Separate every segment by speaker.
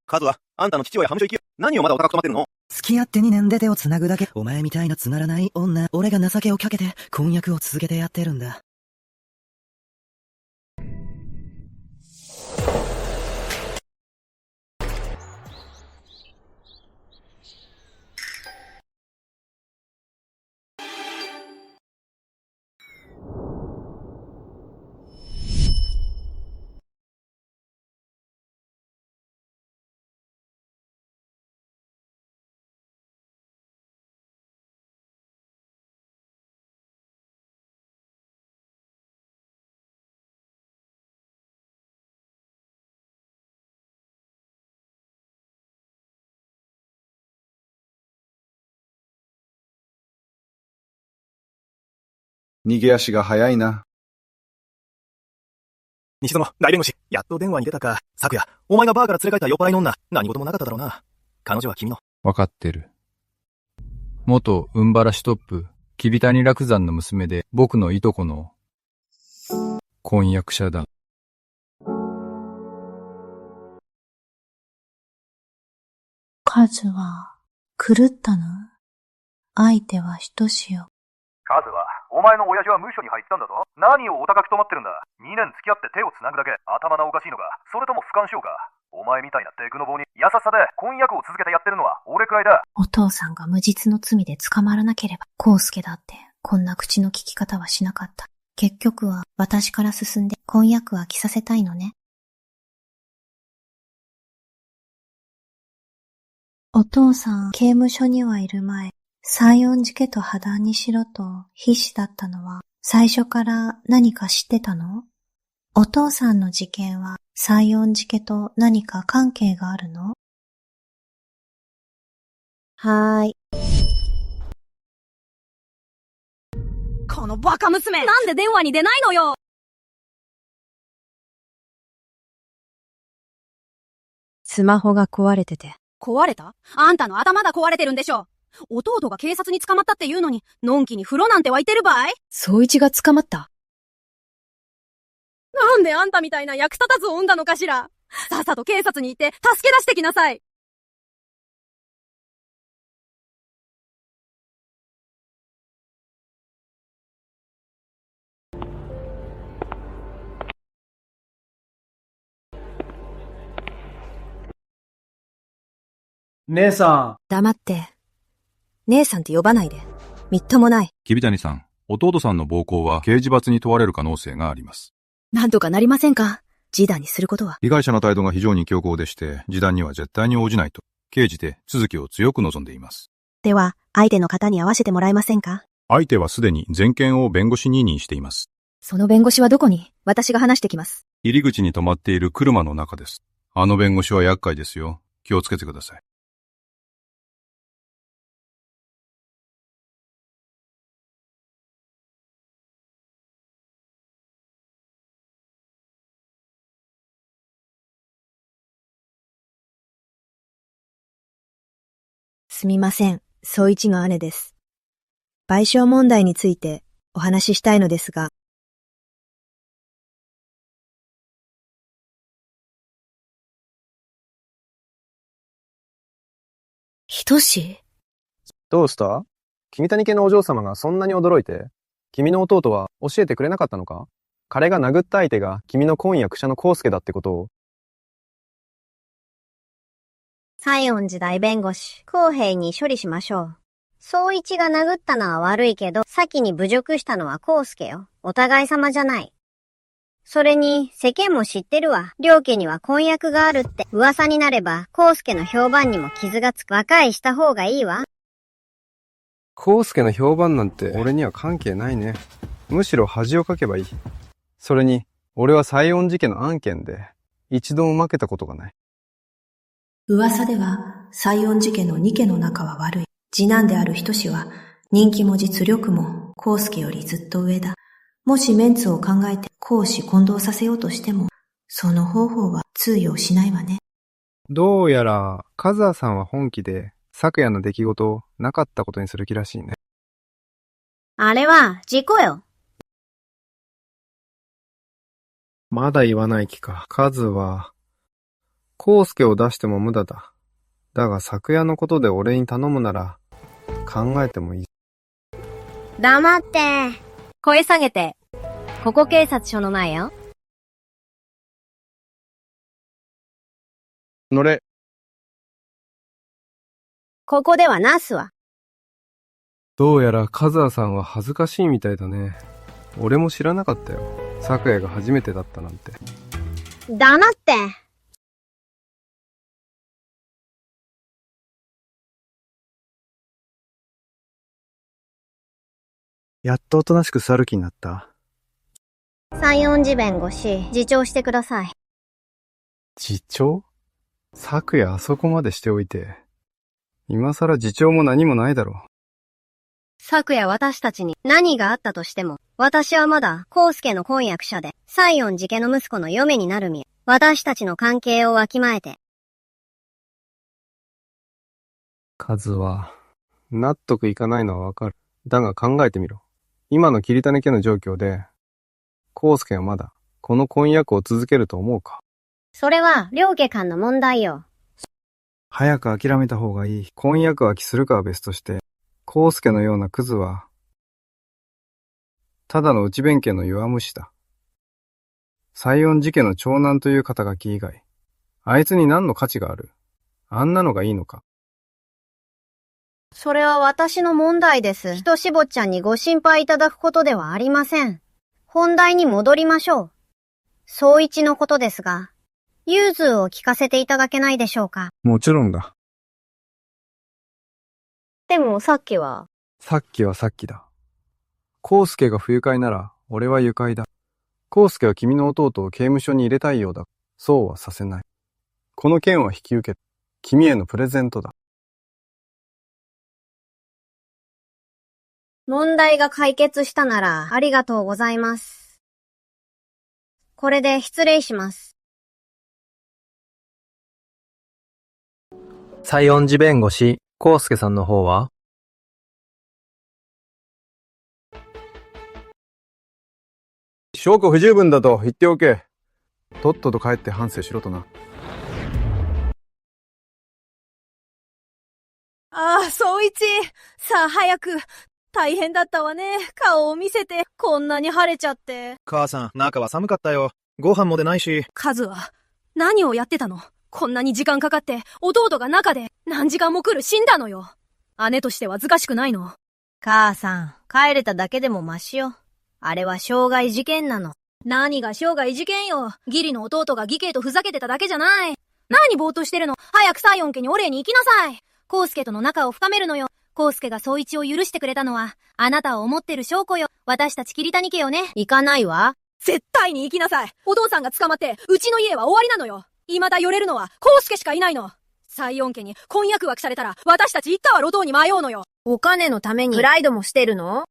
Speaker 1: カズは、あんたの父親ハムショ行きよ。何をまだお高く止まってるの？
Speaker 2: 付き合って2年で手を繋ぐだけ。お前みたいなつまらない女、俺が情けをかけて、婚約を続けてやってるんだ。
Speaker 3: 逃げ足が早いな。
Speaker 1: 西園、大弁護士、やっと電話に出たか。昨夜、お前がバーから連れ帰った酔っ払いの女、何事もなかっただろうな。彼女は君の。
Speaker 4: わかってる。元ウンバラシュトップ、キビタニ楽山の娘で、僕のいとこの婚約者だ。
Speaker 5: カズは狂ったの？相手は人しよ。
Speaker 6: カズは、お前の親父は無所に入ったんだぞ。何をお高く止まってるんだ。2年付き合って手を繋ぐだけ、頭のおかしいのか。それとも不干渉か。お前みたいなテクの棒に優しさで婚約を続けてやってるのは俺くらいだ。
Speaker 5: お父さんが無実の罪で捕まらなければ、康介だってこんな口の利き方はしなかった。結局は私から進んで婚約は着させたいのね。お父さん、刑務所にはいる前、西園寺家と破談にしろと必死だったのは、最初から何か知ってたの？お父さんの事件は西園寺家と何か関係があるの？
Speaker 7: はーい。
Speaker 8: このバカ娘、なんで電話に出ないのよ。
Speaker 7: スマホが壊れてて。
Speaker 8: 壊れた？あんたの頭が壊れてるんでしょ。弟が警察に捕まったっていうのに、のんきに風呂なんて湧いてるばい？
Speaker 7: 宗一が捕まった？
Speaker 8: なんであんたみたいな役立たずを産んだのかしら。さっさと警察に行って助け出してきなさい。
Speaker 9: 姉さん。
Speaker 7: 黙って。姉さんって呼ばないで。みっともない。
Speaker 10: キビタニさん、弟さんの暴行は刑事罰に問われる可能性があります。
Speaker 7: なんとかなりませんか？示談にすることは。
Speaker 10: 被害者の態度が非常に強硬でして、示談には絶対に応じないと、刑事で続きを強く望んでいます。
Speaker 7: では、相手の方に会わせてもらえませんか？
Speaker 10: 相手はすでに全権を弁護士に任しています。
Speaker 7: その弁護士はどこに？私が話してきます。
Speaker 10: 入り口に止まっている車の中です。あの弁護士は厄介ですよ。気をつけてください。
Speaker 7: すみません、宗一の姉です。賠償問題についてお話ししたいのですが。ひとし？
Speaker 11: どうした？君谷家のお嬢様がそんなに驚いて？君の弟は教えてくれなかったのか？彼が殴った相手が君の婚約者の康介だってことを。
Speaker 12: 西園寺大弁護士、公平に処理しましょう。宗一が殴ったのは悪いけど、先に侮辱したのは康介よ。お互い様じゃない。それに、世間も知ってるわ。両家には婚約があるって。噂になれば、康介の評判にも傷がつく。和解した方がいいわ。
Speaker 11: 康介の評判なんて俺には関係ないね。むしろ恥をかけばいい。それに、俺は西園寺家の案件で、一度も負けたことがない。
Speaker 5: 噂では、西園寺家の二家の仲は悪い。次男である仁は、人気も実力も、康介よりずっと上だ。もしメンツを考えて公私混同させようとしても、その方法は通用しないわね。
Speaker 11: どうやら、カズアさんは本気で、昨夜の出来事をなかったことにする気らしいね。
Speaker 12: あれは、事故よ。
Speaker 11: まだ言わない気か。カズは、コウスケを出しても無駄だ。だが昨夜のことで俺に頼むなら、考えてもいい。
Speaker 12: 黙って。声下げて。ここ警察署の前よ。
Speaker 11: 乗れ。
Speaker 12: ここではナスは。
Speaker 11: どうやらカズハさんは恥ずかしいみたいだね。俺も知らなかったよ。昨夜が初めてだったなんて。
Speaker 12: 黙って。
Speaker 11: やっとおとなしく座る気になった。
Speaker 12: 西園寺弁護士、自重してください。
Speaker 11: 自重？昨夜あそこまでしておいて。今更自重も何もないだろう。
Speaker 12: 昨夜私たちに何があったとしても、私はまだ、コウスケの婚約者で、西園寺家の息子の嫁になる身。私たちの関係をわきまえて。
Speaker 11: カズは、納得いかないのはわかる。だが考えてみろ。今の桐谷家の状況で、コウスケはまだ、この婚約を続けると思うか？
Speaker 12: それは、両家間の問題よ。
Speaker 11: 早く諦めた方がいい。婚約破棄するかは別として、コウスケのようなクズは、ただの内弁慶の弱虫だ。西園寺家の長男という肩書き以外、あいつに何の価値がある？あんなのがいいのか？
Speaker 12: それは私の問題です。ひとしぼちゃんにご心配いただくことではありません。本題に戻りましょう。宗一のことですが、融通を聞かせていただけないでしょうか？
Speaker 11: もちろんだ。
Speaker 12: でもさっきは。
Speaker 11: さっきはさっきだ。コウスケが不愉快なら、俺は愉快だ。コウスケは君の弟を刑務所に入れたいようだ。そうはさせない。この件は引き受け、君へのプレゼントだ。
Speaker 12: 問題が解決したならありがとうございます。これで失礼します。
Speaker 3: 西園寺弁護士、コウスケさんの方は？
Speaker 11: 証拠不十分だと言っておけ。とっとと帰って反省しろとな。
Speaker 8: ああ、宗一。さあ早く。大変だったわね。顔を見せて、こんなに晴れちゃって。
Speaker 1: 母さん、中は寒かったよ。ご飯も出ないし。
Speaker 8: カズは、何をやってたの？こんなに時間かかって、弟が中で何時間も来る死んだのよ。姉としてはずかしくないの。
Speaker 9: 母さん、帰れただけでもマシよ。あれは傷害事件なの。
Speaker 8: 何が傷害事件よ。義理の弟が義兄とふざけてただけじゃない。何ぼーっとしてるの？早く西園家にお礼に行きなさい。コウスケとの仲を深めるのよ。コウスケが宗一を許してくれたのは、あなたを思ってる証拠よ。私たち桐谷家よね。
Speaker 9: 行かないわ。
Speaker 8: 絶対に行きなさい。お父さんが捕まって、うちの家は終わりなのよ。未だ寄れるのは、コウスケしかいないの。西園家に婚約枠されたら、私たち一家は路頭に迷うのよ。
Speaker 9: お金のためにプライドもしてるの？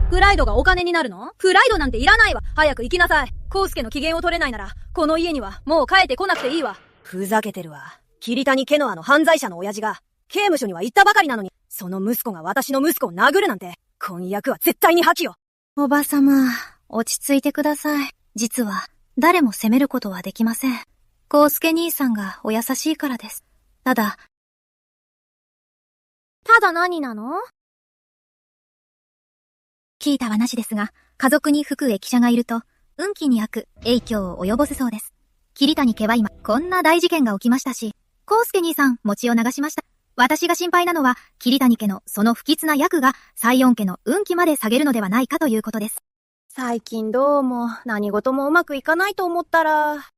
Speaker 8: プライドがお金になるの？プライドなんていらないわ。早く行きなさい。コウスケの機嫌を取れないなら、この家にはもう帰ってこなくていいわ。ふざけてるわ。桐谷家の犯罪者の親父が、刑務所には行ったばかりなのに、その息子が私の息子を殴るなんて、婚約は絶対に破棄よ。
Speaker 5: おばさま、落ち着いてください。実は、誰も責めることはできません。コウスケ兄さんがお優しいからです。ただ
Speaker 8: 何なの？
Speaker 5: 聞いた話ですが、家族に福上記者がいると、運気に悪影響を及ぼせそうです。桐谷家は今、こんな大事件が起きましたし、コウスケ兄さん、餅を流しました。私が心配なのは、桐谷家のその不吉な役が、西園家の運気まで下げるのではないかということです。
Speaker 9: 最近どうも、何事もうまくいかないと思ったら。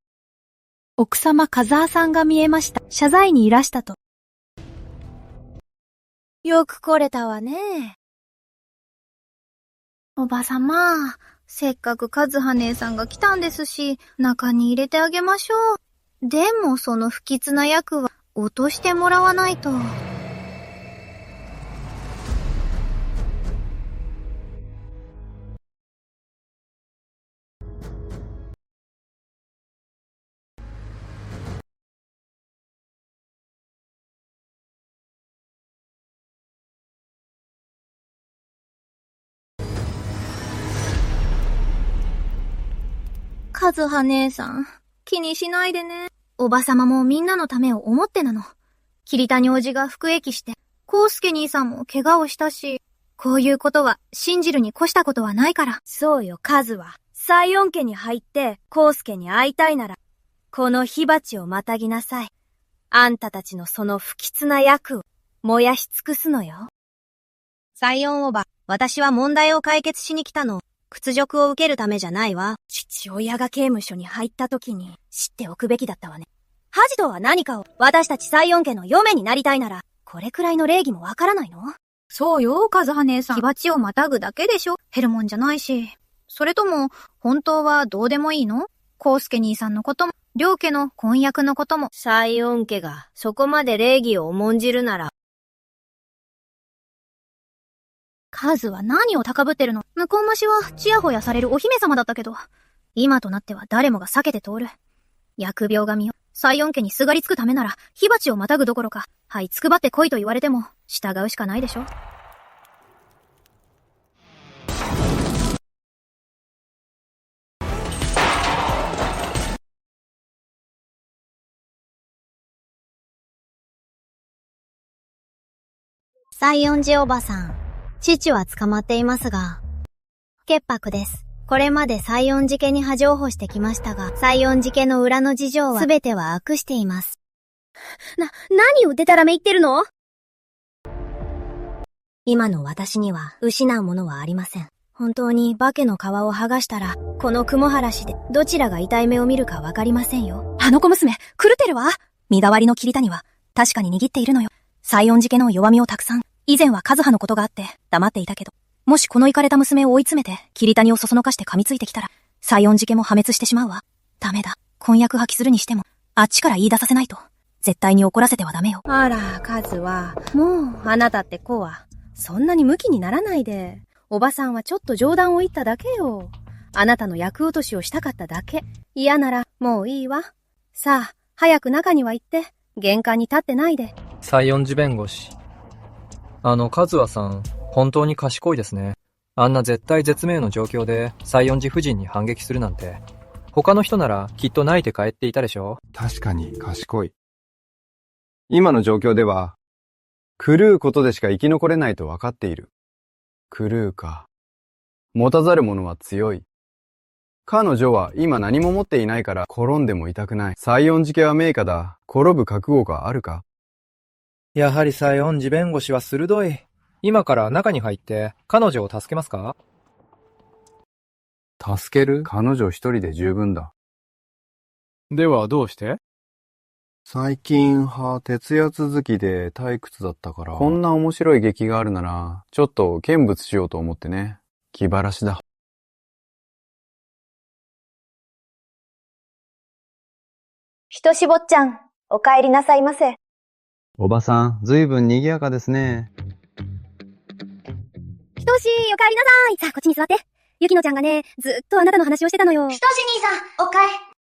Speaker 5: 奥様風葉さんが見えました。謝罪にいらしたと。
Speaker 9: よく来れたわね。
Speaker 5: おばさま、せっかく和葉姉さんが来たんですし、中に入れてあげましょう。でもその不吉な役は落としてもらわないと。和葉姉さん、
Speaker 8: 気にしないでね。おばさまもみんなのためを思ってなの。桐谷おじが服役して、コウスケ兄さんも怪我をしたし、こういうことは信じるに越したことはないから。
Speaker 9: そうよ、カズは。西園家に入って、コウスケに会いたいなら、この火鉢をまたぎなさい。あんたたちのその不吉な役を燃やし尽くすのよ。西園おば、私は問題を解決しに来たの。屈辱を受けるためじゃないわ。父親が刑務所に入った時に知っておくべきだったわね。ハジドは何かを私たち西園家の嫁になりたいなら、これくらいの礼儀もわからないの？
Speaker 8: そうよ、カズハ姉さん。火鉢をまたぐだけでしょ。減るもんじゃないし。それとも、本当はどうでもいいの？コウスケ兄さんのことも、両家の婚約のことも。
Speaker 9: 西園家がそこまで礼儀を重んじるなら。
Speaker 8: カズは何を高ぶってるの？向こうましはちやほやされるお姫様だったけど、今となっては誰もが避けて通る。疫病神よ。西園家にすがりつくためなら、火鉢をまたぐどころか、はいつくばって来いと言われても、従うしかないでしょ。
Speaker 12: 西園寺おばさん、父は捕まっていますが、潔白です。これまで西園寺家に恥を干してきましたが、西園寺家の裏の事情はすべては悪しています。
Speaker 9: 何をデタラメ言ってるの？今の私には失うものはありません。本当に化けの皮を剥がしたら、この雲晴らしでどちらが痛い目を見るかわかりませんよ。
Speaker 8: あの小娘、狂ってるわ。身代わりの桐谷は、確かに握っているのよ。西園寺家の弱みをたくさん。以前は和葉のことがあって黙っていたけど、もしこのイカれた娘を追い詰めて桐谷をそそのかして噛みついてきたら、西園寺家も破滅してしまうわ。ダメだ。婚約破棄するにしても、あっちから言い出させないと。絶対に怒らせてはダメよ。
Speaker 9: あら、カズは、もう、あなたって子は、そんなにムキにならないで。おばさんはちょっと冗談を言っただけよ。あなたの役落としをしたかっただけ。嫌なら、もういいわ。さあ、早く中には行って、玄関に立ってないで。
Speaker 3: 西園寺弁護士。カズワさん、本当に賢いですね。あんな絶対絶命の状況で西園寺夫人に反撃するなんて。他の人ならきっと泣いて帰っていたでしょ。
Speaker 11: 確かに賢い。今の状況では、狂うことでしか生き残れないと分かっている。狂うか。持たざる者は強い。彼女は今何も持っていないから転んでも痛くない。西園寺家は名家だ。転ぶ覚悟があるか？
Speaker 3: やはり西園寺弁護士は鋭い。今から中に入って彼女を助けますか？
Speaker 11: 助ける？彼女一人で十分だ。
Speaker 4: ではどうして？
Speaker 11: 最近徹夜続きで退屈だったから、こんな面白い劇があるなら、ちょっと見物しようと思ってね。気晴らしだ。
Speaker 5: ひとしぼっちゃん、お帰りなさいませ。
Speaker 11: おばさん、ずいぶん賑やかですね。
Speaker 8: ひとし、お帰りなさい。さあ、こっちに座って。ゆきのちゃんがね、ずっとあなたの話をしてたのよ。
Speaker 5: ひとし兄さん、お帰り。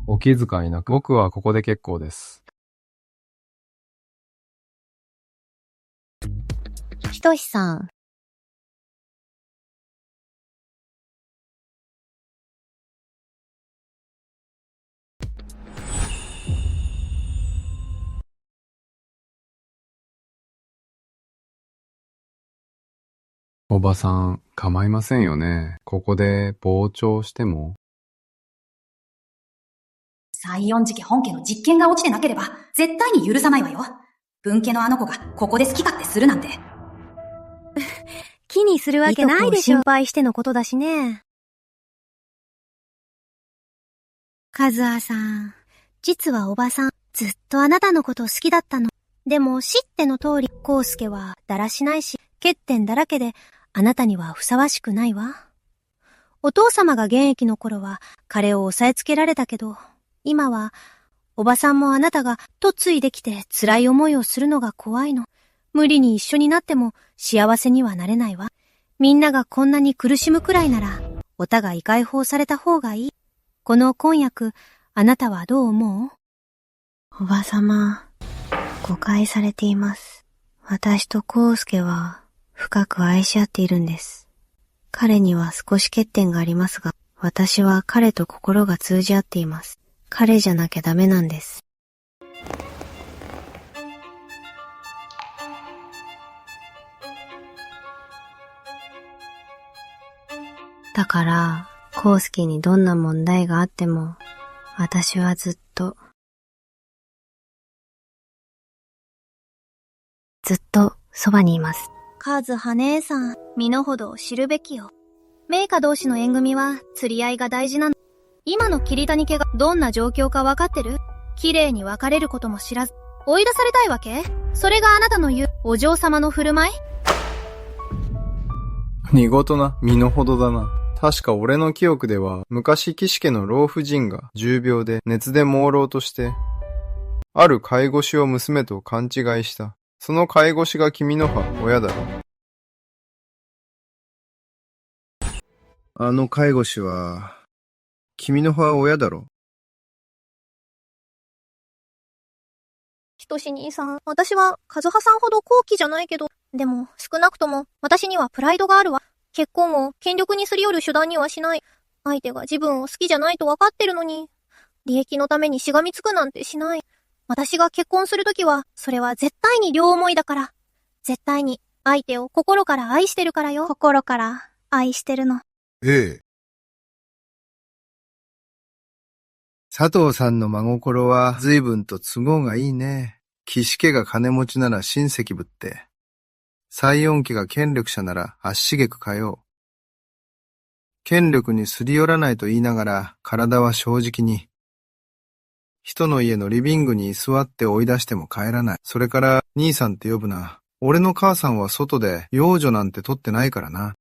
Speaker 11: お気遣いなく、僕はここで結構です。
Speaker 12: ひとしさん。
Speaker 11: おばさん、構いませんよね。ここで傍聴しても。
Speaker 8: 西園寺家本家の実権が落ちてなければ、絶対に許さないわよ。分家のあの子がここで好き勝手するなんて。
Speaker 9: 気にするわけないでしょ。心配してのことだしね。
Speaker 12: カズアさん、実はおばさん、ずっとあなたのこと好きだったの。でも知っての通り、コウスケはだらしないし、欠点だらけで、あなたにはふさわしくないわ。お父様が現役の頃は、彼を押さえつけられたけど、今は、おばさんもあなたが嫁いできて辛い思いをするのが怖いの。無理に一緒になっても幸せにはなれないわ。みんながこんなに苦しむくらいなら、お互い解放された方がいい。この婚約、あなたはどう思う？おばさま、誤解されています。私とコウスケは深く愛し合っているんです。彼には少し欠点がありますが、
Speaker 7: 私は彼と心が通じ合っています。彼じゃなきゃダメなんです。だから、コウスケにどんな問題があっても、私はずっとそばにいます。
Speaker 9: カズハ姉さん、身の程を知るべきよ。名家同士の縁組は釣り合いが大事なの。今の桐谷家がどんな状況かわかってる？綺麗に別れることも知らず、追い出されたいわけ？それがあなたの言うお嬢様の振る舞い？
Speaker 11: 見事な身の程だな。確か俺の記憶では、昔岸家の老婦人が重病で熱で朦朧として、ある介護士を娘と勘違いした。その介護士が君の親だろ。
Speaker 13: あの介護士は、君の親だろ。
Speaker 14: ひとし兄さん、私はカズハさんほど高貴じゃないけど、でも少なくとも私にはプライドがあるわ。結婚を権力にすり寄る手段にはしない。相手が自分を好きじゃないと分かってるのに、利益のためにしがみつくなんてしない。私が結婚するときは、それは絶対に両思いだから。絶対に相手を心から愛してるからよ。
Speaker 9: 心から愛してるの。
Speaker 13: ええ。佐藤さんの真心は随分と都合がいいね。岸家が金持ちなら親戚ぶって。西園家が権力者なら足しげくかよ。権力にすり寄らないと言いながら体は正直に。人の家のリビングに居座って追い出しても帰らない。それから兄さんって呼ぶな。俺の母さんは外で養女なんて取ってないからな。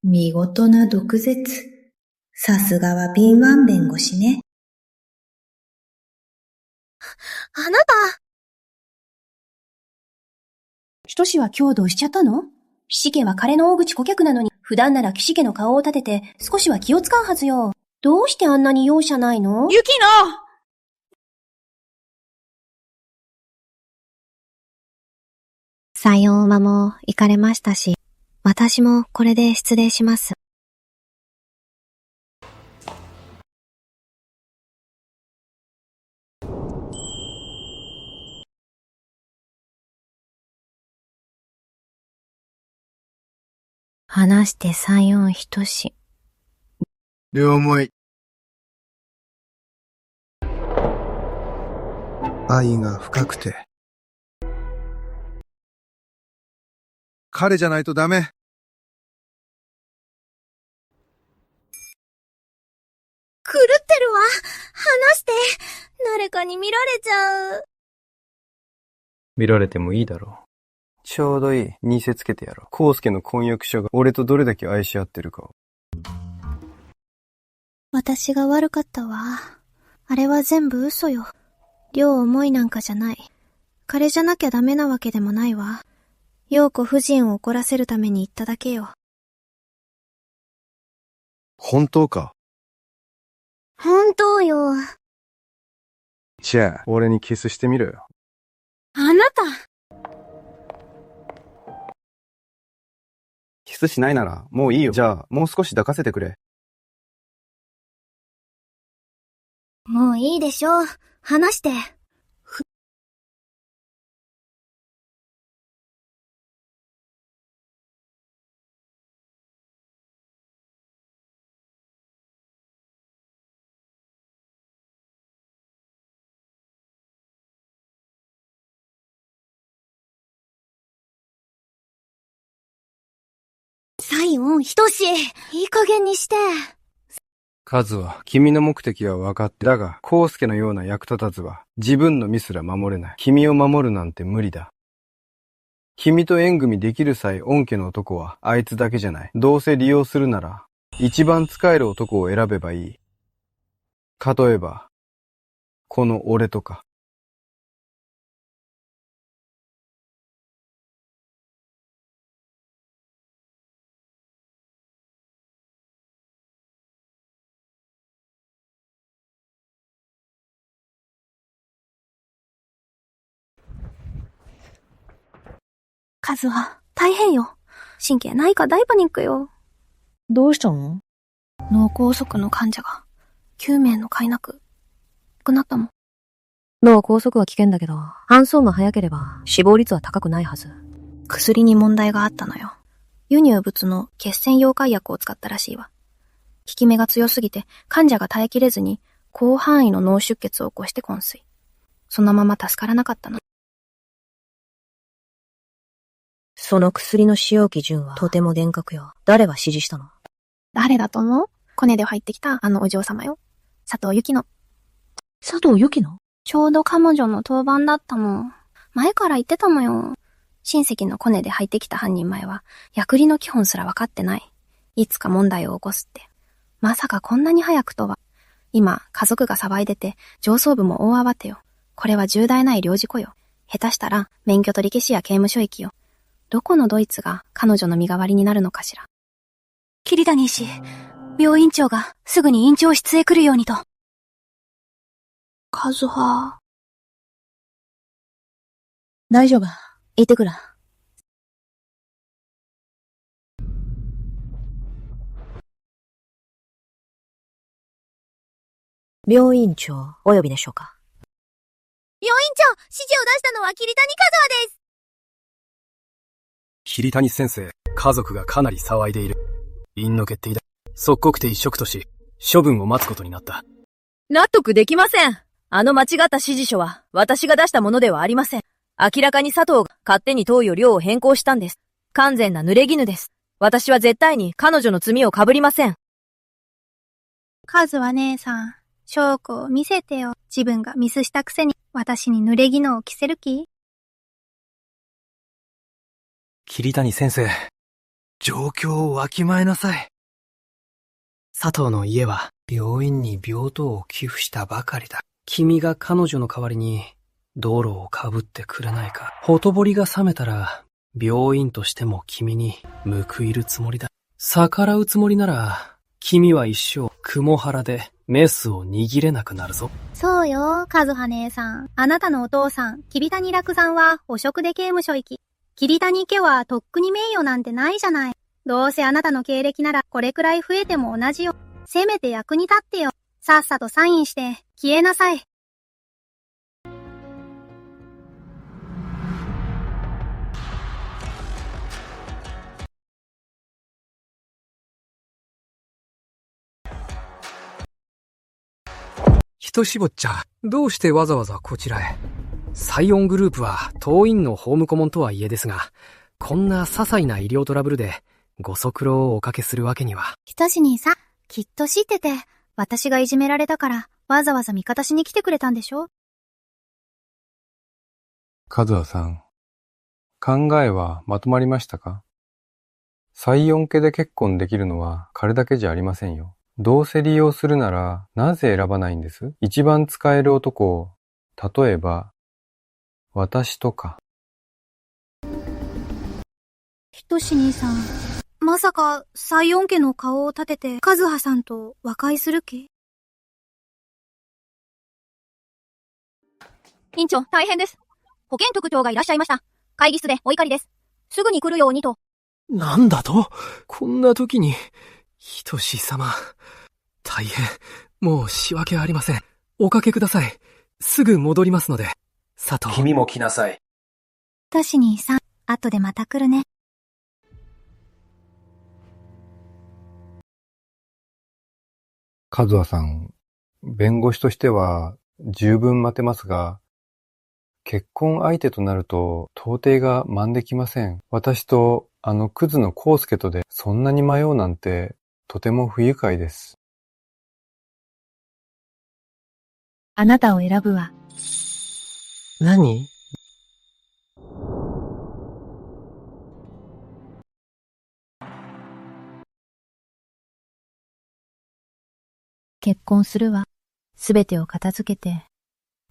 Speaker 5: 見事な毒舌。さすがは敏腕弁護士ね。
Speaker 14: あなた！
Speaker 15: ひとしは今日どうしちゃったの？岸家は彼の大口顧客なのに、普段なら岸家の顔を立てて少しは気を使うはずよ。どうしてあんなに容赦ないの？
Speaker 14: ユキノ！
Speaker 7: 西園おまも行かれましたし、私もこれで失礼します。話して西園ひとし。
Speaker 13: 両思い。愛が深くて。彼じゃないとダメ。
Speaker 14: 狂ってるわ。話して。誰かに見られちゃう。
Speaker 11: 見られてもいいだろう。ちょうどいい。見せつけてやろう。康介の婚約者が俺とどれだけ愛し合ってるかを。
Speaker 9: 私が悪かったわ。あれは全部嘘よ。両思いなんかじゃない。彼じゃなきゃダメなわけでもないわ。陽子夫人を怒らせるために言っただけよ。
Speaker 13: 本当か？
Speaker 9: 本当よ。
Speaker 11: じゃあ、俺にキスしてみろよ。
Speaker 14: あなた！
Speaker 11: キスしないなら、もういいよ。じゃあ、もう少し抱かせてくれ。
Speaker 9: もういいでしょう。話して。
Speaker 14: 西園ひとし、いい加減にして。
Speaker 11: カズは、君の目的は分かってだが、康介のような役立たずは、自分の身すら守れない。君を守るなんて無理だ。君と縁組できる際、恩家の男は、あいつだけじゃない。どうせ利用するなら、一番使える男を選べばいい。例えば、この俺とか。
Speaker 14: カズは大変よ。神経ないか大パニックよ。
Speaker 7: どうしたの？
Speaker 14: 脳梗塞の患者が9名の飼いなく亡くなったもん。
Speaker 7: 脳梗塞は危険だけど、搬送が早ければ死亡率は高くないはず。
Speaker 14: 薬に問題があったのよ。輸入物の血栓溶解薬を使ったらしいわ。効き目が強すぎて患者が耐えきれずに広範囲の脳出血を起こして昏睡。そのまま助からなかったの。
Speaker 7: その薬の使用基準はとても厳格よ。誰が指示したの？
Speaker 14: 誰だと思う？コネで入ってきたあのお嬢様よ。佐藤由紀乃。
Speaker 7: 佐藤由紀乃？
Speaker 14: ちょうど彼女の当番だったもん。前から言ってたもんよ。親戚のコネで入ってきた半人前は、薬理の基本すら分かってない。いつか問題を起こすって。まさかこんなに早くとは。今、家族が騒いでて、上層部も大慌てよ。これは重大な医療事故よ。下手したら、免許取り消しや刑務所行きよ。どこのドイツが彼女の身代わりになるのかしら。
Speaker 15: 桐谷医師、病院長がすぐに院長室へ来るようにと。
Speaker 14: カズハ。
Speaker 7: 大丈夫。行ってくる。病院長、お呼びでしょうか。
Speaker 9: 病院長、指示を出したのは桐谷和夫です。
Speaker 1: 桐谷先生、家族がかなり騒いでいる。院の決定だ。即刻手一色とし、処分を待つことになった。
Speaker 8: 納得できません。あの間違った指示書は私が出したものではありません。明らかに佐藤が勝手に投与量を変更したんです。完全な濡れ衣です。私は絶対に彼女の罪を被りません。
Speaker 14: カズは姉さん、証拠を見せてよ。自分がミスしたくせに私に濡れ衣を着せる気？
Speaker 1: 桐谷先生、状況をわきまえなさい。佐藤の家は病院に病棟を寄付したばかりだ。君が彼女の代わりに道路をかぶってくれないか。ほとぼりが冷めたら病院としても君に報いるつもりだ。逆らうつもりなら君は一生雲原でメスを握れなくなるぞ。
Speaker 14: そうよ、カズハ姉さん。あなたのお父さん、桐谷楽山は汚職で刑務所行き。桐谷家はとっくに名誉なんてないじゃない。どうせあなたの経歴ならこれくらい増えても同じよ。せめて役に立ってよ。さっさとサインして消えなさい。
Speaker 1: ひとしぼっちゃん、どうしてわざわざこちらへ？サイオングループは当院の法務顧問とはいえですが、こんな些細な医療トラブルでご足労をおかけするわけには。
Speaker 14: ひとし兄さん、きっと知ってて、私がいじめられたからわざわざ味方しに来てくれたんでしょ？
Speaker 11: カズハさん、考えはまとまりましたか？最四家で結婚できるのは彼だけじゃありませんよ。どうせ利用するならなぜ選ばないんです？一番使える男を、例えば、私とか。
Speaker 14: ひとし兄さん、まさか西四家の顔を立ててカズハさんと和解する気？
Speaker 8: 院長、大変です。保健局長がいらっしゃいました。会議室でお怒りです。すぐに来るようにと。
Speaker 1: なんだと？こんな時に、ひとし様。大変。もう仕分けありません。おかけください。すぐ戻りますので。佐藤。君も来なさい。
Speaker 14: ひとし兄さん、後でまた来るね。
Speaker 11: カズハさん、弁護士としては十分待てますが、結婚相手となると到底が満できません。私とあのクズのコウスケとでそんなに迷うなんてとても不愉快です。
Speaker 15: あなたを選ぶわ。
Speaker 1: 何？
Speaker 15: 結婚するわ。すべてを片付けて、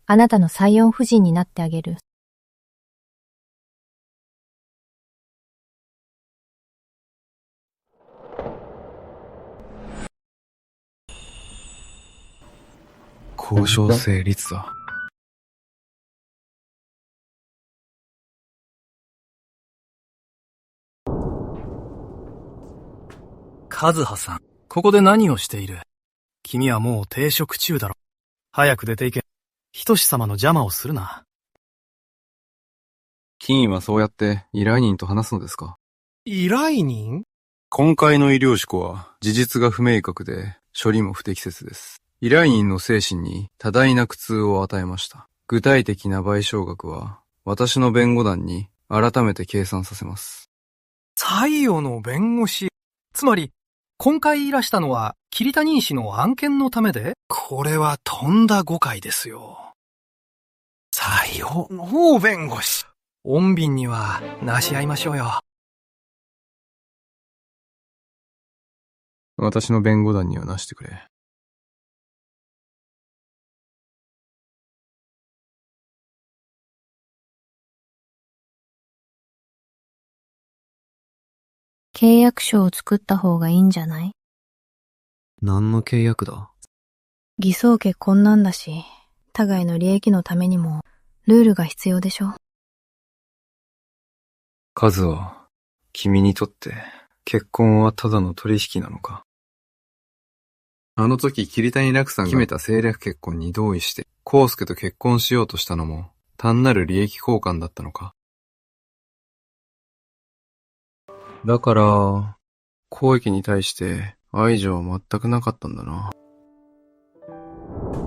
Speaker 15: あなたの西四夫人になってあげる。
Speaker 10: 交渉成立だ。
Speaker 1: カズハさん、ここで何をしている？君はもう定職中だろ。早く出て行け。ひとし様の邪魔をするな。
Speaker 11: 金はそうやって依頼人と話すのですか？
Speaker 1: 依頼人？
Speaker 11: 今回の医療事故は事実が不明確で処理も不適切です。依頼人の精神に多大な苦痛を与えました。具体的な賠償額は私の弁護団に改めて計算させます。
Speaker 1: 西洋の弁護士。つまり、今回いらしたのは桐谷医師の案件のためで？これはとんだ誤解ですよ。西洋の弁護士。穏便にはなし合いましょうよ。
Speaker 11: 私の弁護団にはなしてくれ。
Speaker 16: 契約書を作った方がいいんじゃない？
Speaker 17: 何の契約だ？
Speaker 16: 偽装結婚なんだし、互いの利益のためにもルールが必要でしょ。
Speaker 11: カズは、君にとって結婚はただの取引なのか？あの時桐谷楽さんが決めた政略結婚に同意して、康介と結婚しようとしたのも単なる利益交換だったのか？だから、公益に対して愛情は全くなかったんだな。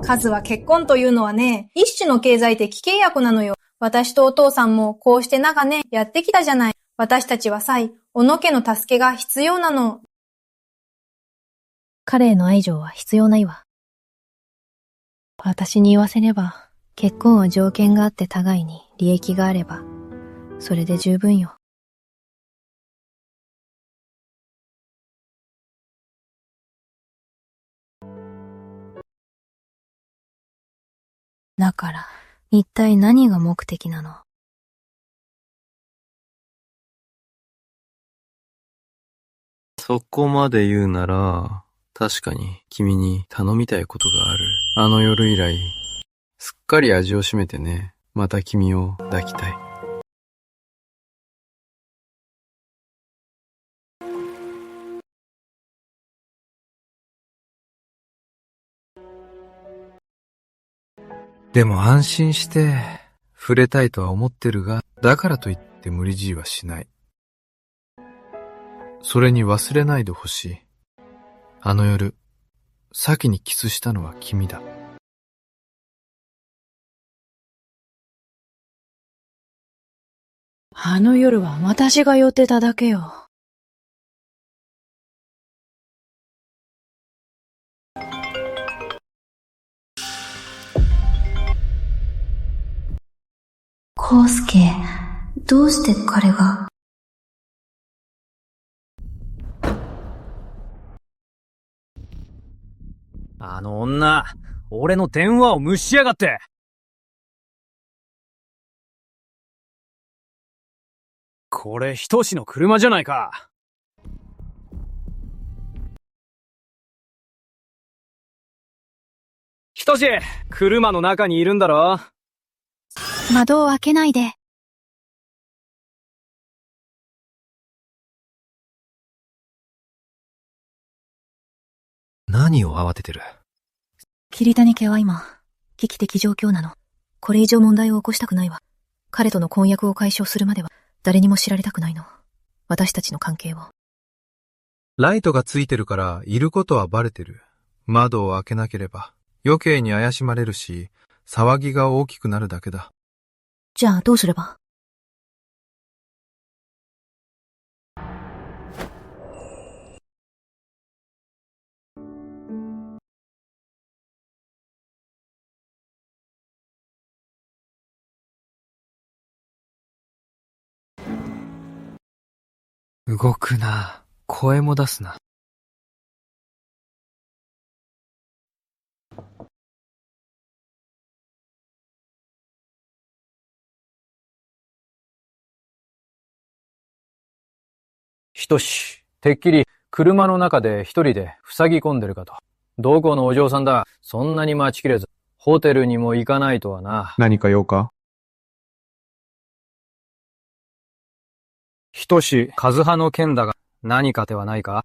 Speaker 18: カズは結婚というのはね、一種の経済的契約なのよ。私とお父さんもこうして長年やってきたじゃない。私たちは小野家の助けが必要なの。
Speaker 16: 彼への愛情は必要ないわ。私に言わせれば、結婚は条件があって互いに利益があれば、それで十分よ。だから、一体何が目的なの？
Speaker 11: そこまで言うなら、確かに君に頼みたいことがある。あの夜以来、すっかり味を占めてね、また君を抱きたい。でも安心して触れたいとは思ってるが、だからといって無理強いはしない。それに忘れないでほしい。あの夜、先にキスしたのは君だ。
Speaker 15: あの夜は私が酔ってただけよ。
Speaker 5: 康介、どうして彼が。
Speaker 3: あの女、俺の電話を無視しやがって。これ、ひとしの車じゃないか。ひとし、車の中にいるんだろ？
Speaker 16: 窓を開けないで。
Speaker 17: 何を慌ててる？
Speaker 16: 桐谷家は今、危機的状況なの。これ以上問題を起こしたくないわ。彼との婚約を解消するまでは、誰にも知られたくないの。私たちの関係を。
Speaker 11: ライトがついてるからいることはバレてる。窓を開けなければ余計に怪しまれるし、騒ぎが大きくなるだけだ。
Speaker 16: じゃあどうすれば？
Speaker 3: 動くな。声も出すな。ひとし、てっきり車の中で一人で塞ぎ込んでるかと。どこのお嬢さんだ。そんなに待ちきれず、ホテルにも行かないとはな。
Speaker 11: 何か用か？
Speaker 3: ひとし、カズハの件だが、何か手はないか？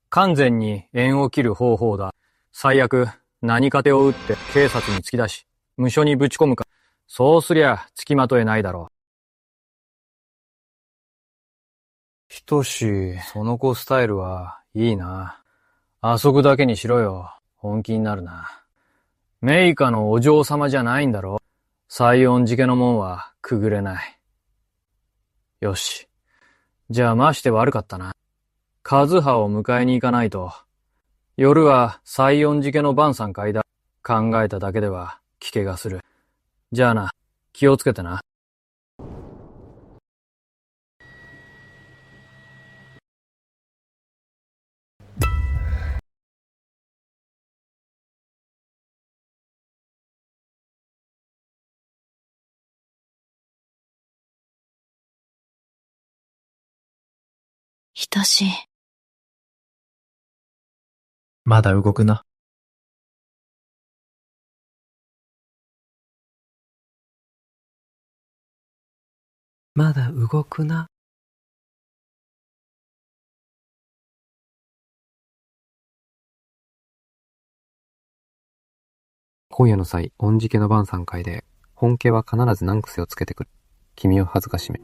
Speaker 3: 完全に縁を切る方法だ。最悪、何か手を打って警察に突き出し、無所にぶち込むか。そうすりゃ、付きまとえないだろう。ひとし、その子スタイルはいいな。遊ぶだけにしろよ。本気になるな。メイカのお嬢様じゃないんだろ。西園寺家の門はくぐれない。よし。じゃあまして悪かったな。和葉を迎えに行かないと。夜は西園寺家の晩餐会だ。考えただけでは気気がする。じゃあな、気をつけてな。
Speaker 16: ひとし。
Speaker 17: まだ動くな。
Speaker 1: まだ動くな。
Speaker 19: 今夜の際、恩寺家の晩餐会で、本家は必ず難癖をつけてくる。君を恥ずかしめ。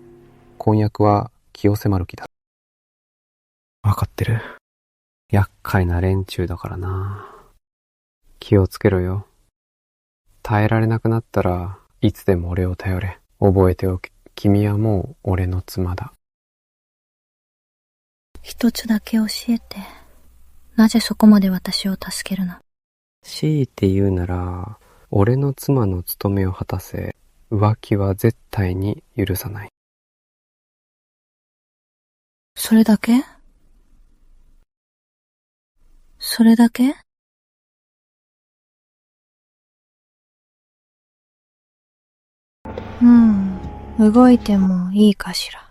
Speaker 19: 婚約は気を迫る気だ。
Speaker 1: わかってる。
Speaker 19: 厄介な連中だからな。気をつけろよ。耐えられなくなったらいつでも俺を頼れ。覚えておけ。君はもう俺の妻だ。
Speaker 16: 一つだけ教えて。なぜそこまで私を助けるの？
Speaker 19: 強いて言うなら、俺の妻の務めを果たせ、浮気は絶対に許さない。
Speaker 16: それだけ？それだけ？動いてもいいかしら。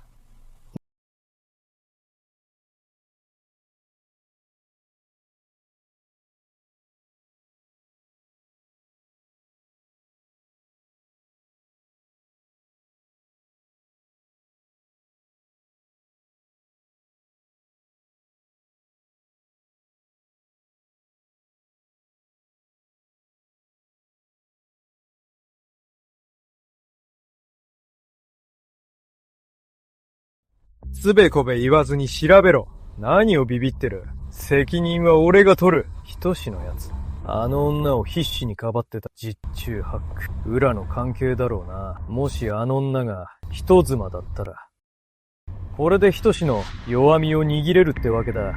Speaker 3: つべこべ言わずに調べろ。何をビビってる。責任は俺が取る。ひとしのやつ。あの女を必死にかばってた実中八九。裏の関係だろうな。もしあの女が人妻だったら。これでひとしの弱みを握れるってわけだ。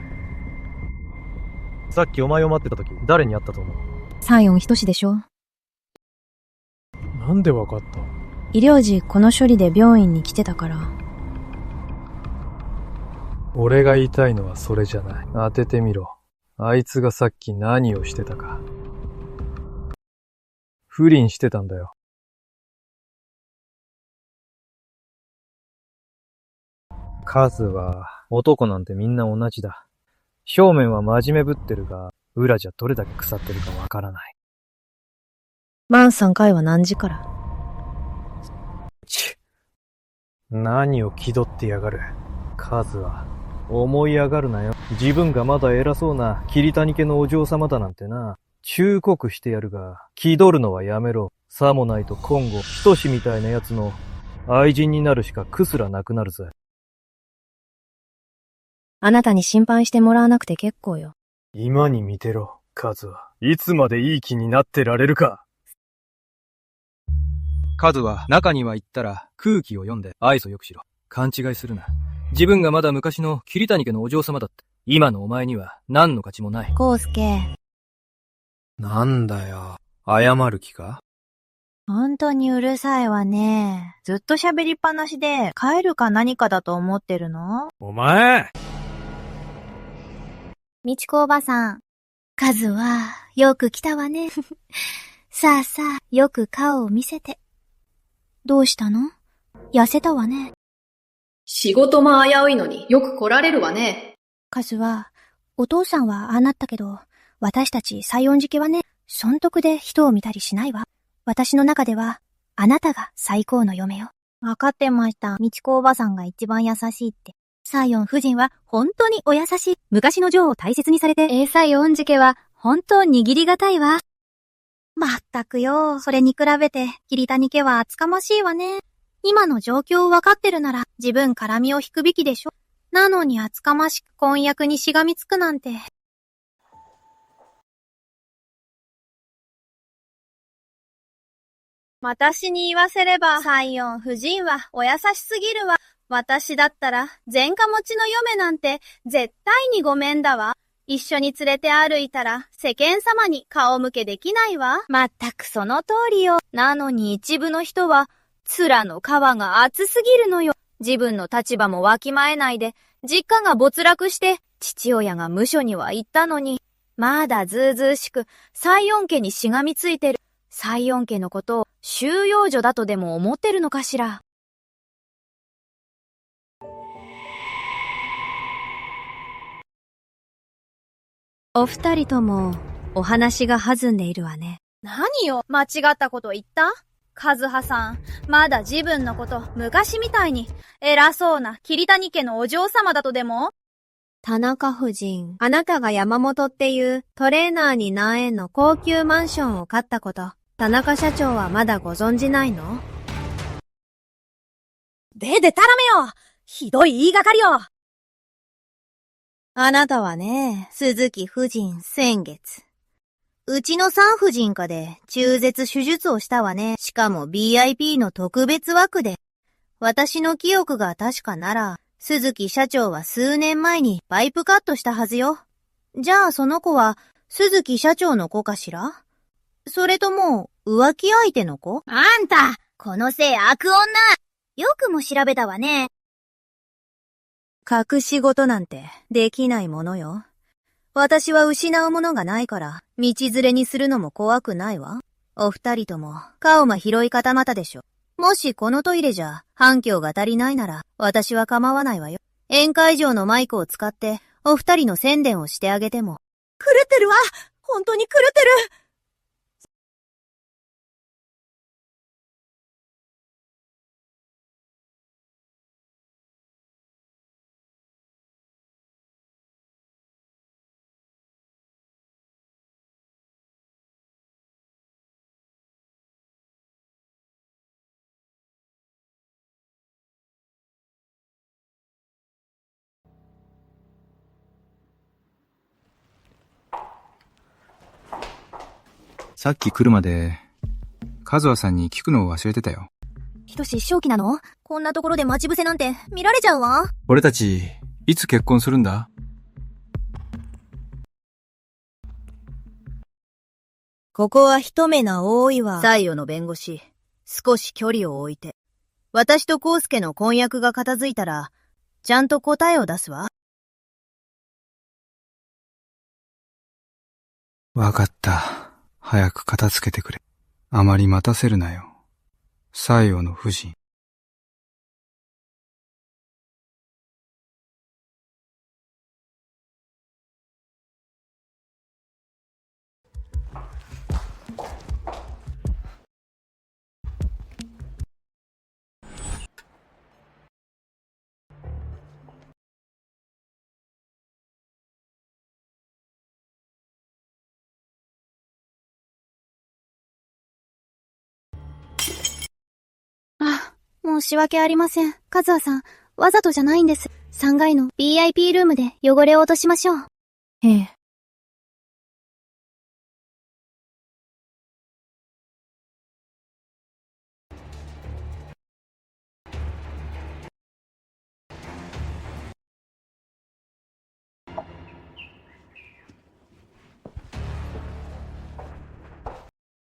Speaker 3: さっきお前を待ってた時、誰に会ったと思う？
Speaker 16: 西園ひとしでしょ。
Speaker 3: なんでわかった？
Speaker 16: 医療時この処理で病院に来てたから。
Speaker 3: 俺が言いたいのはそれじゃない。当ててみろ。あいつがさっき何をしてたか。不倫してたんだよ。数は男なんてみんな同じだ。表面は真面目ぶってるが、裏じゃどれだけ腐ってるかわからない。
Speaker 16: 晩餐会は何時から？
Speaker 3: 何を気取ってやがる。数は思い上がるなよ。自分がまだ偉そうな桐谷家のお嬢様だなんてな。忠告してやるが、気取るのはやめろ。さもないと今後、ひとしみたいな奴の愛人になるしかくすらなくなるぜ。
Speaker 16: あなたに心配してもらわなくて結構よ。
Speaker 3: 今に見てろ、カズは。いつまでいい気になってられるか。カズは中には行ったら空気を読んで愛想よくしろ。勘違いするな。自分がまだ昔の桐谷家のお嬢様だって。今のお前には何の価値もない。
Speaker 16: 康介。
Speaker 1: なんだよ。謝る気か？
Speaker 20: 本当にうるさいわね。ずっと喋りっぱなしで帰るか何かだと思ってるの？
Speaker 3: お前！
Speaker 9: みちこおばさん。カズはよく来たわね。さあさあ、よく顔を見せて。どうしたの？痩せたわね。
Speaker 21: 仕事も危ういのによく来られるわね。
Speaker 14: カズは、お父さんはああなったけど、私たち西園寺家はね、損得で人を見たりしないわ。私の中では、あなたが最高の嫁よ。
Speaker 20: わかってました。みちこおばさんが一番優しいって。サイオン夫人は本当にお優しい。昔の女王を大切にされて。
Speaker 9: サイオンジ家は本当握りがたいわ。まったくよ、それに比べて、桐谷家は厚かましいわね。今の状況を分かってるなら、自分絡みを引くべきでしょ。なのに厚かましく婚約にしがみつくなんて。私に言わせれば、サイオン夫人はお優しすぎるわ。私だったら、前科持ちの嫁なんて、絶対にごめんだわ。一緒に連れて歩いたら、世間様に顔向けできないわ。まったくその通りよ。なのに一部の人は、面の皮が厚すぎるのよ。自分の立場もわきまえないで、実家が没落して、父親が無所には行ったのに、まだずうずうしく、西園家にしがみついてる。西園家のことを収容所だとでも思ってるのかしら。お二人とも、お話が弾んでいるわね。何よ、間違ったこと言った？カズハさん、まだ自分のこと昔みたいに偉そうな桐谷家のお嬢様だとでも？田中夫人、あなたが山本っていうトレーナーに何円の高級マンションを買ったこと、田中社長はまだご存じないの？
Speaker 8: でたらめよ！ひどい言いがかりよ！
Speaker 20: あなたはね、鈴木夫人先月。うちの産婦人科で中絶手術をしたわね。しかも BIP の特別枠で。私の記憶が確かなら、鈴木社長は数年前にパイプカットしたはずよ。じゃあその子は鈴木社長の子かしら？それとも浮気相手の子？
Speaker 9: あんた、このせい悪女。よくも調べたわね。
Speaker 20: 隠し事なんてできないものよ。私は失うものがないから、道連れにするのも怖くないわ。お二人とも、顔が拾い固まったでしょ。もしこのトイレじゃ、反響が足りないなら、私は構わないわよ。宴会場のマイクを使って、お二人の宣伝をしてあげても。
Speaker 8: 狂ってるわ！本当に狂ってる！
Speaker 10: さっき来るまで、カズワさんに聞くのを忘れてたよ。
Speaker 20: ひとし正気なの？こんなところで待ち伏せなんて見られちゃうわ。
Speaker 10: 俺たち、いつ結婚するんだ？
Speaker 20: ここは一目な多いわ。西洋の弁護士、少し距離を置いて。私と康介の婚約が片付いたら、ちゃんと答えを出すわ。
Speaker 10: わかった。早く片付けてくれ。あまり待たせるなよ。西洋の夫人。
Speaker 14: 申し訳ありません。カズアさん、わざとじゃないんです。3階の BIP ルームで汚れを落としましょう。
Speaker 16: ええ。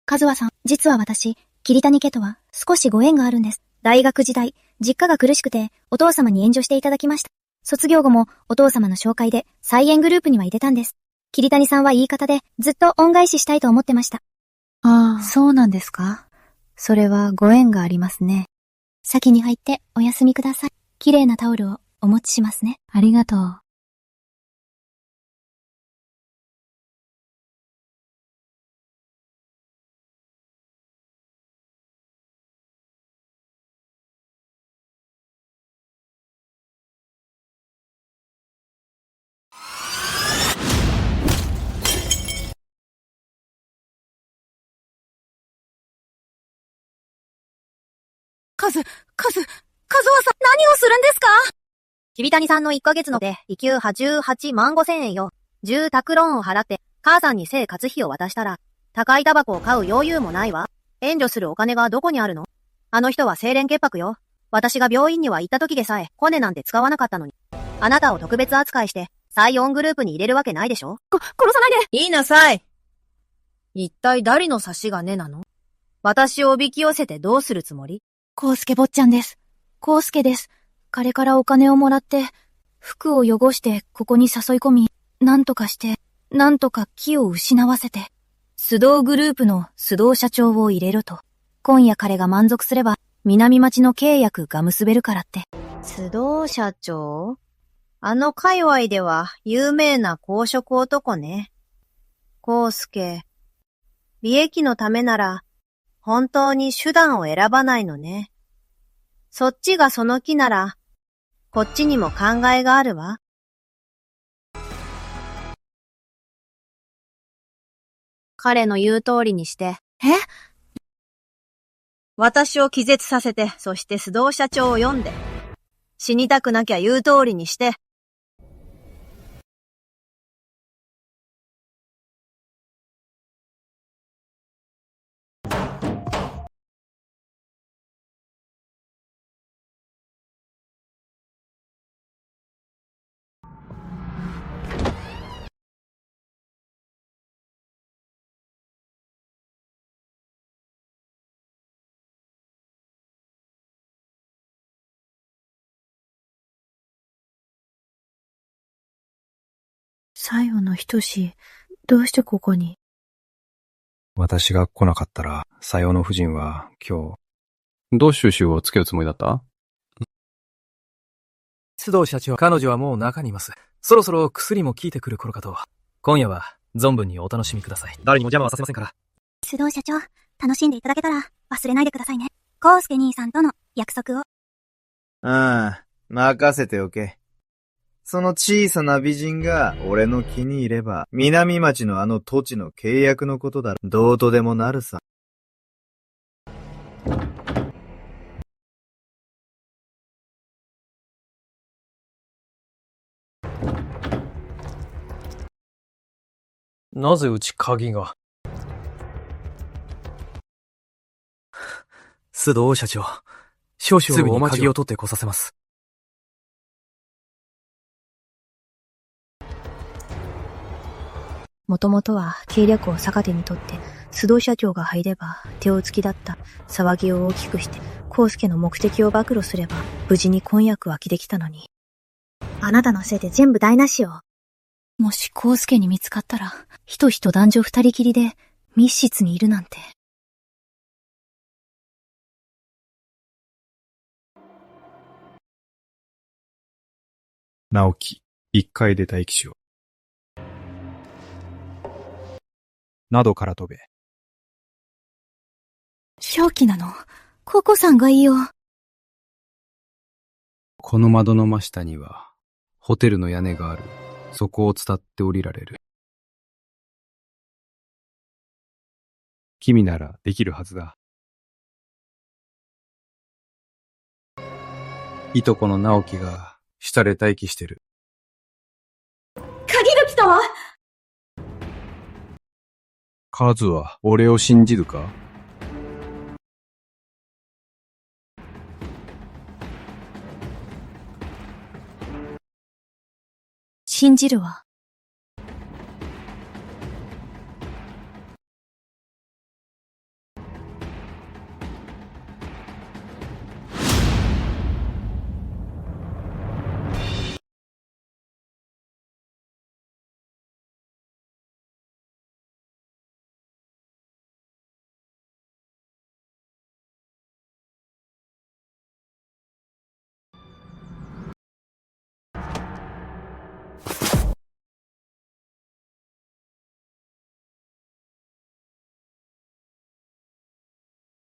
Speaker 14: カズワさん、実は私、桐谷家とは少しご縁があるんです。大学時代、実家が苦しくて、お父様に援助していただきました。卒業後も、お父様の紹介で、菜園グループには入れたんです。桐谷さんは言い方で、ずっと恩返ししたいと思ってました。
Speaker 16: ああ、そうなんですか。それはご縁がありますね。
Speaker 14: 先に入ってお休みください。綺麗なタオルをお持ちしますね。
Speaker 16: ありがとう。
Speaker 8: カズワさん、何をするんですか？
Speaker 12: 桐谷さんの1ヶ月ので、時給88万5千円よ。住宅ローンを払って、母さんに生活費を渡したら、高いタバコを買う余裕もないわ。援助するお金はどこにあるの？あの人は清廉潔白よ。私が病院には行った時でさえ、コネなんて使わなかったのに。あなたを特別扱いして、サイオングループに入れるわけないでしょ？
Speaker 8: 殺さないで！
Speaker 9: 言いなさい。一体誰の差し金なの？私をおびき寄せてどうするつもり？
Speaker 16: コウスケ坊ちゃんです。コウスケです。彼からお金をもらって、服を汚してここに誘い込み、なんとかして、なんとか気を失わせて、須藤グループの須藤社長を入れると。今夜彼が満足すれば、南町の契約が結べるからって。
Speaker 12: 須藤社長？あの界隈では有名な公職男ね。康介。利益のためなら、本当に手段を選ばないのね。そっちがその気なら、こっちにも考えがあるわ。彼の言う通りにして。私を気絶させて、そして須藤社長を読んで。死にたくなきゃ言う通りにして。
Speaker 16: 最後のひし、どうしてここに？
Speaker 11: 私が来なかったら、さよの夫人は今日、どう収集をつけるつもりだった？
Speaker 1: 須藤社長、彼女はもう中にいます。そろそろ薬も効いてくる頃かと。今夜は存分にお楽しみください。誰にも邪魔はさせませんから。
Speaker 14: 須藤社長、楽しんでいただけたら忘れないでくださいね。康介兄さんとの約束を。
Speaker 2: ああ、任せておけ。その小さな美人が俺の気に入れば、南町のあの土地の契約のことだろ。どうとでもなるさ。
Speaker 1: なぜうち鍵が？須藤社長、少々お待ちを鍵を取ってこさせます。
Speaker 16: もともとは計略を逆手にとって、須藤社長が入れば手をつきだった騒ぎを大きくして、康介の目的を暴露すれば、無事に婚約は起できたのに。
Speaker 12: あなたのせいで全部台無しよ。
Speaker 16: もし康介に見つかったら、人と男女二人きりで密室にいるなんて。
Speaker 10: 直樹、一回で待機しよう。窓から飛べ。
Speaker 16: 正気なの？ココさんがいいよ。
Speaker 10: この窓の真下には、ホテルの屋根がある。そこを伝って降りられる。君ならできるはずだ。いとこの直樹が下で待機してる。
Speaker 14: 鍵が来たわ！
Speaker 10: カズは俺を信じるか？
Speaker 16: 信じるわ。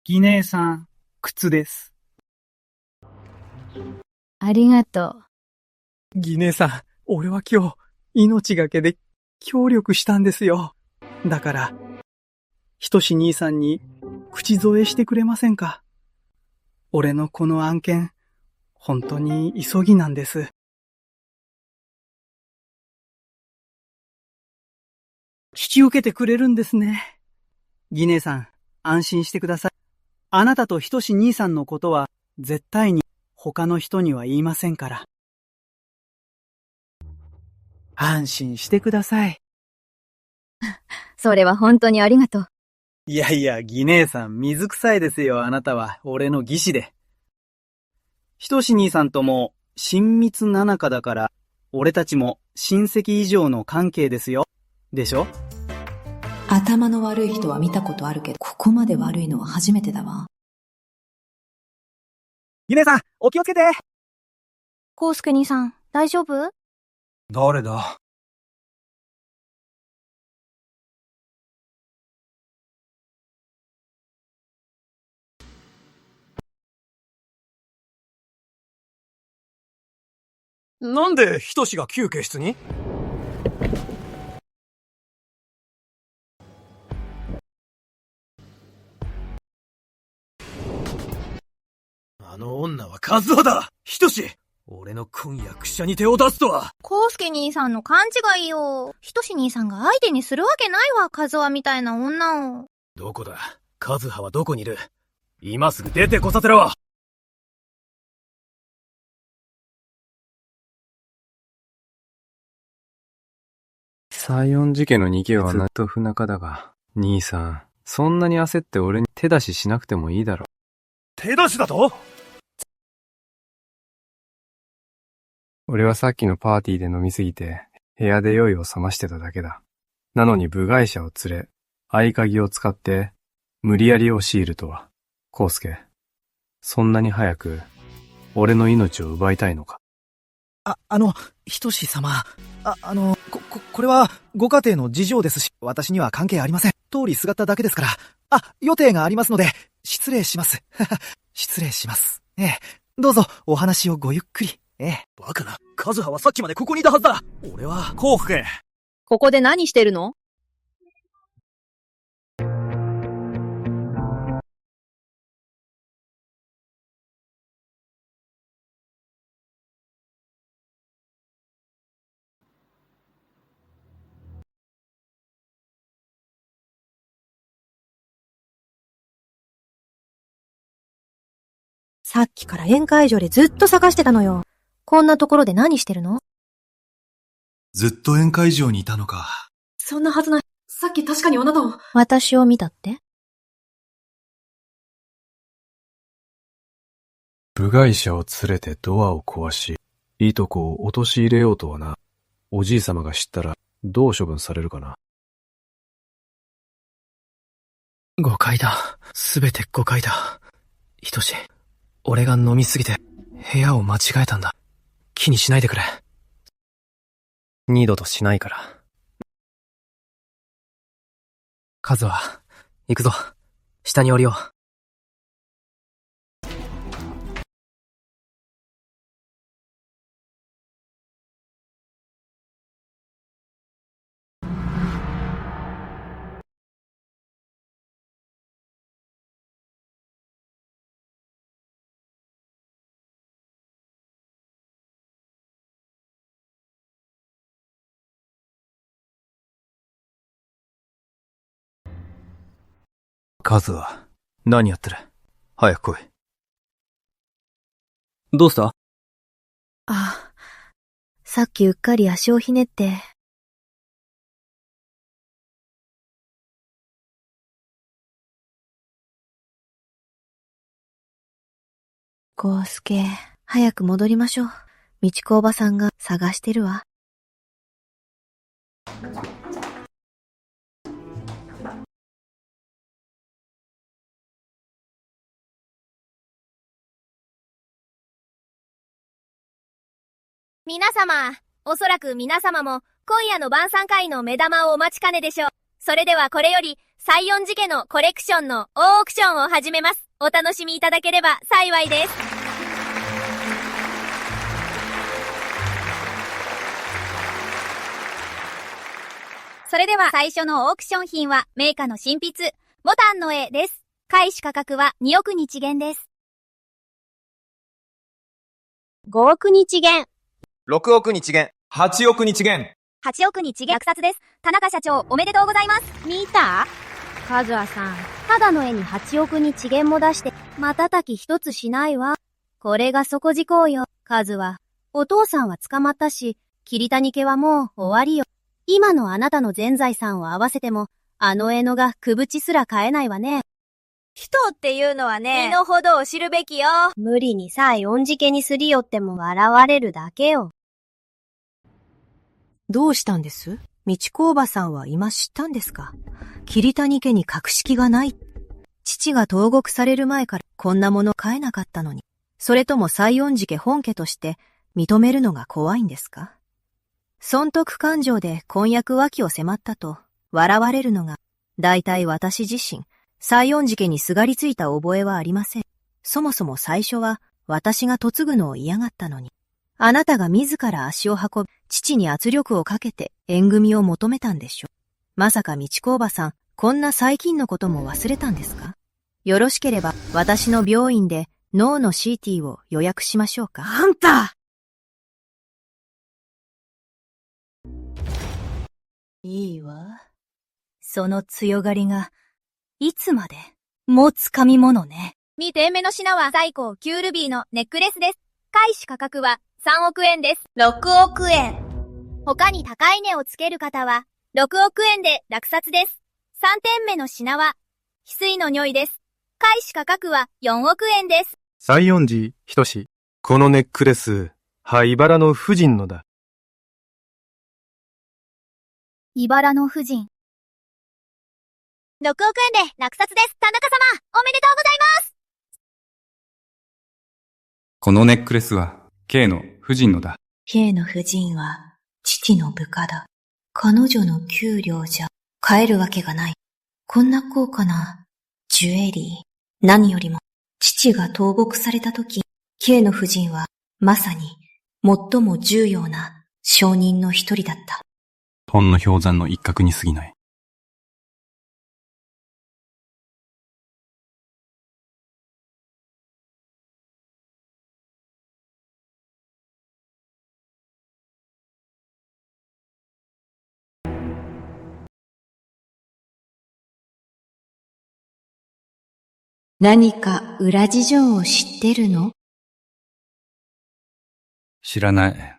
Speaker 22: ギネーさん、靴です。
Speaker 16: ありがと
Speaker 1: う。ギネさん、俺は今日、命がけで協力したんですよ。だから、
Speaker 22: ひとし兄さんに口添えしてくれませんか？俺のこの案件、本当に急ぎなんです。引き受けてくれるんですね。ギネさん、安心してください。あなたとひとし兄さんのことは、絶対に他の人には言いませんから。安心してください。
Speaker 16: それは本当にありがとう。
Speaker 22: いやいや、ギネさん、水臭いですよ、あなたは。俺の義士で。ひとし兄さんとも、親密な仲だから、俺たちも親戚以上の関係ですよ。でしょ？
Speaker 5: 頭の悪い人は見たことあるけど、ここまで悪いのは初めてだわ。
Speaker 22: ギネさん、お気をつけて。
Speaker 14: コウスケ兄さん、大丈夫？
Speaker 10: 誰だ？
Speaker 1: なんでひとしが休憩室に？あの女はカズハだ！ひとし！俺の婚約者に手を出すとは！
Speaker 14: コウスケ兄さんの勘違いよ。ひとし兄さんが相手にするわけないわ、カズハみたいな女を。
Speaker 1: どこだ？カズハはどこにいる？今すぐ出てこさせろ！
Speaker 19: 西園寺家の逃げはずっと不仲だが、兄さん、そんなに焦って俺に手出ししなくてもいいだろ。
Speaker 1: 手出しだと？
Speaker 19: 俺はさっきのパーティーで飲みすぎて、部屋で酔いを覚ましてただけだ。なのに部外者を連れ、合鍵を使って、無理やり押し入るとは。康介、そんなに早く、俺の命を奪いたいのか。
Speaker 4: ひとし様。これは、ご家庭の事情ですし、私には関係ありません。通りすがっただけですから。予定がありますので、失礼します。失礼します。どうぞ、お話をごゆっくり。
Speaker 1: バカな。カズハはさっきまでここにいたはずだ。俺は、コウスケ。
Speaker 8: ここで何してるの？
Speaker 7: さっきから宴会場でずっと探してたのよ。こんなところで何してるの？
Speaker 10: ずっと宴会場にいたのか。
Speaker 15: そんなはずない。さっき確かにあなたを。
Speaker 7: 私を見たって？
Speaker 10: 部外者を連れてドアを壊し、いいとこを陥れようとはな。おじいさまが知ったらどう処分されるかな。
Speaker 1: 誤解だ。すべて誤解だ。ひとし、俺が飲みすぎて部屋を間違えたんだ。気にしないでくれ。二度としないから。カズは、行くぞ。下に降りよう。
Speaker 10: カズは、何やってる？早く来い。
Speaker 1: どうした？
Speaker 7: さっきうっかり足をひねって。康介、早く戻りましょう。みちこおばさんが探してるわ。
Speaker 9: 皆様、おそらく皆様も今夜の晩餐会の目玉をお待ちかねでしょう。それではこれより西園寺家のコレクションの大オークションを始めます。お楽しみいただければ幸いです。それでは最初のオークション品は名家の新筆、ボタンの絵です。開始価格は2億日元です。5億日元。
Speaker 6: 6億日元。8億日元。
Speaker 8: 8億日元落札です。田中社長、おめでとうございます。
Speaker 9: 見た？カズアさん、ただの絵に8億日元も出して、瞬き一つしないわ。これが底事項よ、カズは。お父さんは捕まったし、桐谷家はもう終わりよ。今のあなたの全財産を合わせても、あの絵のがくぶちすら買えないわね。
Speaker 8: 人っていうのはね、
Speaker 9: 身の程を知るべきよ。無理に西園寺家にすり寄っても笑われるだけよ。
Speaker 5: どうしたんです？道子おばさんは今知ったんですか？桐谷家に格式がない。父が投獄される前からこんなもの買えなかったのに、それとも西園寺家本家として認めるのが怖いんですか？損得感情で婚約脇を迫ったと笑われるのが、大体私自身、西園寺家にすがりついた覚えはありません。そもそも最初は私が嫁ぐのを嫌がったのに、あなたが自ら足を運び、父に圧力をかけて縁組を求めたんでしょ。まさか道子おばさん、こんな最近のことも忘れたんですか？よろしければ私の病院で脳の CT を予約しましょうか。
Speaker 8: あんた！
Speaker 5: いいわ。その強がりが、いつまでもつかみものね。
Speaker 8: 2点目の品は最高級ルビーのネックレスです。開始価格は3億円です。
Speaker 9: 6億円。他に高い値をつける方は、6億円で落札です。3点目の品は、翡翠の匂いです。開始価格は4億円です。
Speaker 10: 西園寺仁志。このネックレス、茨の婦人のだ。
Speaker 9: 茨の婦人。6億円で落札です。田中様、おめでとうございます。
Speaker 13: このネックレスは、K の婦人のだ。
Speaker 5: K の婦人は、父の部下だ。彼女の給料じゃ、買えるわけがない。こんな高価な、ジュエリー。何よりも、父が投獄されたとき、K の婦人は、まさに、最も重要な証人の一人だった。
Speaker 13: ほんの氷山の一角に過ぎない。
Speaker 5: 何か裏事情を知ってるの？
Speaker 13: 知らない。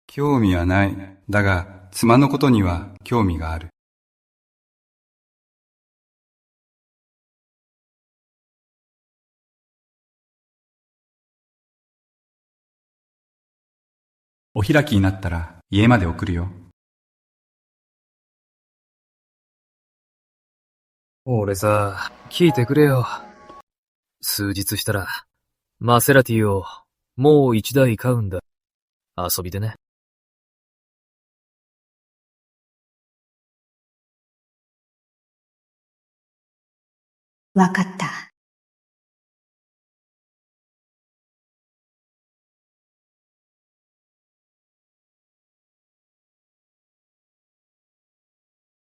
Speaker 13: 興味はない。だが、妻のことには興味がある。お開きになったら家まで送るよ。
Speaker 3: 俺さ、聞いてくれよ。数日したら、マセラティをもう一台買うんだ。遊びでね。
Speaker 5: わかった。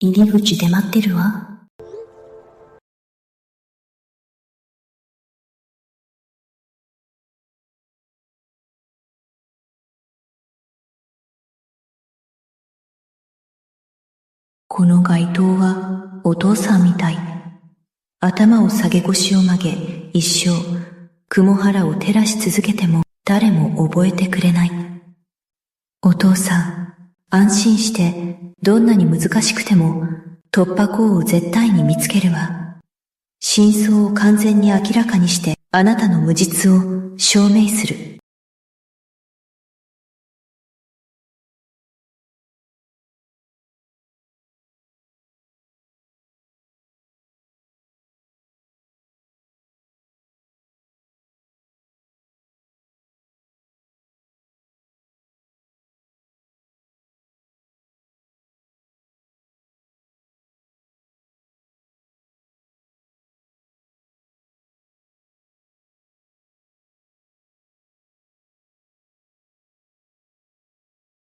Speaker 5: 入り口で待ってるわ。この街灯はお父さんみたい。頭を下げ腰を曲げ、一生、雲原を照らし続けても誰も覚えてくれない。お父さん、安心して、どんなに難しくても突破口を絶対に見つけるわ。真相を完全に明らかにしてあなたの無実を証明する。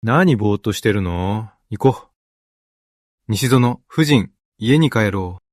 Speaker 10: 何ぼーっとしてるの？行こう。西園、夫人、家に帰ろう。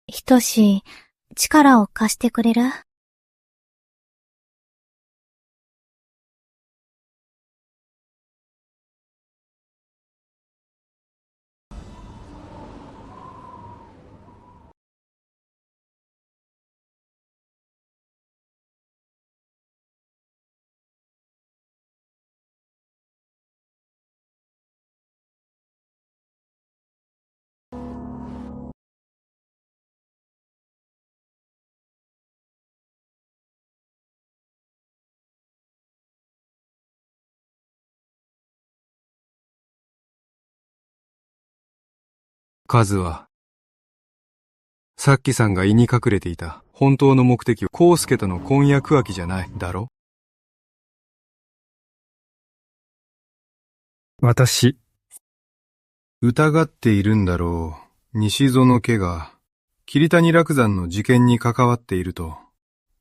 Speaker 9: ひとし、力を貸してくれる？
Speaker 10: カズは、さっきさんが胃に隠れていた本当の目的は、コウスケとの婚約空きじゃない、だろ？
Speaker 11: 私。
Speaker 10: 疑っているんだろう。西園家が、桐谷落山の事件に関わっていると、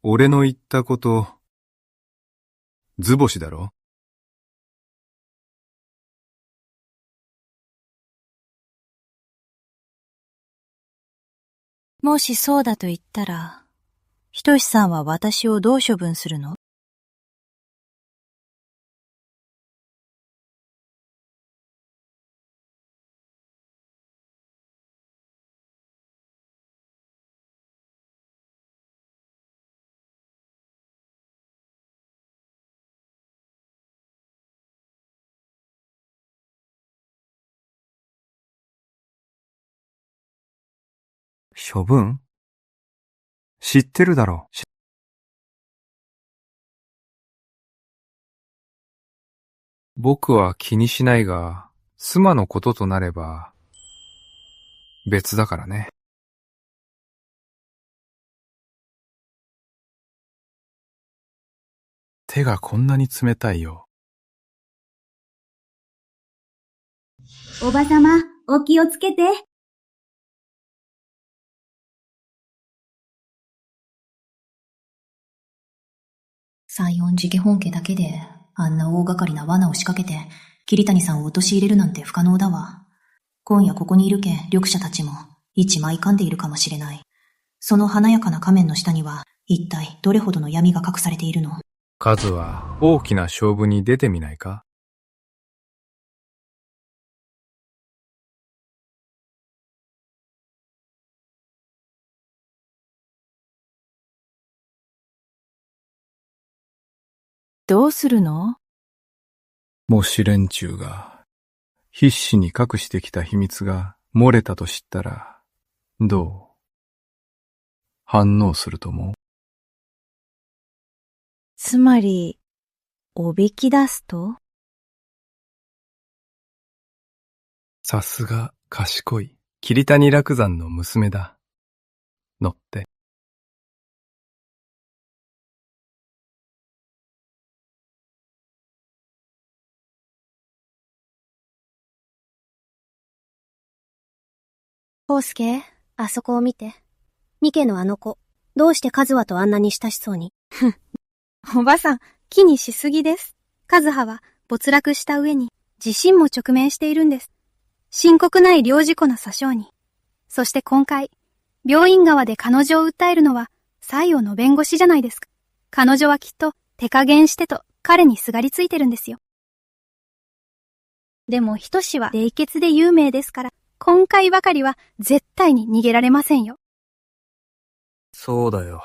Speaker 10: 俺の言ったこと、図星だろ？
Speaker 17: もしそうだと言ったら、ひとしさんは私をどう処分するの？
Speaker 10: 処分？知ってるだろう。僕は気にしないが、妻のこととなれば、別だからね。手がこんなに冷たいよ。
Speaker 18: おばさま、お気をつけて。
Speaker 5: 西園寺家本家だけで、あんな大掛かりな罠を仕掛けて、桐谷さんを陥れるなんて不可能だわ。今夜ここにいるけん、緑者たちも、一枚噛んでいるかもしれない。その華やかな仮面の下には、一体どれほどの闇が隠されているの？
Speaker 10: カズは大きな勝負に出てみないか？
Speaker 17: どうするの？
Speaker 10: もし連中が必死に隠してきた秘密が漏れたと知ったら、どう反応すると思う？
Speaker 17: つまり、おびき出すと？
Speaker 10: さすが賢い桐谷落山の娘だ。乗って。
Speaker 9: コウスケ、あそこを見て。ミケのあの子、どうしてカズハとあんなに親しそうに？
Speaker 14: ふん。おばさん、気にしすぎです。カズハは没落した上に自身も直面しているんです。深刻ない領事故の訴訟に。そして今回、病院側で彼女を訴えるのは西洋の弁護士じゃないですか。彼女はきっと手加減してと彼にすがりついてるんですよ。でも、ひとしは冷血で有名ですから、今回ばかりは絶対に逃げられませんよ。
Speaker 20: そうだよ。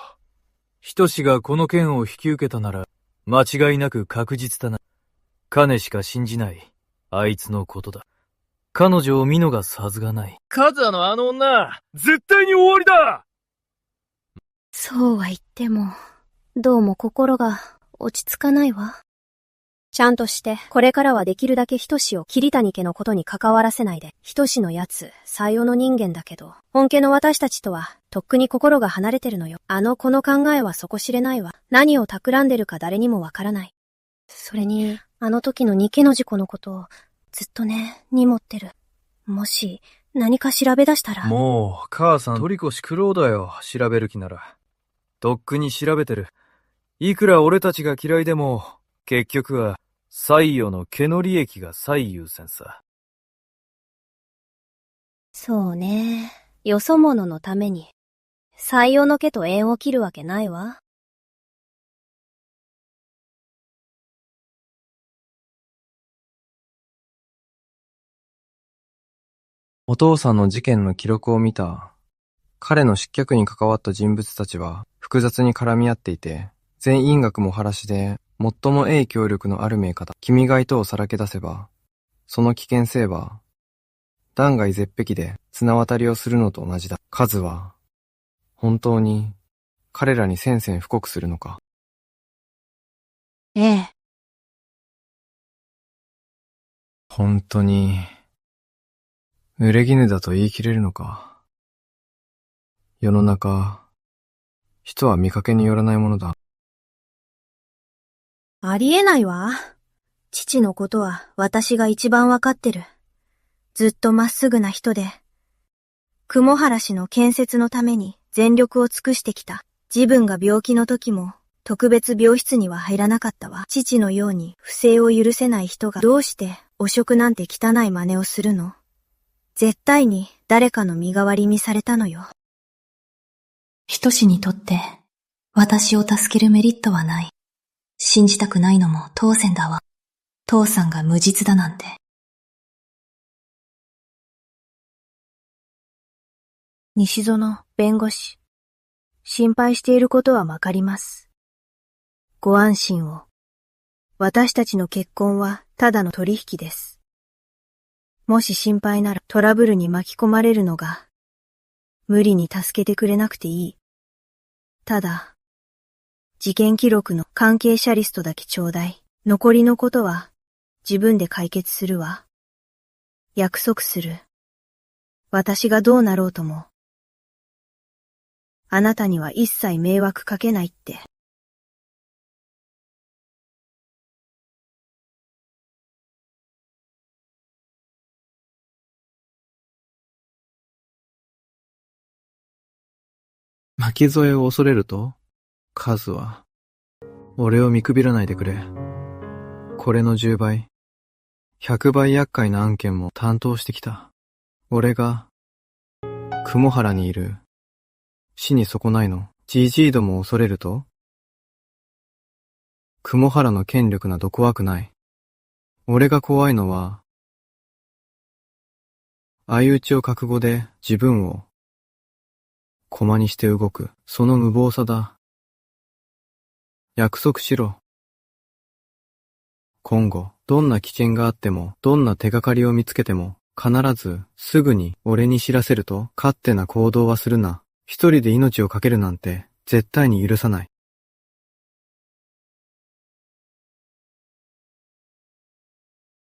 Speaker 20: ひとしがこの件を引き受けたなら、間違いなく確実だな。彼しか信じない、あいつのことだ。彼女を見逃すはずがない。カズアのあの女、絶対に終わりだ！
Speaker 14: そうは言っても、どうも心が落ち着かないわ。
Speaker 8: ちゃんとして、これからはできるだけひとしを桐谷家のことに関わらせないで。ひとしのやつ、採用の人間だけど、本家の私たちとは、とっくに心が離れてるのよ。あの子の考えは底知れないわ。何を企んでるか誰にもわからない。それに、あの時のニケの事故のことを、ずっとね、に持ってる。もし、何か調べ出したら。
Speaker 20: もう、母さん、取り越し苦労だよ、調べる気なら。とっくに調べてる。いくら俺たちが嫌いでも、結局は、西洋の毛の利益が最優先さ。
Speaker 8: そうね。よそ者のために、採用の毛と縁を切るわけないわ。
Speaker 11: お父さんの事件の記録を見た。彼の失脚に関わった人物たちは複雑に絡み合っていて、全員学も晴らしで最も影響力のある名家だ。君が糸をさらけ出せば、その危険性は断崖絶壁で綱渡りをするのと同じだ。カズは本当に彼らに宣戦布告するのか。
Speaker 8: ええ。
Speaker 11: 本当に濡れ衣だと言い切れるのか。世の中、人は見かけによらないものだ。
Speaker 8: ありえないわ。父のことは私が一番わかってる。ずっとまっすぐな人で、雲原氏の建設のために全力を尽くしてきた。自分が病気の時も特別病室には入らなかったわ。父のように不正を許せない人がどうして汚職なんて汚い真似をするの？絶対に誰かの身代わりにされたのよ。
Speaker 5: ひとしにとって、私を助けるメリットはない。信じたくないのも当然だわ。父さんが無実だなんて。
Speaker 8: 西園弁護士。心配していることはわかります。ご安心を。私たちの結婚はただの取引です。もし心配ならトラブルに巻き込まれるのが、無理に助けてくれなくていい。ただ、事件記録の関係者リストだけちょうだい。残りのことは自分で解決するわ。約束する。私がどうなろうとも、あなたには一切迷惑かけないって。
Speaker 11: 巻き添えを恐れると、カズは、俺を見くびらないでくれ。これの10倍、100倍厄介な案件も担当してきた。俺が、雲原にいる、死に損ないの、じじいどもを恐れると、雲原の権力など怖くない。俺が怖いのは、相打ちを覚悟で自分を、駒にして動く、その無謀さだ。約束しろ。今後、どんな危険があっても、どんな手がかりを見つけても、必ず、すぐに俺に知らせると、勝手な行動はするな。一人で命を懸けるなんて、絶対に許さない。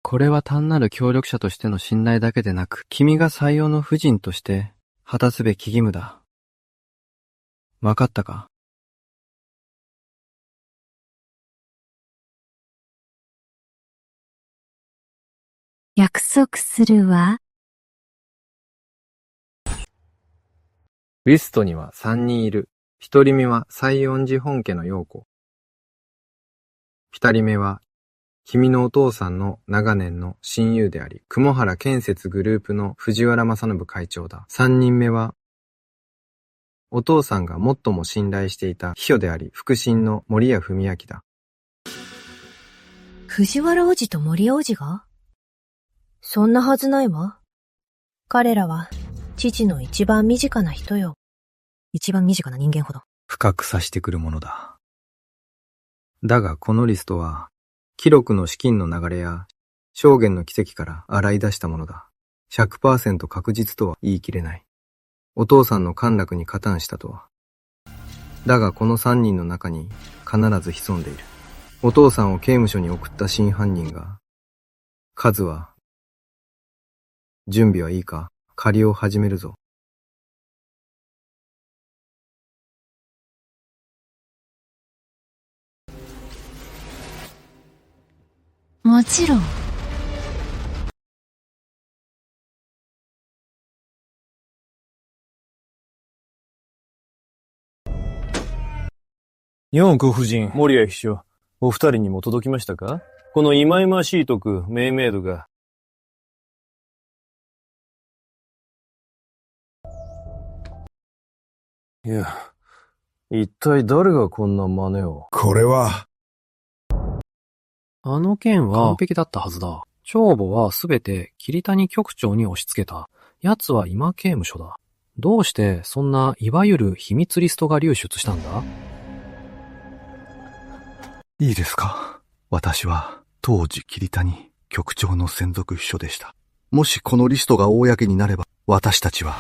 Speaker 11: これは単なる協力者としての信頼だけでなく、君が採用の夫人として、果たすべき義務だ。わかったか？
Speaker 18: 約束するわ。
Speaker 11: リストには3人いる。1人目は西園寺本家の陽子。2人目は、君のお父さんの長年の親友であり、雲原建設グループの藤原正信会長だ。3人目は、お父さんが最も信頼していた秘書であり、腹心の森谷文明だ。
Speaker 7: 藤原王子と森王子が？そんなはずないわ。彼らは、父の一番身近な人よ。一番身近な人間ほど。
Speaker 11: 深く察してくるものだ。だがこのリストは、記録の資金の流れや、証言の奇跡から洗い出したものだ。100% 確実とは言い切れない。お父さんの陥落に加担したとは。だがこの3人の中に必ず潜んでいる。お父さんを刑務所に送った真犯人が、カズは、準備はいいか？借りを始めるぞ。
Speaker 16: もちろん。
Speaker 2: ようご夫人、森谷秘書、お二人にも届きましたか？この忌々しい徳、メイメイドが。いや、一体誰がこんな真似を。
Speaker 21: これは。
Speaker 3: あの件は完璧だったはずだ。帳簿はすべて桐谷局長に押し付けた。奴は今刑務所だ。どうしてそんないわゆる秘密リストが流出したんだ？
Speaker 23: いいですか？私は当時桐谷局長の専属秘書でした。もしこのリストが公になれば、私たちは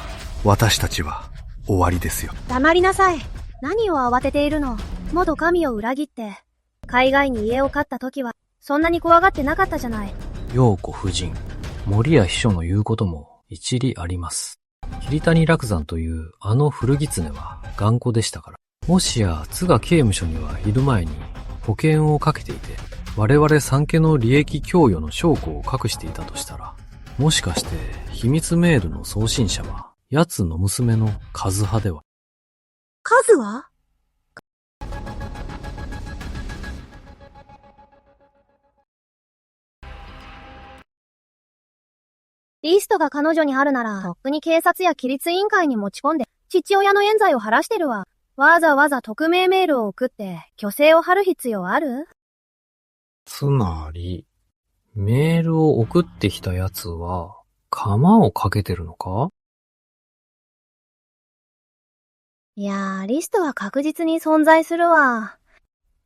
Speaker 23: 終わりですよ。
Speaker 9: 黙りなさい。何を慌てているの？元神を裏切って、海外に家を買った時は、そんなに怖がってなかったじゃない。
Speaker 3: 陽子夫人、森谷秘書の言うことも一理あります。桐谷落山というあの古狐は頑固でしたから。もしや津賀刑務所にはいる前に保険をかけていて、我々三家の利益供与の証拠を隠していたとしたら、もしかして秘密メールの送信者は奴の娘の和葉では。
Speaker 9: 和は？リストが彼女にあるなら、とっくに警察や規律委員会に持ち込んで、父親の冤罪を晴らしてるわ。わざわざ匿名メールを送って、虚勢を張る必要ある？
Speaker 3: つまり、メールを送ってきた奴は、鎌をかけてるのか？
Speaker 9: いやー、リストは確実に存在するわ。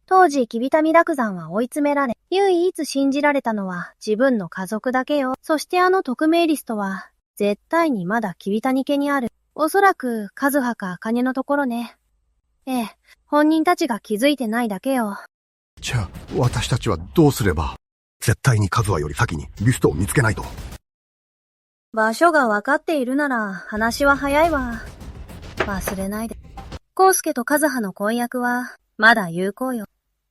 Speaker 9: 当時、キビタミ落山は追い詰められ、唯一信じられたのは自分の家族だけよ。そしてあの匿名リストは、絶対にまだキビタニ家にある。おそらく、カズハか金のところね。ええ、本人たちが気づいてないだけよ。
Speaker 23: じゃあ、私たちはどうすれば？絶対にカズハより先にリストを見つけないと。
Speaker 9: 場所が分かっているなら、話は早いわ。忘れないで。コウスケとカズハの婚約は、まだ有効よ。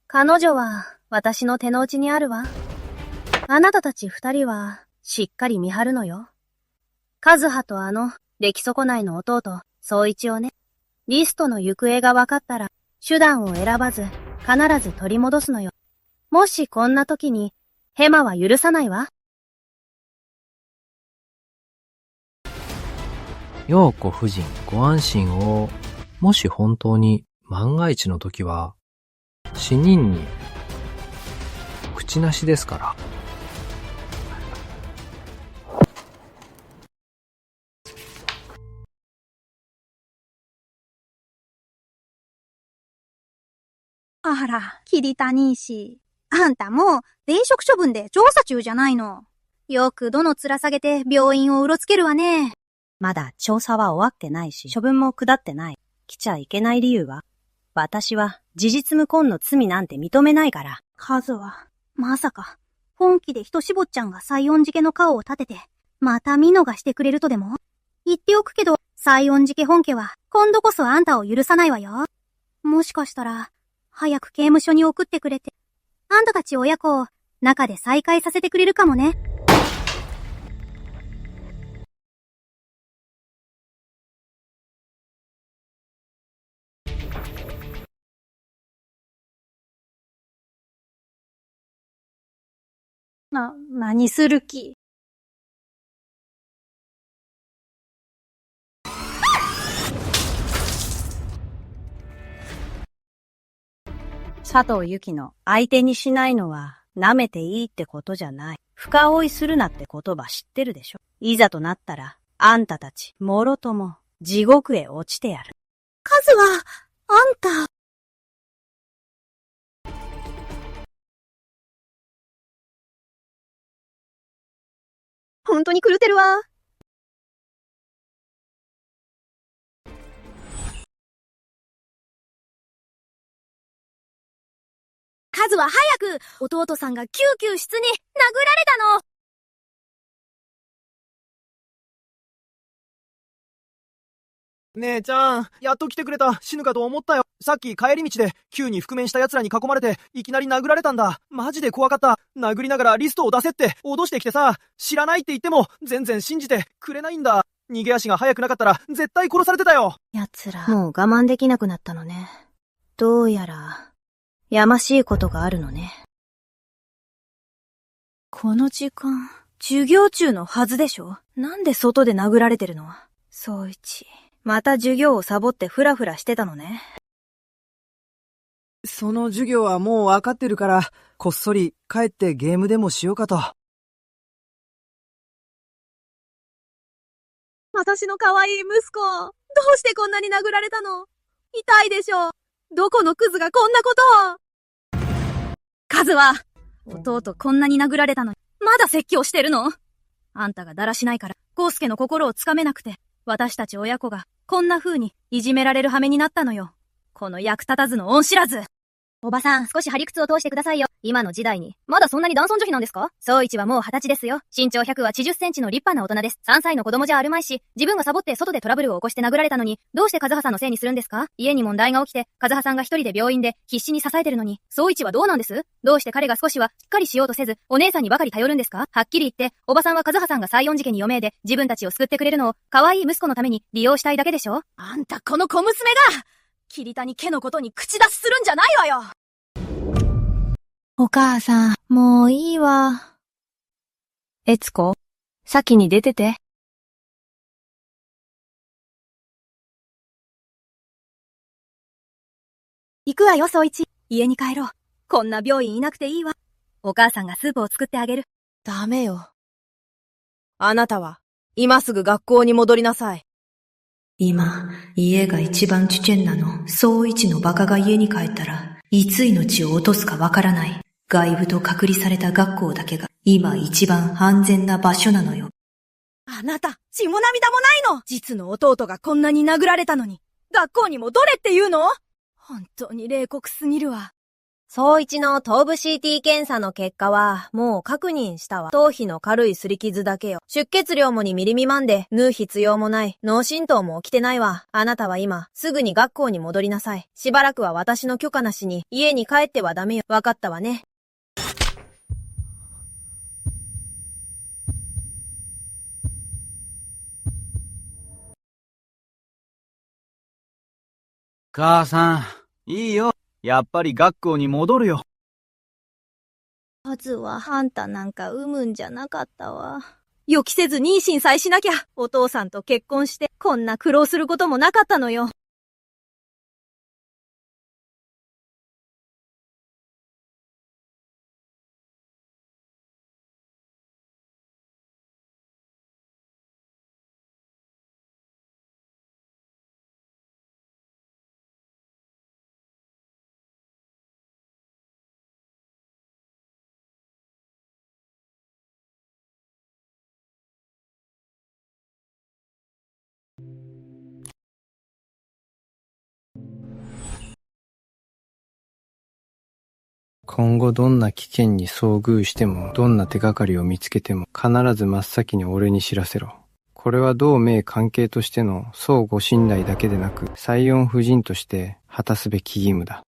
Speaker 9: 彼女は、私の手の内にあるわ。あなたたち二人は、しっかり見張るのよ。カズハとあの、出来損ないの弟、宗一をね。リストの行方が分かったら、手段を選ばず、必ず取り戻すのよ。もしこんな時に、ヘマは許さないわ。
Speaker 3: 陽子夫人、ご安心を。もし本当に万が一の時は、死人に口なしですから。
Speaker 8: あら、桐谷氏。あんたもう、停職処分で調査中じゃないの。よくどの面下げて病院をうろつけるわね。
Speaker 17: まだ調査は終わってないし、処分も下ってない。来ちゃいけない理由は、私は事実無根の罪なんて認めないから。
Speaker 8: カズは、まさか、本気でひとしぼっちゃんが西園寺家の顔を立てて、また見逃してくれるとでも？言っておくけど、西園寺家本家は、今度こそあんたを許さないわよ。もしかしたら、早く刑務所に送ってくれて、あんたたち親子を、中で再会させてくれるかもね。何する気？
Speaker 17: 佐藤由紀の相手にしないのは舐めていいってことじゃない。深追いするなって言葉知ってるでしょ。いざとなったら、あんたたち、もろとも、地獄へ落ちてやる。
Speaker 14: カズは、あんた。本当に狂ってるわ。カズは早く、弟さんが救急室に殴られたの。
Speaker 4: 姉ちゃん、やっと来てくれた。死ぬかと思ったよ。さっき帰り道で、急に覆面した奴らに囲まれて、いきなり殴られたんだ。マジで怖かった。殴りながらリストを出せって脅してきてさ、知らないって言っても、全然信じてくれないんだ。逃げ足が速くなかったら、絶対殺されてたよ。
Speaker 17: 奴ら、もう我慢できなくなったのね。どうやら、やましいことがあるのね。
Speaker 8: この時間、授業中のはずでしょ？なんで外で殴られてるの？宗一。
Speaker 17: また授業をサボってフラフラしてたのね。
Speaker 4: その授業はもう分かってるから、こっそり帰ってゲームでもしようかと。
Speaker 8: 私の可愛い息子、どうしてこんなに殴られたの？痛いでしょ？どこのクズがこんなことを。カズは、弟こんなに殴られたのに、まだ説教してるの？あんたがだらしないから、康介の心をつかめなくて、私たち親子がこんな風にいじめられる羽目になったのよ。この役立たずの恩知らず。
Speaker 9: おばさん、少し張り靴を通してくださいよ。今の時代に、まだそんなに男尊女卑なんですか？宗一はもう20歳ですよ。身長180センチの立派な大人です。3歳の子供じゃあるまいし、自分がサボって外でトラブルを起こして殴られたのに、どうして和葉さんのせいにするんですか？家に問題が起きて、和葉さんが一人で病院で必死に支えてるのに、宗一はどうなんです？どうして彼が少しはしっかりしようとせず、お姉さんにばかり頼るんですか？はっきり言って、おばさんは和葉さんが西園寺家に余命で、自分たちを救ってくれるのを、可愛い息子のために利用したいだけでしょ？
Speaker 8: あんたこの小娘が、桐谷家のことに口出しするんじゃないわよ。
Speaker 16: お母さん、もういいわ。
Speaker 17: 悦子、先に出てて。
Speaker 8: 行くわよ、宗一。家に帰ろう。こんな病院いなくていいわ。お母さんがスープを作ってあげる。
Speaker 12: ダメよ。あなたは、今すぐ学校に戻りなさい。
Speaker 5: 今、家が一番危険なの。宗一のバカが家に帰ったら、いつ命を落とすかわからない。外部と隔離された学校だけが、今一番安全な場所なのよ。
Speaker 8: あなた、血も涙もないの？実の弟がこんなに殴られたのに、学校に戻れって言うの？本当に冷酷すぎるわ。
Speaker 12: 宗一の頭部 CT 検査の結果は、もう確認したわ。頭皮の軽い擦り傷だけよ。出血量も2ミリ未満で、縫う必要もない。脳震盪も起きてないわ。あなたは今、すぐに学校に戻りなさい。しばらくは私の許可なしに、家に帰ってはダメよ。わかったわね。
Speaker 21: 母さん、いいよ。やっぱり学校に戻るよ。
Speaker 9: カズは、あんたなんか産むんじゃなかったわ。
Speaker 8: 予期せず妊娠さえしなきゃ、お父さんと結婚して、こんな苦労することもなかったのよ。
Speaker 19: 今後どんな危険に遭遇しても、どんな手がかりを見つけても、必ず真っ先に俺に知らせろ。これは同盟関係としての相互信頼だけでなく、西園夫人として果たすべき義務だ。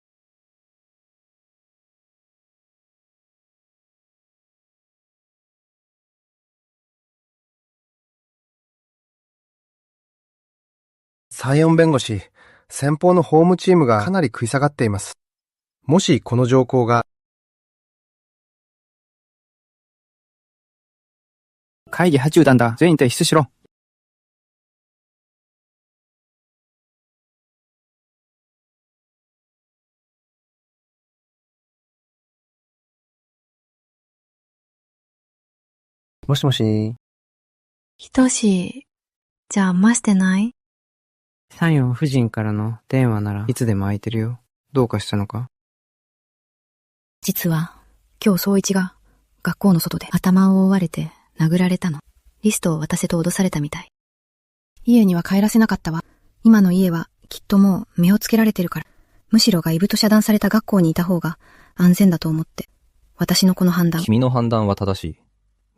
Speaker 22: 西園弁護士、先方の法務チームがかなり食い下がっています。もしこの条項が
Speaker 24: 会議8中断だ。全員退出しろ。もしもし。
Speaker 1: ひとし、じゃあましてない？
Speaker 19: サイオン夫人からの電話ならいつでも空いてるよ。どうかしたのか？
Speaker 1: 実は、今日総一が学校の外で頭を覆われて殴られたの。リストを渡せと脅されたみたい。家には帰らせなかったわ。今の家はきっともう目をつけられてるから。むしろ外部と遮断された学校にいた方が安全だと思って。私のこの判断。
Speaker 3: 君の判断は正しい。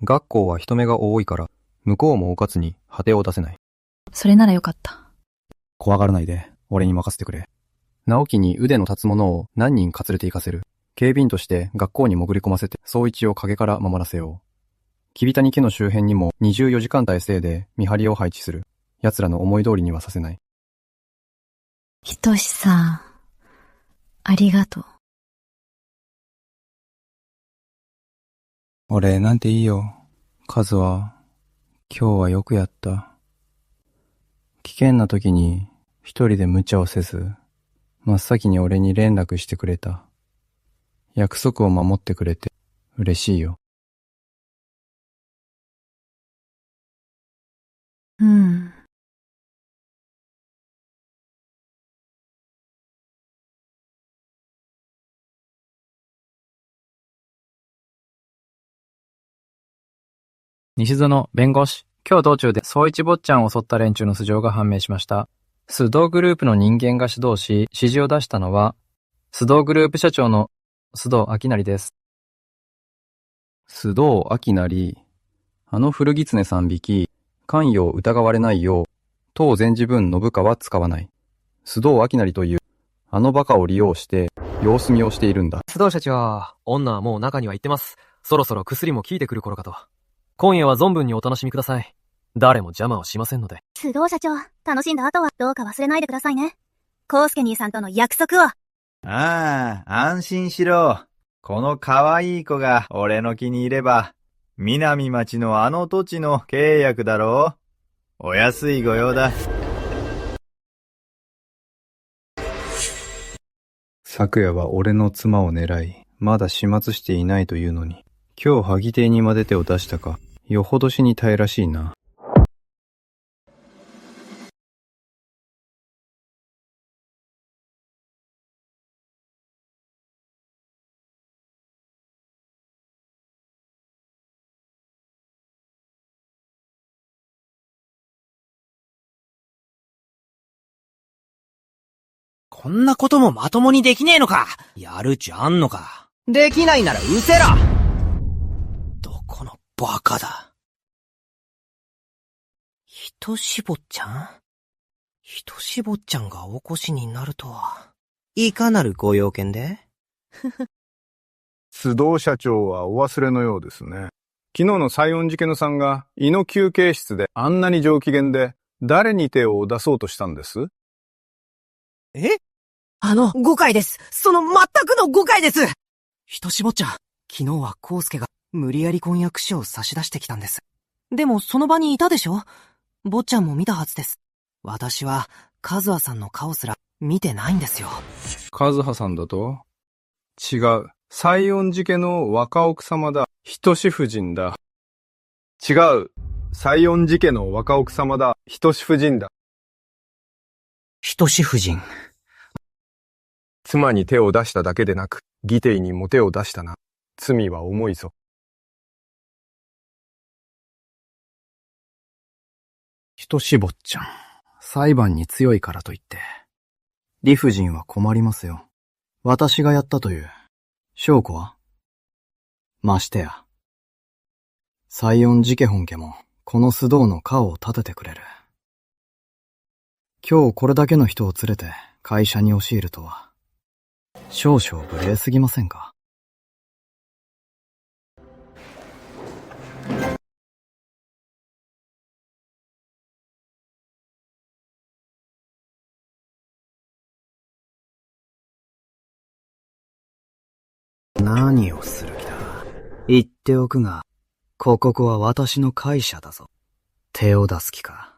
Speaker 3: 学校は人目が多いから、向こうもおかつに果てを出せない。
Speaker 1: それならよかった。
Speaker 3: 怖がらないで、俺に任せてくれ。直樹に腕の立つ者を何人か連れて行かせる。警備員として学校に潜り込ませて、総一を陰から守らせよう。桐谷家の周辺にも24時間体制で見張りを配置する。奴らの思い通りにはさせない。
Speaker 1: ひとしさん、ありがとう。
Speaker 11: お礼なんていいよ。カズは、今日はよくやった。危険な時に一人で無茶をせず、真っ先に俺に連絡してくれた。約束を守ってくれて嬉しいよ。
Speaker 1: うん。
Speaker 3: 西園弁護士。今日道中で総一坊ちゃんを襲った連中の素性が判明しました。須藤グループの人間が主導し、指示を出したのは、須藤グループ社長の須藤明成です。須藤明成、あの古狐3匹、関与を疑われないよう、当前自分信川は使わない。須藤明成という、あのバカを利用して、様子見をしているんだ。
Speaker 6: 須藤社長、女はもう中には行ってます。そろそろ薬も効いてくる頃かと。今夜は存分にお楽しみください。誰も邪魔をしませんので。
Speaker 14: 須藤社長、楽しんだ後はどうか忘れないでくださいね。康介兄さんとの約束を。
Speaker 13: ああ、安心しろ。この可愛い子が俺の気に入れば、南町のあの土地の契約だろう。お安い御用だ。
Speaker 11: 昨夜は俺の妻を狙い、まだ始末していないというのに、今日萩邸にまで手を出したか、よほどしに耐えらしいな。
Speaker 15: こんなこともまともにできねえのか。やる気あんのか。できないなら失せろ。どこのバカだ。ひとしぼちゃん？ひとしぼちゃんがお越しになるとは。いかなるご用件で？
Speaker 10: 須藤社長はお忘れのようですね。昨日の西園寺家のさんが胃の休憩室であんなに上機嫌で誰に手を出そうとしたんです？
Speaker 15: え？誤解です。その全くの誤解です。ひとしぼっちゃん、昨日は康介が無理やり婚約書を差し出してきたんです。でもその場にいたでしょ？坊ちゃんも見たはずです。私は、カズハさんの顔すら見てないんですよ。
Speaker 10: カズハさんだと？違う。西園寺家の若奥様だ。ひとし夫人だ。違う。西園寺家の若奥様だ。ひとし夫人だ。
Speaker 15: ひとし夫人。
Speaker 10: 妻に手を出しただけでなく、義弟にも手を出したな。罪は重いぞ。
Speaker 11: ひとしぼっちゃん、裁判に強いからといって、理不尽は困りますよ。私がやったという、証拠は？ましてや、西園寺家本家も、この須藤の顔を立ててくれる。今日これだけの人を連れて会社に押し入るとは、少々無礼すぎませんか？何をする気だ。言っておくが、ここは私の会社だぞ。手を出す気か。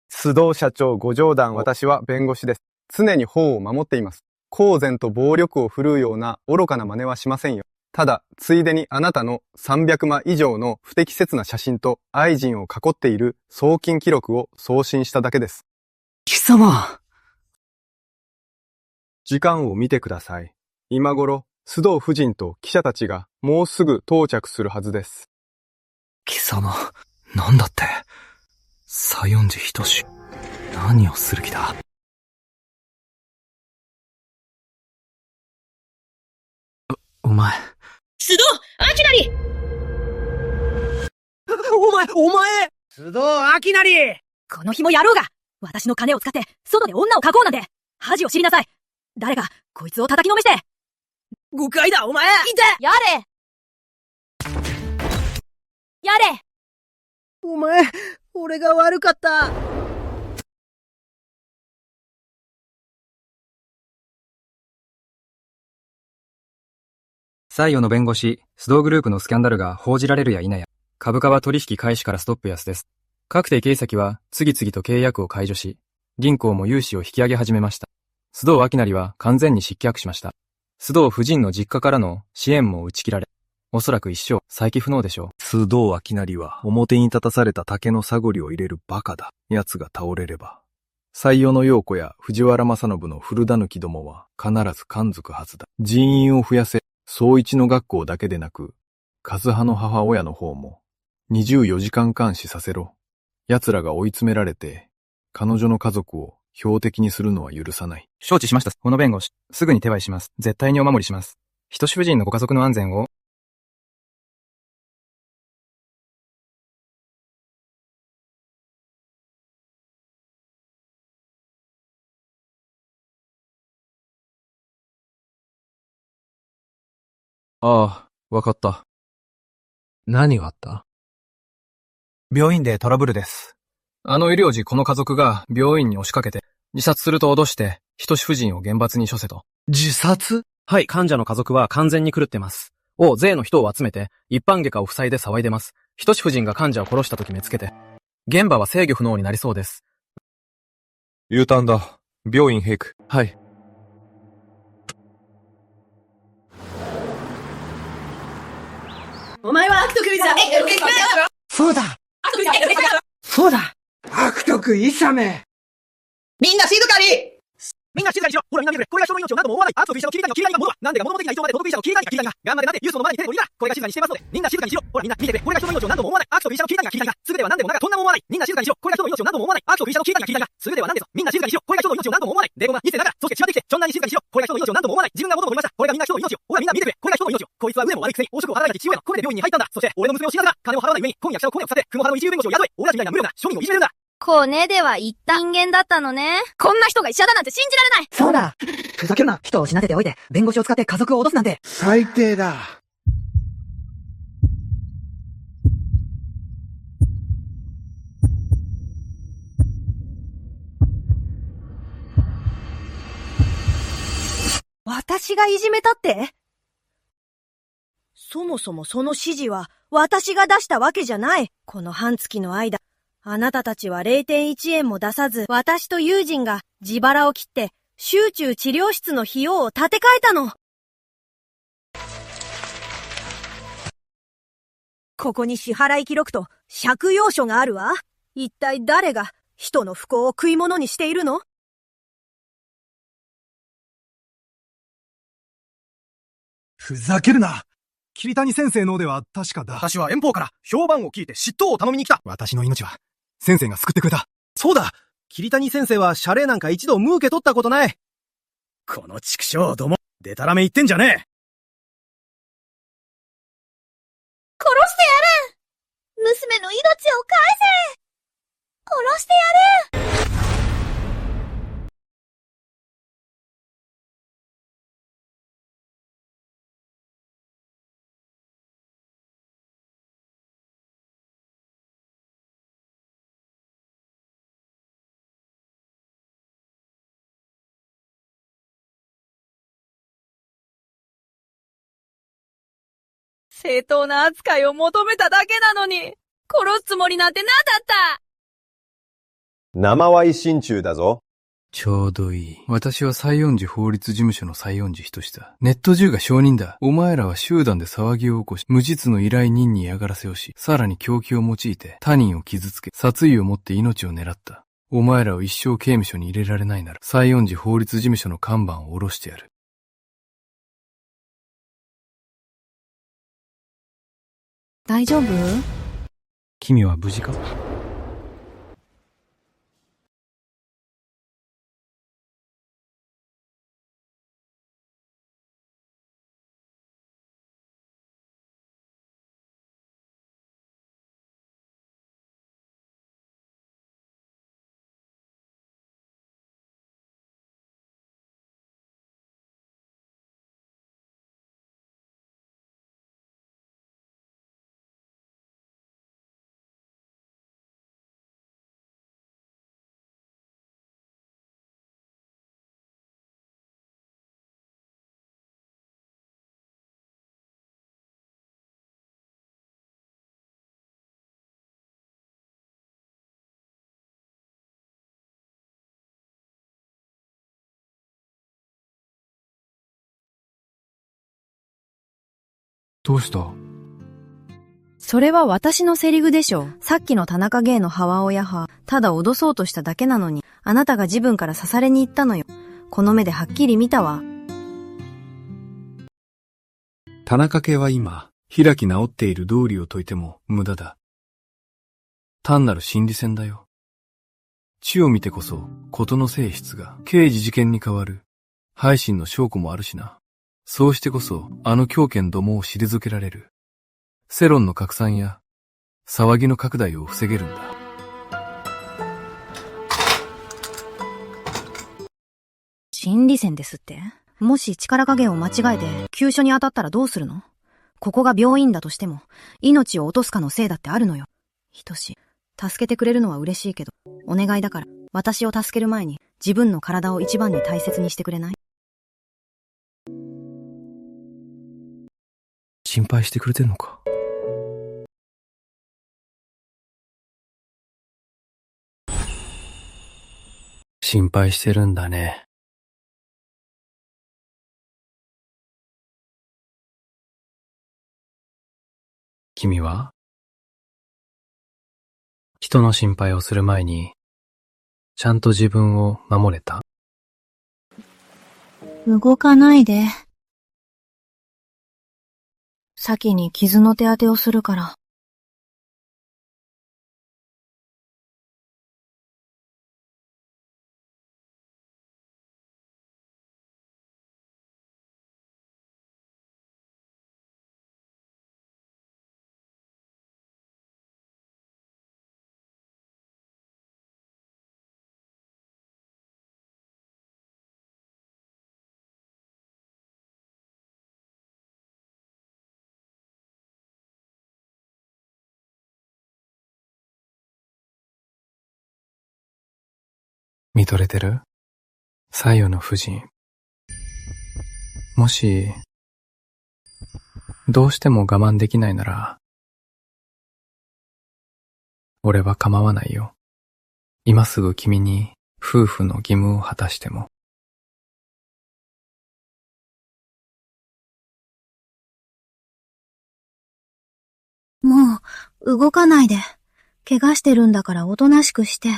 Speaker 10: 須藤社長ご冗談、私は弁護士です。常に法を守っています。公然と暴力を振るうような愚かな真似はしませんよ。
Speaker 11: ただ、ついでにあなたの300枚以上の不適切な写真と愛人を囲っている送金記録を送信しただけです。
Speaker 15: 貴様。
Speaker 11: 時間を見てください。今頃、須藤夫人と記者たちがもうすぐ到着するはずです。
Speaker 4: 貴様、なんだって。西園寺仁志、何をする気だ。お前。
Speaker 8: 須藤明成
Speaker 15: お前須藤明成
Speaker 8: この日もやろうが私の金を使って外で女を囲うなんて恥を知りなさい。誰かこいつを叩きのめして
Speaker 15: 誤解だお前
Speaker 8: やれやれ
Speaker 15: お前、俺が悪かった。
Speaker 3: 西洋の弁護士、須藤グループのスキャンダルが報じられるや否や、株価は取引開始からストップ安です。各提携先は次々と契約を解除し、銀行も融資を引き上げ始めました。須藤明成は完全に失脚しました。須藤夫人の実家からの支援も打ち切られ、おそらく一生再起不能でしょう。
Speaker 2: 須藤明成は表に立たされた竹の探りを入れるバカだ。奴が倒れれば、西洋の陽子や藤原正信の古狸どもは必ず感づくはずだ。人員を増やせ。総一の学校だけでなく、和葉の母親の方も、24時間監視させろ。奴らが追い詰められて、彼女の家族を標的にするのは許さない。
Speaker 3: 承知しました。この弁護士、すぐに手配します。絶対にお守りします。仁志夫人のご家族の安全を。ああ、わかった。
Speaker 11: 何があった？
Speaker 4: 病院でトラブルです。
Speaker 3: 医療時この家族が病院に押しかけて、自殺すると脅して、仁志夫人を厳罰に処せと。
Speaker 4: 自殺？
Speaker 6: はい、患者の家族は完全に狂ってます。大勢の人を集めて、一般外科を塞いで騒いでます。仁志夫人が患者を殺した時目つけて、現場は制御不能になりそうです。
Speaker 2: U ターンだ。病院閉区。
Speaker 6: はい。
Speaker 8: お前は悪徳イサメ
Speaker 15: そうだそうだ悪徳イサメ
Speaker 8: みんな静かに
Speaker 15: みんな静かにしろほらみんな見てくれこれが人の命を何度も思わない悪徳医者の桐谷の桐谷が物はなんでか物的な意図まで届く医者の桐谷が桐谷が頑張れなんてユースの前に手で降りたこれが静かにしてますのでみんな静かにしろほらみんな見てくれこれが人の命を何度も思わない悪徳医者の桐谷が桐谷がすぐでは何でもなんかとんなも思わないみんな静かにしろこれが人の命を何度も思わない悪徳医者の桐谷が桐谷がすぐでは何でぞみんな静かにしろこれが人の命を何度も思わないデゴが偽ながらそして違ってきてちょんなに静かにしろこれが人の命を何度も思わない自分が物を掘りましたこれがみんな人の命をほらみんな見てくれこれが人の命をこいつは上も悪いくせに汚職を払わなきゃ父親の声で病院に入ったんだそして俺の娘を死なせた金を払わない上に婚約者の声を使って雲原の一流弁護士を雇い俺たちみたいな無料な庶民をいじめるんだ
Speaker 9: コネでは言った人間だったのね。
Speaker 8: こんな人が医者だなんて信じられない
Speaker 15: そうだふざけるな人を死なせておいて弁護士を使って家族を脅すなんて
Speaker 7: 最低だ
Speaker 8: 私がいじめたってそもそもその指示は私が出したわけじゃない。この半月の間、あなたたちは 0.1 円も出さず、私と友人が自腹を切って集中治療室の費用を立て替えたの。ここに支払い記録と借用書があるわ。一体誰が人の不幸を食い物にしているの？
Speaker 4: ふざけるな。桐谷先生のでは確かだ。
Speaker 15: 私は遠方から評判を聞いて嫉妬を頼みに来た。
Speaker 4: 私の命は先生が救ってくれた。
Speaker 15: そうだ桐谷先生は謝礼なんか一度設け取ったことない。この畜生ども、でたらめ言ってんじゃねえ。
Speaker 14: 殺してやる！娘の命を返せ！殺してやる！
Speaker 8: 正当な扱いを求めただけなのに、殺すつもりなんてなかった。
Speaker 18: 生ワイ心中だぞ。
Speaker 2: ちょうどいい。私は西園寺法律事務所の西園寺仁だ。ネット中が証人だ。お前らは集団で騒ぎを起こし、無実の依頼人に嫌がらせをし、さらに凶器を用いて他人を傷つけ、殺意を持って命を狙った。お前らを一生刑務所に入れられないなら、西園寺法律事務所の看板を下ろしてやる。
Speaker 1: 大丈夫？
Speaker 2: 君は無事か？どうした？
Speaker 12: それは私のセリフでしょ。さっきの田中芸の母親派、ただ脅そうとしただけなのに、あなたが自分から刺されに行ったのよ。この目ではっきり見たわ。
Speaker 2: 田中家は今、開き直っている道理を解いても無駄だ。単なる心理戦だよ。地を見てこそ、事の性質が刑事事件に変わる。背信の証拠もあるしな。そうしてこそ、あの狂犬どもを退けられる。世論の拡散や、騒ぎの拡大を防げるんだ。
Speaker 12: 心理戦ですって？もし力加減を間違えて、急所に当たったらどうするの？ここが病院だとしても、命を落とすかのせいだってあるのよ。ひとし、助けてくれるのは嬉しいけど、お願いだから、私を助ける前に、自分の体を一番に大切にしてくれない？
Speaker 2: 心配してくれてんのか？心配してるんだね。君は？人の心配をする前に、ちゃんと自分を守れた？
Speaker 16: 動かないで。
Speaker 12: 先に傷の手当てをするから。
Speaker 2: 見とれてる？西洋の夫人。もし、どうしても我慢できないなら、俺は構わないよ。今すぐ君に夫婦の義務を果たしても。
Speaker 16: もう、動かないで。怪我してるんだからおとなしくして。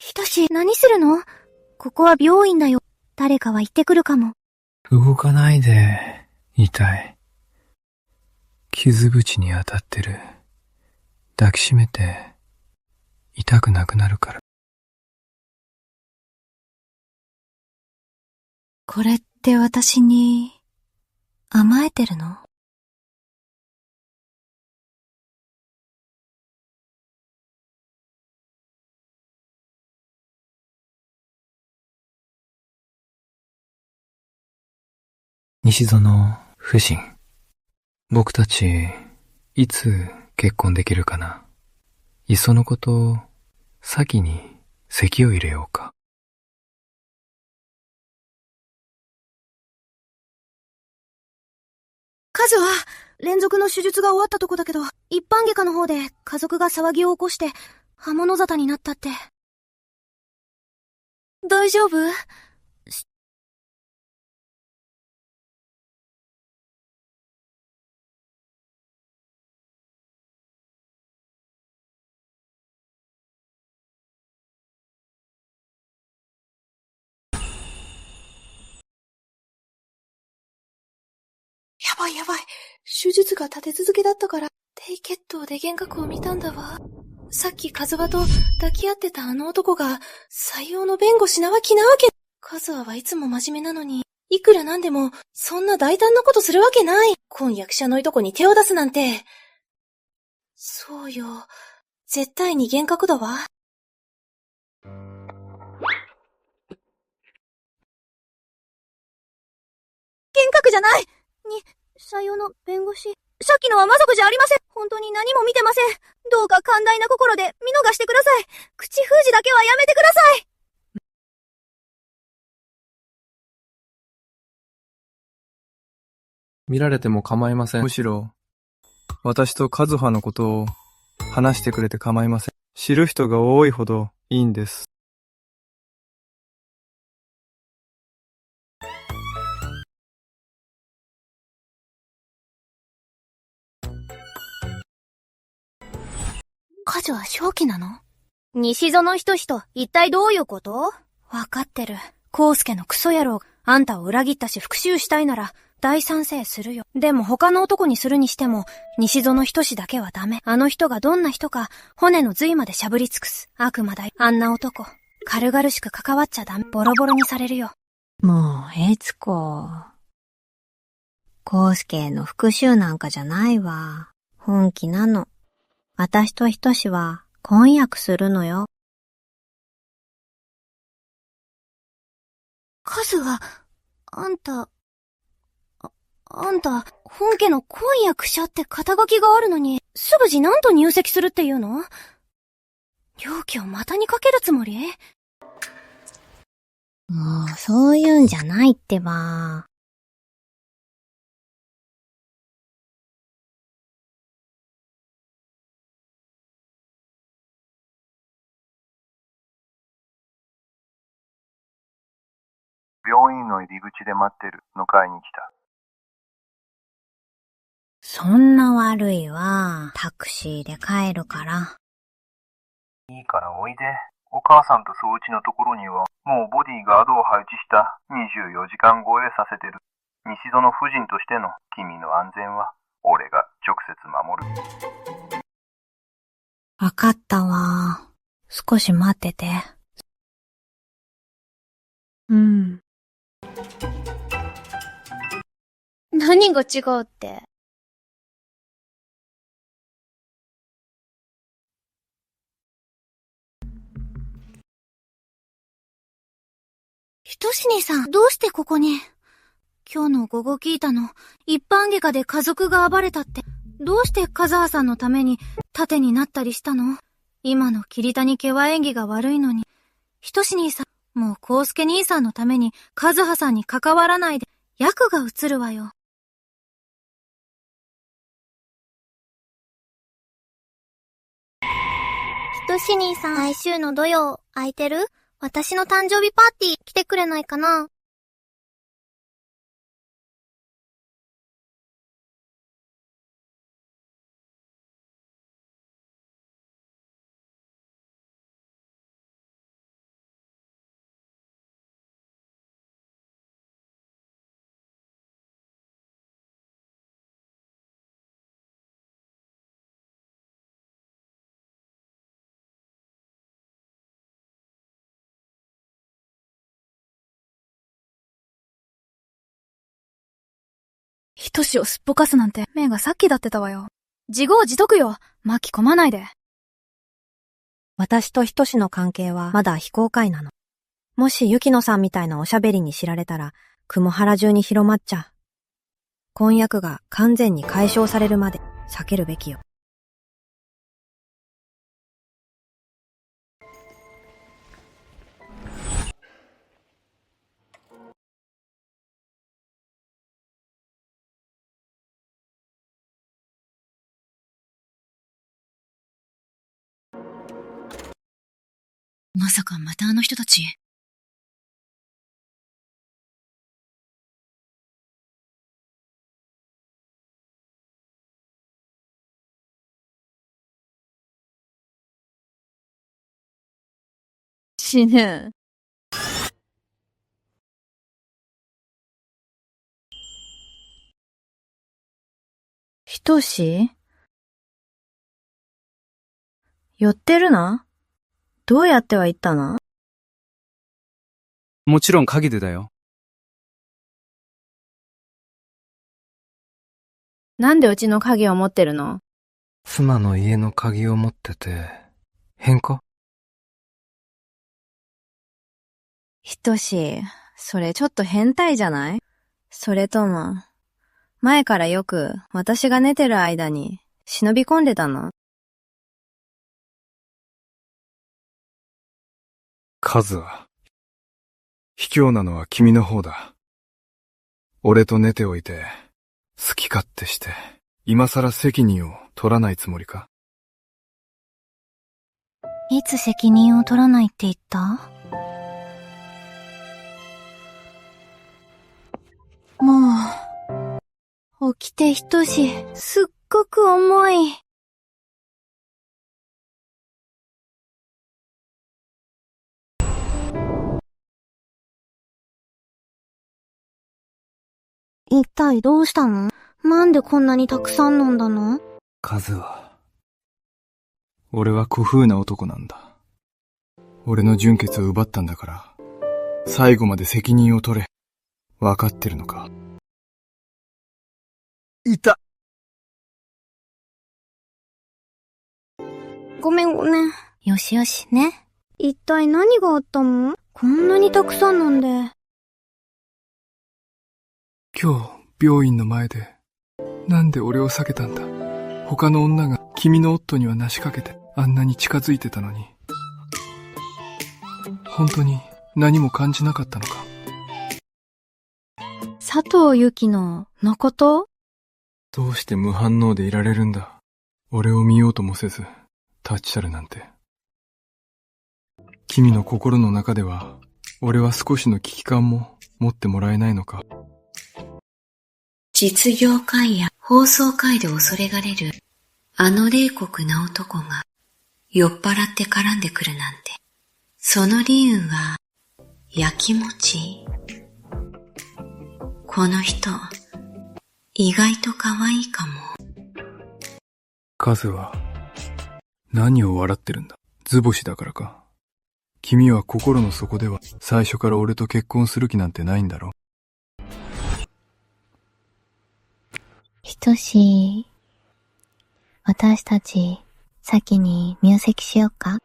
Speaker 16: ひとし、何するの？ここは病院だよ。誰かは行ってくるかも。
Speaker 2: 動かないで、痛い。傷口に当たってる。抱きしめて、痛くなくなるから。
Speaker 16: これって私に甘えてるの？
Speaker 2: 西園夫人。僕たち、いつ結婚できるかな。いっそのこと、先に籍を入れようか。
Speaker 9: カズは、連続の手術が終わったとこだけど、一般外科の方で家族が騒ぎを起こして、刃物沙汰になったって。大丈夫？
Speaker 5: やばいやばい。手術が立て続けだったから、低血糖で幻覚を見たんだわ。さっきカズワと抱き合ってたあの男が、採用の弁護士なわけ。カズワはいつも真面目なのに、いくらなんでも、そんな大胆なことするわけない。婚約者のいとこに手を出すなんて。そうよ。絶対に幻覚だわ。
Speaker 9: 幻覚じゃない！採用の弁護士。さっきのはまさかじゃありません。本当に何も見てません。どうか寛大な心で見逃してください。口封じだけはやめてください。
Speaker 11: 見られても構いません。むしろ、私とカズハのことを話してくれて構いません。知る人が多いほどいいんです。
Speaker 9: カズは正気なの？西園仁志と一体どういうこと？わかってる。康介のクソ野郎。あんたを裏切ったし復讐したいなら大賛成するよ。でも他の男にするにしても西園仁志だけはダメ。あの人がどんな人か骨の髄までしゃぶり尽くす悪魔だよ。あんな男軽々しく関わっちゃダメ。ボロボロにされるよ。
Speaker 12: もう、悦子。康介への復讐なんかじゃないわ。本気なの。私と仁志は婚約するのよ。
Speaker 9: カズは、あんた、本家の婚約者って肩書きがあるのに、すぐじなんと入籍するっていうの？料金をまたにかけるつもり？
Speaker 12: もう、そういうんじゃないってば。
Speaker 7: 病院の入り口で待ってる。迎えに来た。
Speaker 12: そんな悪いわ。タクシーで帰るから。
Speaker 7: いいからおいで。お母さんと総一のところには、もうボディーガードを配置した24時間護衛させてる。西園夫人としての君の安全は、俺が直接守る。
Speaker 12: わかったわ。少し待ってて。
Speaker 14: 何が違うって。
Speaker 9: 仁志兄さん、どうしてここに？今日の午後聞いたの。一般外科で家族が暴れたって。どうしてカザハさんのために盾になったりしたの？今の桐谷家は演技が悪いのに。仁志兄さん、もう康介兄さんのためにカズハさんに関わらないで、役が映るわよ。
Speaker 14: 仁志兄さん、来週の土曜、空いてる？私の誕生日パーティー来てくれないかな？
Speaker 16: ひとしをすっぽかすなんて、目がさっきだってたわよ。自業自得よ。巻き込まないで。
Speaker 12: 私とひとしの関係はまだ非公開なの。もしゆきのさんみたいなおしゃべりに知られたら、雲原中に広まっちゃう。婚約が完全に解消されるまで避けるべきよ。
Speaker 1: まさかまたあの人たち。
Speaker 16: 死ぬ。
Speaker 12: ひとし？寄ってるな？どうやっては行ったな？
Speaker 24: もちろん鍵でだよ。
Speaker 12: なんでうちの鍵を持ってるの？
Speaker 2: 妻の家の鍵を持ってて、変か？
Speaker 12: ひとし、それちょっと変態じゃない？それとも、前からよく私が寝てる間に忍び込んでたの？
Speaker 2: カズは、卑怯なのは君の方だ。俺と寝ておいて、好き勝手して、今さら責任を取らないつもりか？
Speaker 16: いつ責任を取らないって言った？もう、起きてひとし、すっごく重い。一体どうしたの？なんでこんなにたくさん飲んだの？
Speaker 2: カズは、俺は古風な男なんだ。俺の純血を奪ったんだから、最後まで責任を取れ。わかってるのか？いた！
Speaker 16: ごめん。よしよしね。一体何があったの？こんなにたくさん飲んで。
Speaker 2: 今日、病院の前で、なんで俺を避けたんだ？他の女が君の夫にはなしかけてあんなに近づいてたのに。本当に何も感じなかったのか？
Speaker 16: 佐藤由紀のこと？
Speaker 2: どうして無反応でいられるんだ？俺を見ようともせず、タッチシャルなんて。君の心の中では、俺は少しの危機感も持ってもらえないのか？
Speaker 1: 実業界や放送界で恐れがれる、あの冷酷な男が、酔っ払って絡んでくるなんて。その理由は、焼きもち。この人、意外と可愛いかも。
Speaker 2: カズは、何を笑ってるんだ？図星だからか？君は心の底では、最初から俺と結婚する気なんてないんだろ？
Speaker 16: ひとし、私たち、先に入籍しようか？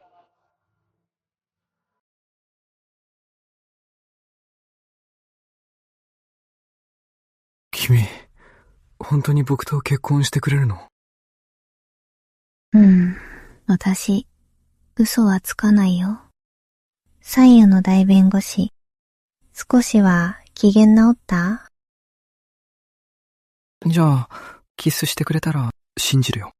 Speaker 2: 君、本当に僕と結婚してくれるの？
Speaker 16: うん、私、嘘はつかないよ。左右の大弁護士、少しは機嫌直った？
Speaker 24: じゃあ、キスしてくれたら、信じるよ。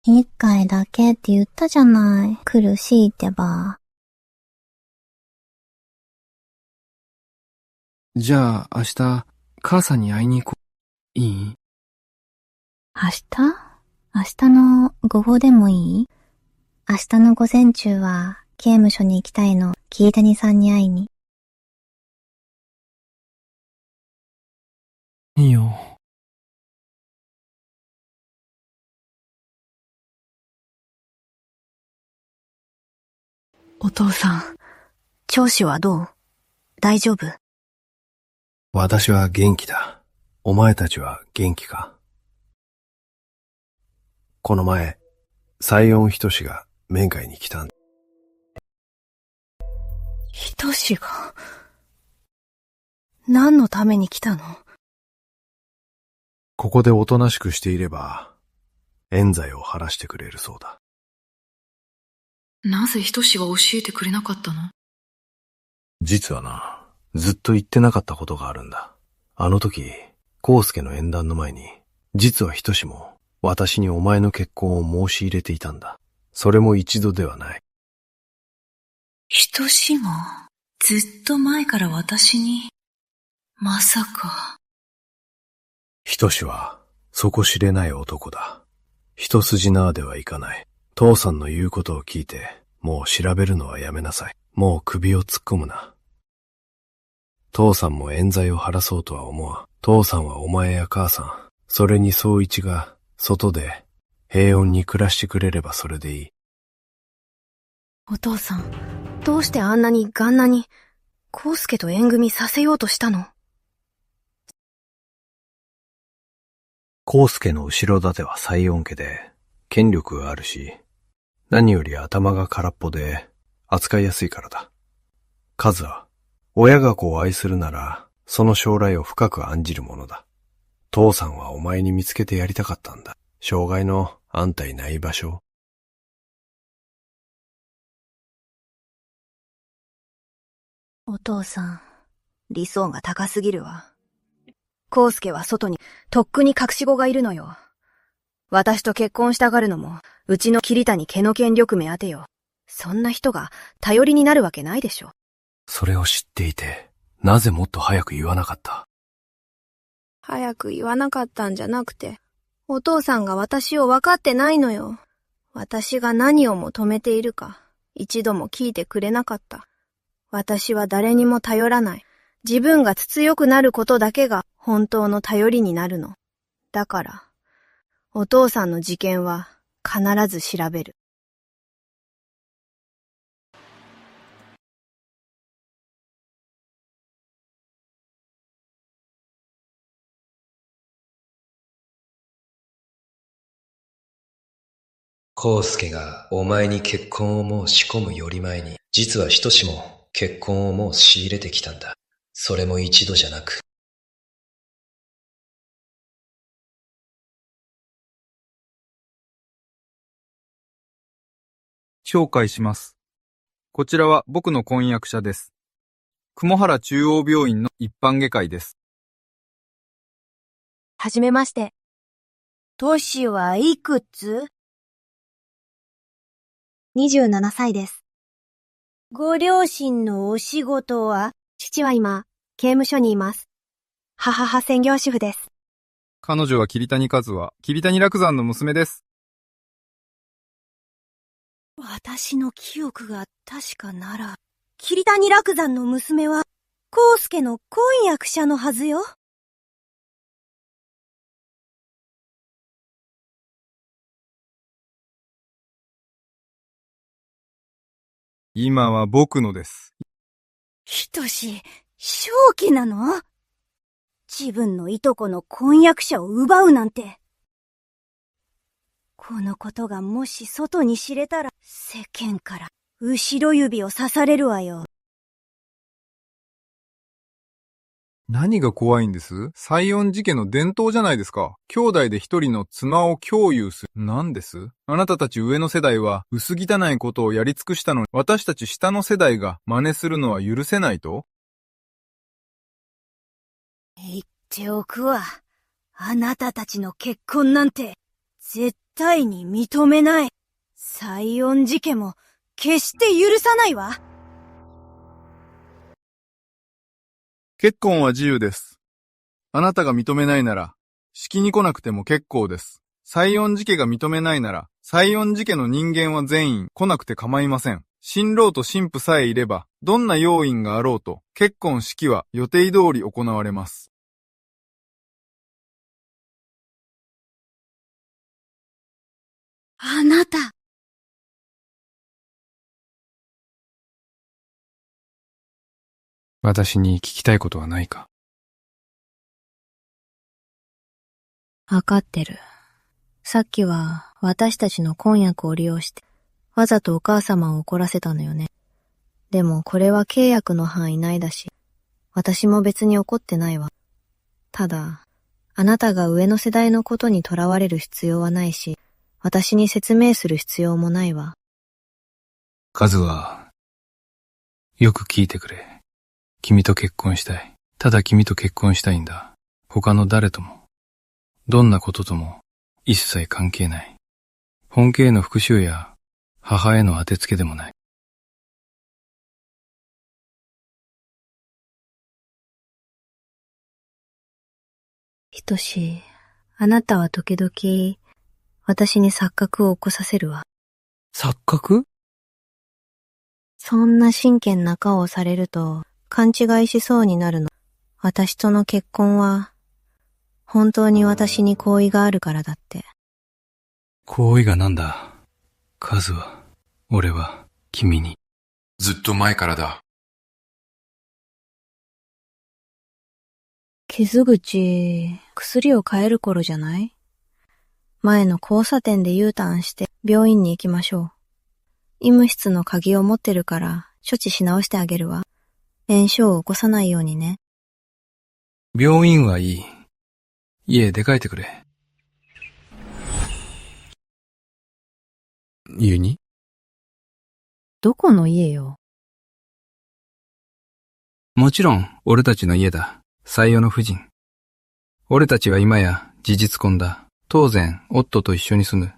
Speaker 16: 一回だけって言ったじゃない。苦しいってば。
Speaker 24: じゃあ、明日、母さんに会いに行こう。いい？
Speaker 16: 明日の午後でもいい？明日の午前中は刑務所に行きたいの。桐谷さんに会いに。
Speaker 24: いいよ。
Speaker 5: お父さん、調子はどう？大丈夫？
Speaker 2: 私は元気だ。お前たちは元気か？この前、西園仁志が面会に来たんだ。
Speaker 5: 仁志が？何のために来たの？
Speaker 2: ここでおとなしくしていれば、冤罪を晴らしてくれるそうだ。
Speaker 1: なぜ仁志は教えてくれなかったの？
Speaker 2: 実はな、ずっと言ってなかったことがあるんだ。あの時、康介の縁談の前に、実は仁志も私にお前の結婚を申し入れていたんだ。それも一度ではない。
Speaker 1: 仁志も、ずっと前から私に、まさか。
Speaker 2: 仁志は、底知れない男だ。一筋縄ではいかない。父さんの言うことを聞いて、もう調べるのはやめなさい。もう首を突っ込むな。父さんも冤罪を晴らそうとは思わん。父さんはお前や母さん、それに宗一が、外で、平穏に暮らしてくれればそれでいい。
Speaker 5: お父さん、どうしてあんなにガンナに、康介と縁組させようとしたの？
Speaker 2: 康介の後ろ盾は西園家で、権力があるし、何より頭が空っぽで、扱いやすいからだ。カズは、親が子を愛するなら、その将来を深く案じるものだ。父さんはお前に見つけてやりたかったんだ。障害のあんたいない場所を。
Speaker 5: お父さん、理想が高すぎるわ。康介は外に、とっくに隠し子がいるのよ。私と結婚したがるのも、うちの桐谷家の権力目当てよ。そんな人が頼りになるわけないでしょ。
Speaker 2: それを知っていて、なぜもっと早く言わなかった？
Speaker 9: 早く言わなかったんじゃなくて、お父さんが私を分かってないのよ。私が何を求めているか、一度も聞いてくれなかった。私は誰にも頼らない。自分が強くなることだけが本当の頼りになるの。だから、お父さんの事件は必ず調べる。
Speaker 17: 康介がお前に結婚をもう仕込むより前に、実は仁志も結婚をもう仕入れてきたんだ。それも一度じゃなく。
Speaker 18: 紹介します。こちらは僕の婚約者です。雲原中央病院の一般外科医です。
Speaker 9: はじめまして。年はいくつ
Speaker 14: ？27歳です。
Speaker 9: ご両親のお仕事は？
Speaker 14: 父は今、刑務所にいます。母は専業主婦です。
Speaker 18: 彼女は桐谷和は、桐谷楽山の娘です。
Speaker 9: 私の記憶が確かなら、桐谷楽山の娘は、康介の婚約者のはずよ。
Speaker 18: 今は僕のです。
Speaker 9: 仁志、正気なの？自分のいとこの婚約者を奪うなんて。このことがもし外に知れたら、世間から後ろ指を刺されるわよ。
Speaker 18: 何が怖いんです？西園寺家の伝統じゃないですか。兄弟で一人の妻を共有する。何です？あなたたち上の世代は薄汚いことをやり尽くしたのに、私たち下の世代が真似するのは許せないと？
Speaker 9: 言っておくわ。あなたたちの結婚なんて、絶対に認めない。西園寺家も、決して許さないわ。
Speaker 18: 結婚は自由です。あなたが認めないなら、式に来なくても結構です。西園寺家が認めないなら、西園寺家の人間は全員来なくて構いません。新郎と新婦さえいれば、どんな要因があろうと、結婚式は予定通り行われます。
Speaker 9: あなた。
Speaker 10: 私に聞きたいことはないか？
Speaker 5: わかってる。さっきは私たちの婚約を利用して、わざとお母様を怒らせたのよね。でもこれは契約の範囲内だし、私も別に怒ってないわ。ただ、あなたが上の世代のことにとらわれる必要はないし、私に説明する必要もないわ。
Speaker 10: カズは、よく聞いてくれ。君と結婚したい。ただ君と結婚したいんだ。他の誰とも、どんなこととも一切関係ない。本家への復讐や母への当てつけでもない。
Speaker 5: ひとし、あなたは時々、私に錯覚を起こさせるわ。
Speaker 24: 錯覚？
Speaker 5: そんな真剣な顔をされると、勘違いしそうになるの。私との結婚は、本当に私に好意があるからだって。
Speaker 10: 好意がなんだ。カズは、俺は、君に。
Speaker 20: ずっと前からだ。
Speaker 5: 傷口、薬を変える頃じゃない？前の交差点で U ターンして病院に行きましょう。医務室の鍵を持ってるから処置し直してあげるわ。炎症を起こさないようにね。
Speaker 10: 病院はいい。家出帰ってくれ。
Speaker 24: 家に？
Speaker 1: どこの家よ。
Speaker 10: もちろん、俺たちの家だ。採用の夫人。俺たちは今や事実婚だ。当然、夫と一緒に住む。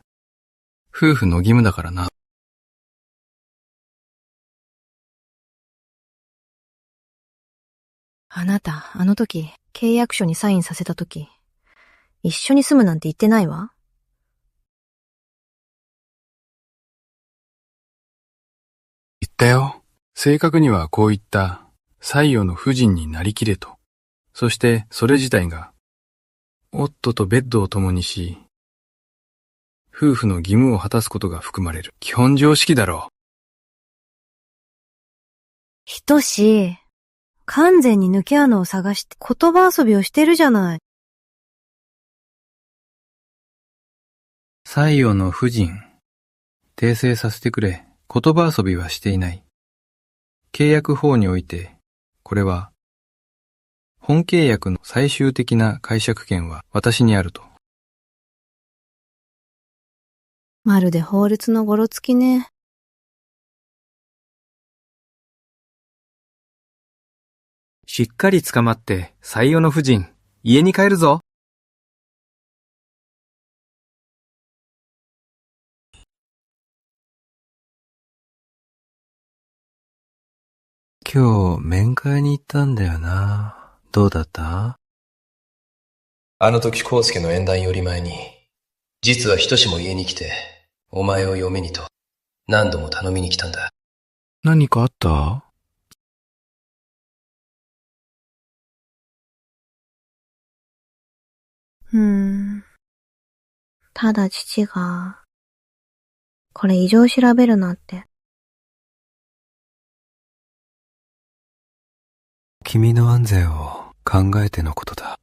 Speaker 10: 夫婦の義務だからな。
Speaker 1: あなた、あの時、契約書にサインさせた時、一緒に住むなんて言ってないわ。
Speaker 10: 言ったよ。正確にはこう言った。採用の夫人になりきれと。そしてそれ自体が、夫とベッドを共にし、夫婦の義務を果たすことが含まれる。基本常識だろう。
Speaker 1: ひとし、完全に抜け穴を探して言葉遊びをしてるじゃない。
Speaker 10: 採用の夫人。訂正させてくれ。言葉遊びはしていない。契約法において、これは、本契約の最終的な解釈権は私にあると。
Speaker 1: まるで法律のごろつきね。
Speaker 6: しっかり捕まって、採用の夫人、家に帰るぞ。
Speaker 2: 今日、面会に行ったんだよな。どうだった？
Speaker 17: あの時康介の縁談より前に、実はひとしも家に来て、お前を嫁にと、何度も頼みに来たんだ。
Speaker 2: 何かあった？
Speaker 5: ただ父が、これ異常調べるなって。
Speaker 2: 君の安全を考えてのことだ。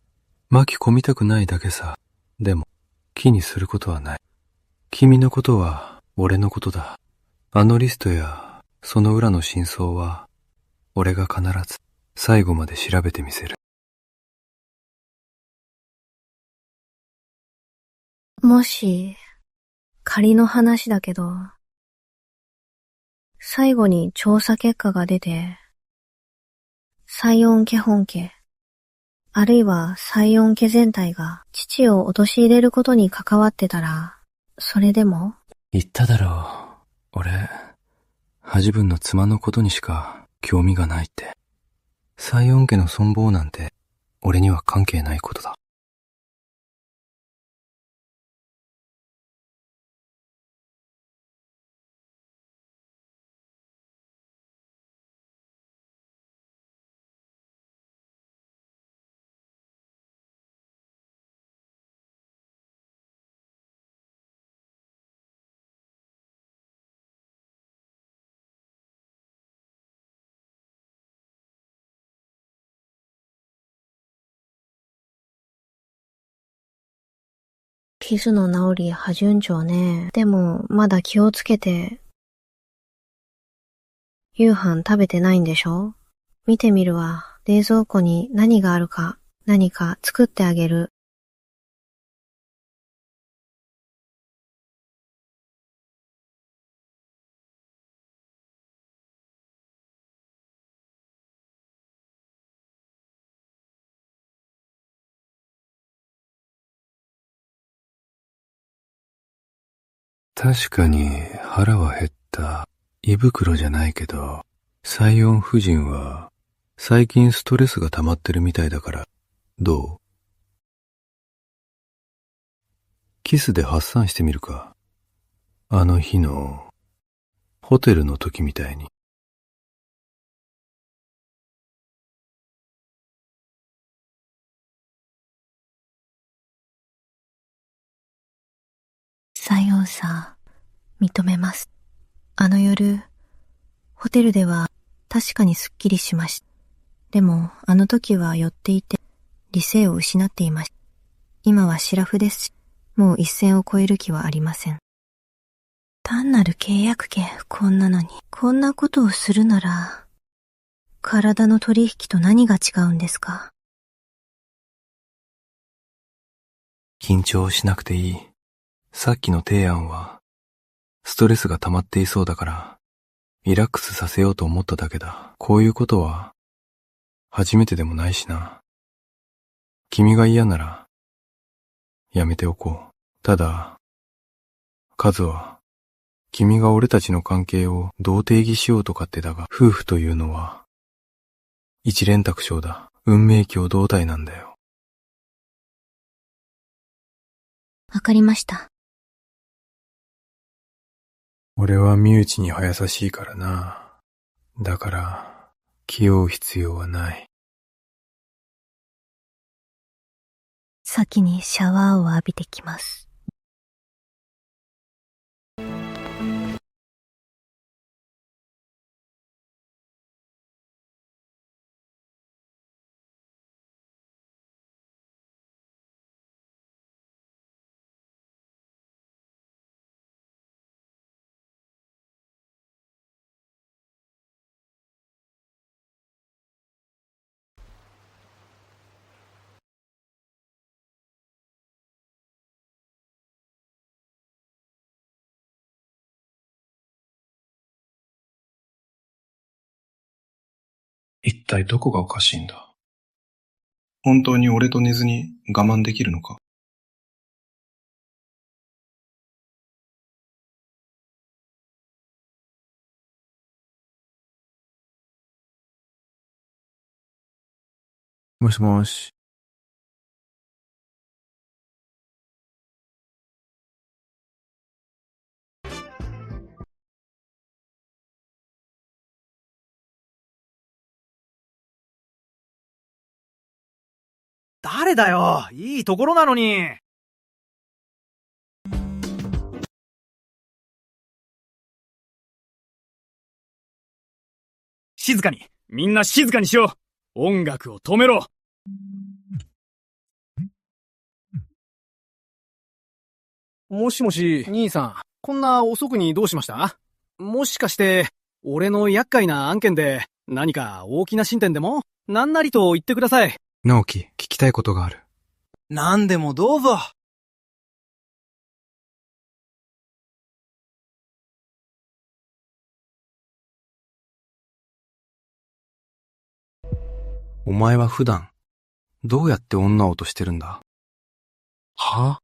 Speaker 2: 巻き込みたくないだけさ。でも、気にすることはない。君のことは俺のことだ。あのリストやその裏の真相は、俺が必ず最後まで調べてみせる。
Speaker 5: もし、仮の話だけど、最後に調査結果が出て、西音家本家、あるいは西音家全体が父を陥れることに関わってたら、それでも？
Speaker 2: 言っただろう。俺、恥分の妻のことにしか興味がないって。西音家の存亡なんて、俺には関係ないことだ。
Speaker 5: 傷の治りは順調ね。でも、まだ気をつけて。夕飯食べてないんでしょ？見てみるわ。冷蔵庫に何があるか、何か作ってあげる。
Speaker 10: 確かに腹は減った。胃袋じゃないけど、サイオン夫人は最近ストレスが溜まってるみたいだから、どう？キスで発散してみるか。あの日のホテルの時みたいに。
Speaker 5: サイオンさん、認めます。あの夜、ホテルでは確かにすっきりしました。でも、あの時は酔っていて、理性を失っていました。今はシラフですし、もう一線を越える気はありません。単なる契約権、こんなのに。こんなことをするなら、体の取引と何が違うんですか？
Speaker 2: 緊張しなくていい。さっきの提案は、ストレスが溜まっていそうだから、リラックスさせようと思っただけだ。こういうことは、初めてでもないしな。君が嫌なら、やめておこう。ただ、カズは、君が俺たちの関係をどう定義しようと勝手だが、夫婦というのは、一連卓章だ。運命共同体なんだよ。
Speaker 5: わかりました。
Speaker 2: 俺は身内には優しいからな。だから、気負う必要はない。
Speaker 5: 先にシャワーを浴びてきます。
Speaker 11: 一体どこがおかしいんだ？本当に俺と寝ずに我慢できるのか？
Speaker 2: もしもし。
Speaker 4: 誰だよ、いいところなのに。静かに、みんな静かにしよう。音楽を止めろ。
Speaker 6: もしもし、兄さん、こんな遅くにどうしました？もしかして、俺の厄介な案件で何か大きな進展でも？なんなりと言ってください。
Speaker 11: 直樹、聞きたいことがある。
Speaker 4: 何でもどうぞ。
Speaker 11: お前は普段、どうやって女を落としてるんだ？は？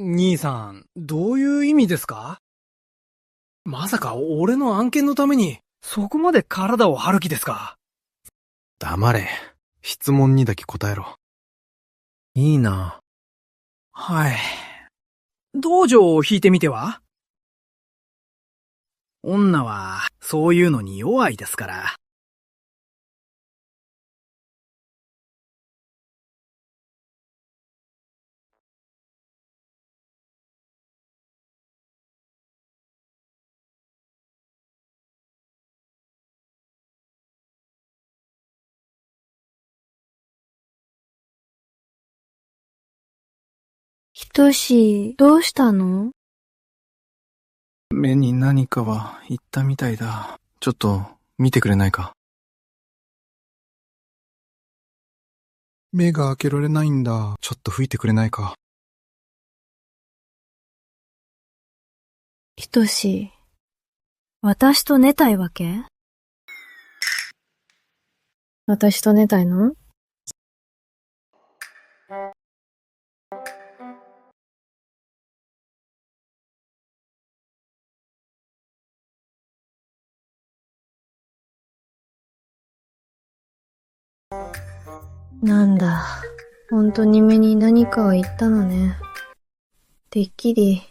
Speaker 6: 兄さん、どういう意味ですか？まさか俺の案件のために、そこまで体を張る気ですか？
Speaker 11: 黙れ。質問にだけ答えろ。
Speaker 6: いいな。はい。道場を引いてみては？女は、そういうのに弱いですから。
Speaker 16: ひとし、どうしたの？
Speaker 24: 目に何かは言ったみたいだ。ちょっと、見てくれないか。目が開けられないんだ。ちょっと吹いてくれないか。
Speaker 16: ひとし、私と寝たいわけ？私と寝たいの？なんだ、本当に目に何かを言ったのね。てっきり、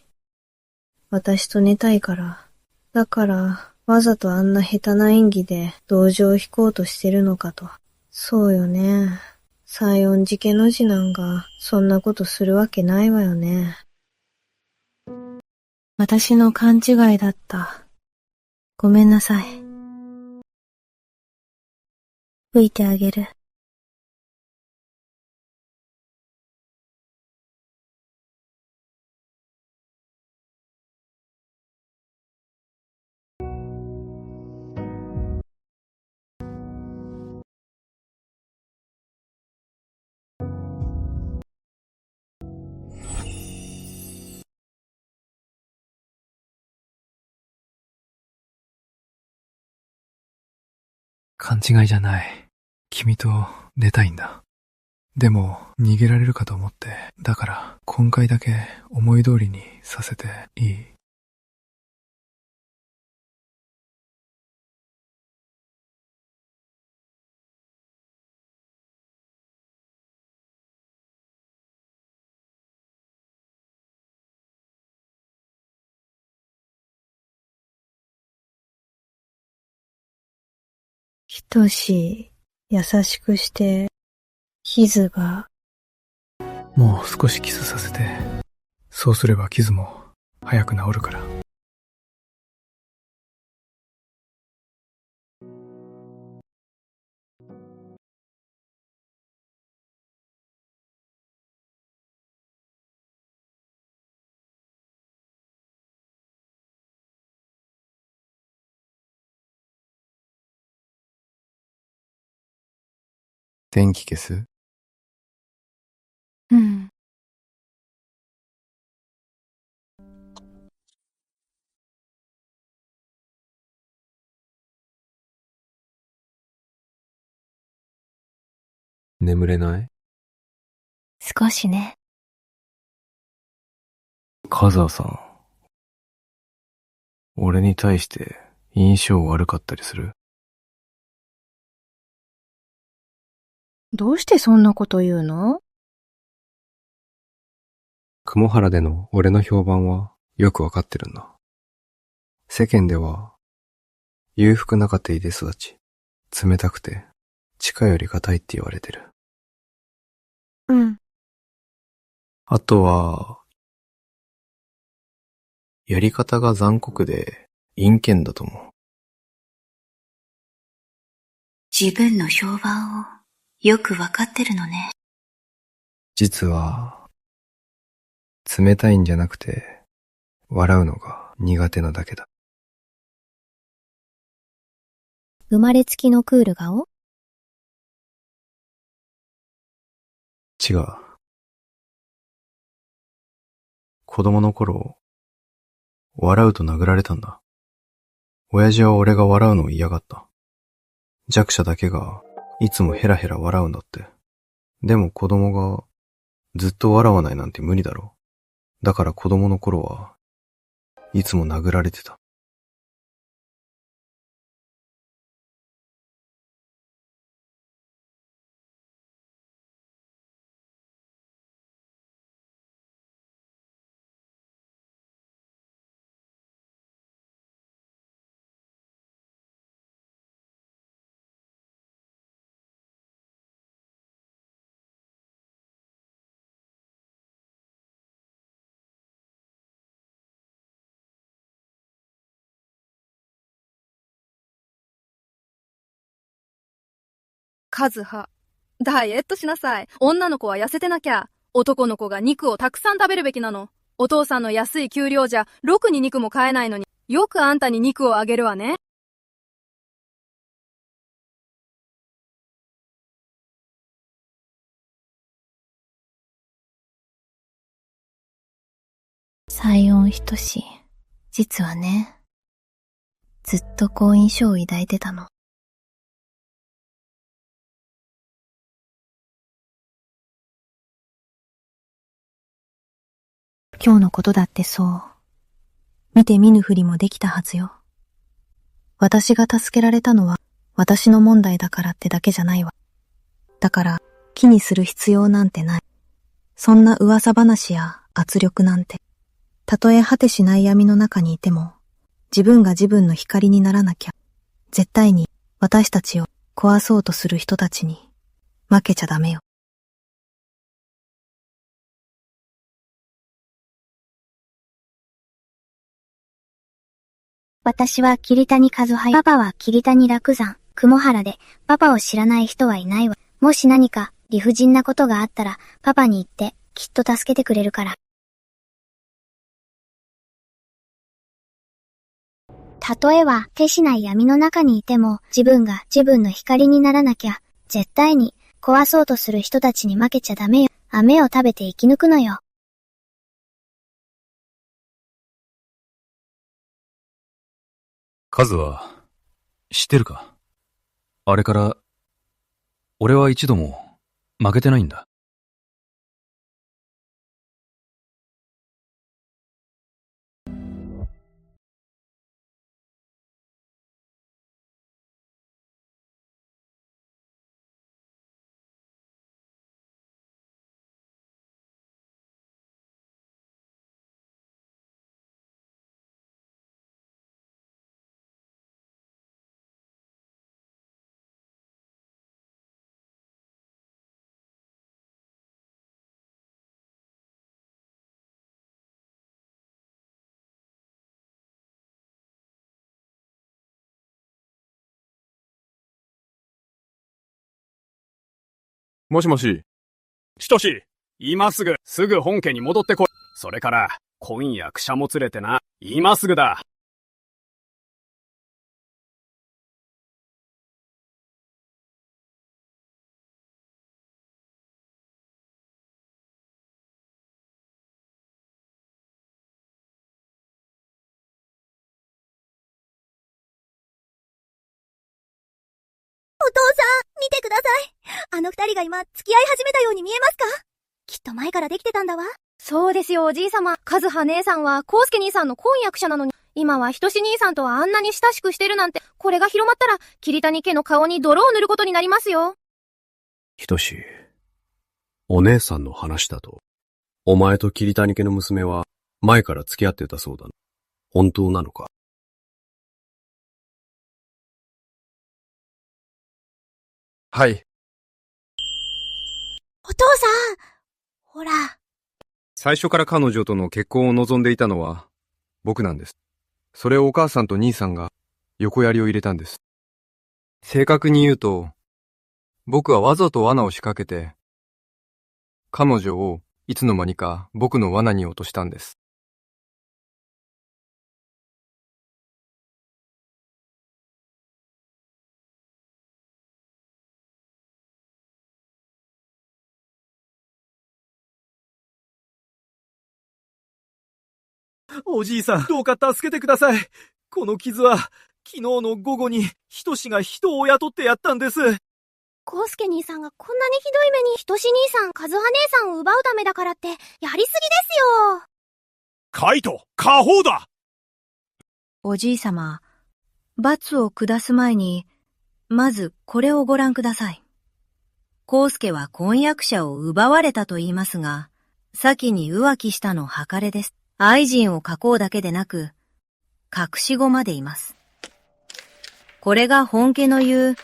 Speaker 16: 私と寝たいから。だから、わざとあんな下手な演技で同情を引こうとしてるのかと。そうよね。西園寺家の次男がそんなことするわけないわよね。私の勘違いだった。ごめんなさい。吹いてあげる。
Speaker 11: 勘違いじゃない。君と出たいんだ。でも、逃げられるかと思って。だから、今回だけ思い通りにさせていい？
Speaker 16: ひとし、優しくして、傷が。
Speaker 11: もう少しキスさせて。そうすれば傷も早く治るから。電気消す？
Speaker 16: うん。
Speaker 11: 眠れない？
Speaker 16: 少しね。
Speaker 11: カザーさん。俺に対して印象悪かったりする？
Speaker 16: どうしてそんなこと言うの？
Speaker 11: 雲原での俺の評判はよくわかってるんだ。世間では、裕福な家庭で育ち、冷たくて、地下より硬いって言われてる。
Speaker 16: うん。
Speaker 11: あとは、やり方が残酷で陰険だと思う。
Speaker 1: 自分の評判をよくわかってるのね。
Speaker 11: 実は、冷たいんじゃなくて、笑うのが苦手なだけだ。
Speaker 16: 生まれつきのクール顔？
Speaker 11: 違う。子供の頃、笑うと殴られたんだ。親父は俺が笑うのを嫌がった。弱者だけがいつもヘラヘラ笑うんだって。でも子供がずっと笑わないなんて無理だろ。だから子供の頃はいつも殴られてた。
Speaker 8: カズハ。ダイエットしなさい。女の子は痩せてなきゃ。男の子が肉をたくさん食べるべきなの。お父さんの安い給料じゃ、ろくに肉も買えないのに、よくあんたに肉をあげるわね。
Speaker 16: 西園仁志、実はね、ずっと好印象を抱いてたの。
Speaker 5: 今日のことだってそう。見て見ぬふりもできたはずよ。私が助けられたのは私の問題だからってだけじゃないわ。だから気にする必要なんてない。そんな噂話や圧力なんて、たとえ果てしない闇の中にいても、自分が自分の光にならなきゃ、絶対に私たちを壊そうとする人たちに負けちゃダメよ。
Speaker 14: 私は桐谷和葉。パパは桐谷楽山、雲原で、パパを知らない人はいないわ。もし何か理不尽なことがあったら、パパに言って、きっと助けてくれるから。たとえは手しない闇の中にいても、自分が自分の光にならなきゃ、絶対に壊そうとする人たちに負けちゃダメよ。飴を食べて生き抜くのよ。
Speaker 2: カズは、知ってるか？あれから、俺は一度も負けてないんだ。
Speaker 6: もしもし。しとし、今すぐ本家に戻ってこい。それから、今夜くしゃも連れてな。今すぐだ。
Speaker 14: お父さん、見てください。あの二人が今、付き合い始めたように見えますか？きっと前からできてたんだわ。
Speaker 8: そうですよ、おじいさま。和葉姉さんは、康介兄さんの婚約者なのに、今は仁志兄さんとはあんなに親しくしてるなんて、これが広まったら、桐谷家の顔に泥を塗ることになりますよ。
Speaker 19: 仁志、お姉さんの話だと、お前と桐谷家の娘は、前から付き合ってたそうだな。本当なのか？
Speaker 2: はい。
Speaker 14: お父さん、ほら。
Speaker 11: 最初から彼女との結婚を望んでいたのは僕なんです。それをお母さんと兄さんが横槍を入れたんです。正確に言うと、僕はわざと罠を仕掛けて、彼女をいつの間にか僕の罠に落としたんです。
Speaker 4: おじいさん、どうか助けてください。この傷は、昨日の午後に、仁志が人を雇ってやったんです。
Speaker 14: 康介兄さんがこんなにひどい目に、仁志兄さん、和葉姉さんを奪うためだからって、やりすぎですよ。
Speaker 21: カイト、過保だ！
Speaker 5: おじいさま、罰を下す前に、まずこれをご覧ください。康介は婚約者を奪われたと言いますが、先に浮気したの計れです。愛人を書こうだけでなく、隠し子までいます。これが本家の言う、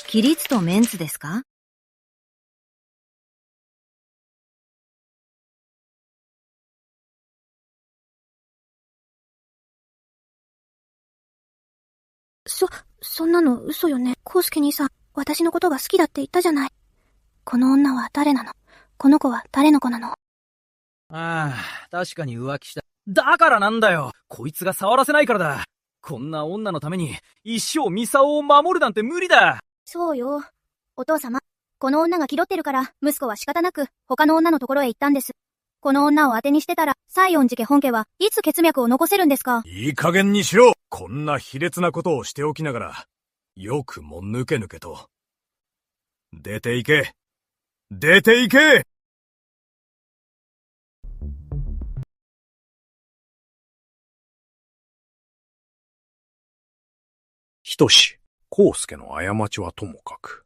Speaker 5: 規律とメンツですか？
Speaker 14: そんなの嘘よね。康介兄さん、私のことが好きだって言ったじゃない。この女は誰なの？
Speaker 16: この子は誰の子なの？
Speaker 6: ああ、確かに浮気した。だからなんだよ。こいつが触らせないからだ。こんな女のために一生ミサオを守るなんて無理だ。
Speaker 14: そうよ。お父様、この女が気取ってるから、息子は仕方なく他の女のところへ行ったんです。この女を当てにしてたら、西園寺家本家はいつ血脈を残せるんですか？
Speaker 21: いい加減にしろ。こんな卑劣なことをしておきながら、よくもぬけぬけと。出て行け。出て行け。
Speaker 19: ひとし、康介の過ちはともかく、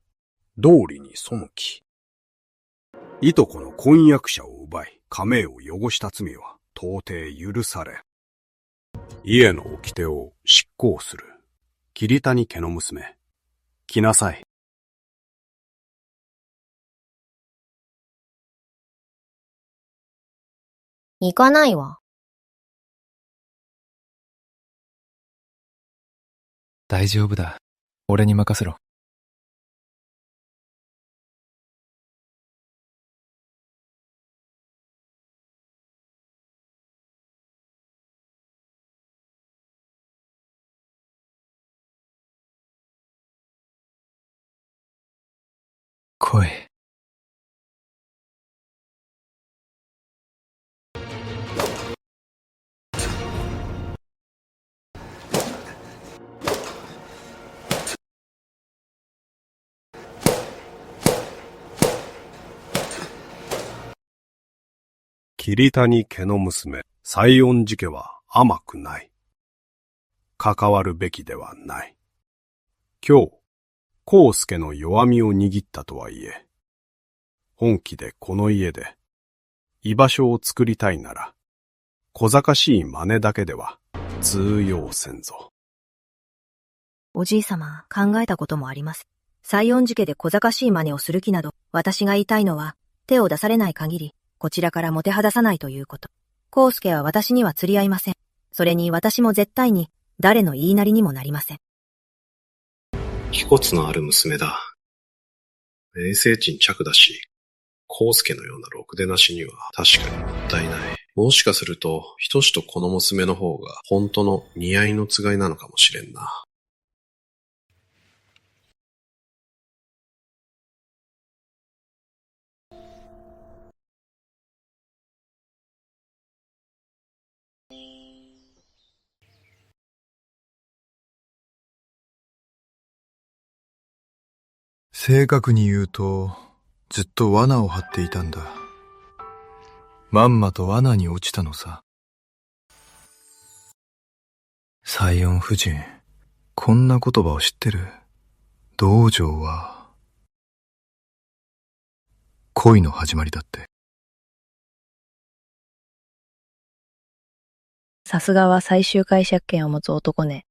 Speaker 19: 道理に背き。いとこの婚約者を奪い、家名を汚した罪は到底許され。家の掟を執行する、桐谷家の娘、来なさい。
Speaker 12: 行かないわ。
Speaker 2: 大丈夫だ。俺に任せろ。来い。
Speaker 19: 桐谷家の娘、西園寺家は甘くない。関わるべきではない。今日、康介の弱みを握ったとはいえ、本気でこの家で居場所を作りたいなら、小賢しい真似だけでは通用せんぞ。
Speaker 12: おじい様、考えたこともあります。西園寺家で小賢しい真似をする気など、私が言いたいのは、手を出されない限り、こちらからもてはださないということ。康介は私には釣り合いません。それに私も絶対に、誰の言いなりにもなりません。
Speaker 19: 気骨のある娘だ。衛生沈着だし、康介のようなろくでなしには確かにもったいない。もしかすると、ひとしとこの娘の方が本当の似合いのつがいなのかもしれんな。
Speaker 2: 正確に言うと、ずっと罠を張っていたんだ。まんまと罠に落ちたのさ。西園夫人、こんな言葉を知ってる。道場は、恋の始まりだって。
Speaker 12: さすがは最終解釈権を持つ男ね。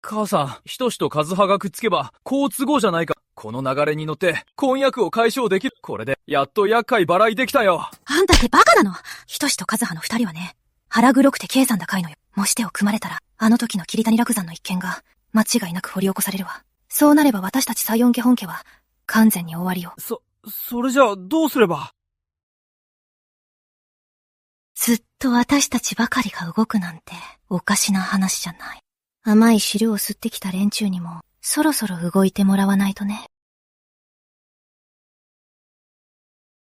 Speaker 6: 母さん、ひとしと和葉がくっつけば、好都合じゃないか。この流れに乗って、婚約を解消できる。これで、やっと厄介払いできたよ。
Speaker 1: あんたってバカなの？ひとしと和葉の二人はね、腹黒くて計算高いのよ。もし手を組まれたら、あの時の桐谷落山の一件が、間違いなく掘り起こされるわ。そうなれば私たち西園家本家は、完全に終わりよ。
Speaker 6: それじゃあ、どうすれば？
Speaker 1: ずっと私たちばかりが動くなんて、おかしな話じゃない。甘い汁を吸ってきた連中にも、そろそろ動いてもらわないとね。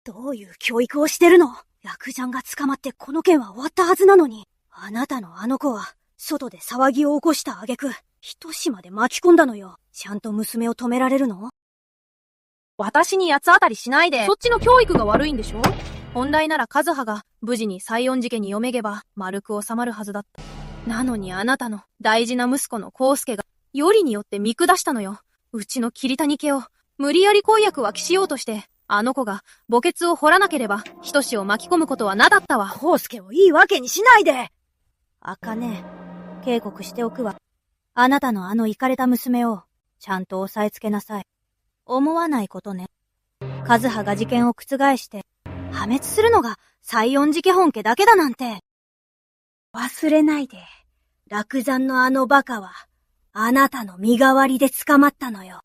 Speaker 8: どういう教育をしてるの？落山が捕まってこの件は終わったはずなのに。あなたのあの子は、外で騒ぎを起こした挙句、ひとしまで巻き込んだのよ。ちゃんと娘を止められるの？
Speaker 12: 私に八つ当たりしないで。そっちの教育が悪いんでしょ？本来なら和葉が無事に西園寺家に嫁げば丸く収まるはずだった。なのにあなたの大事な息子の康介が、よりによって見下したのよ。うちの桐谷家を、
Speaker 8: 無理やり婚約はきしようとして、あの子が墓穴を掘らなければ、ひとしを巻き込むことはなだったわ。
Speaker 12: 康介をいいわけにしないで。茜、警告しておくわ。あなたのあのイカれた娘を、ちゃんと押さえつけなさい。思わないことね。和葉が事件を覆して、破滅するのが西園寺家本家だけだなんて。忘れないで。落山のあのバカは、あなたの身代わりで捕まったのよ。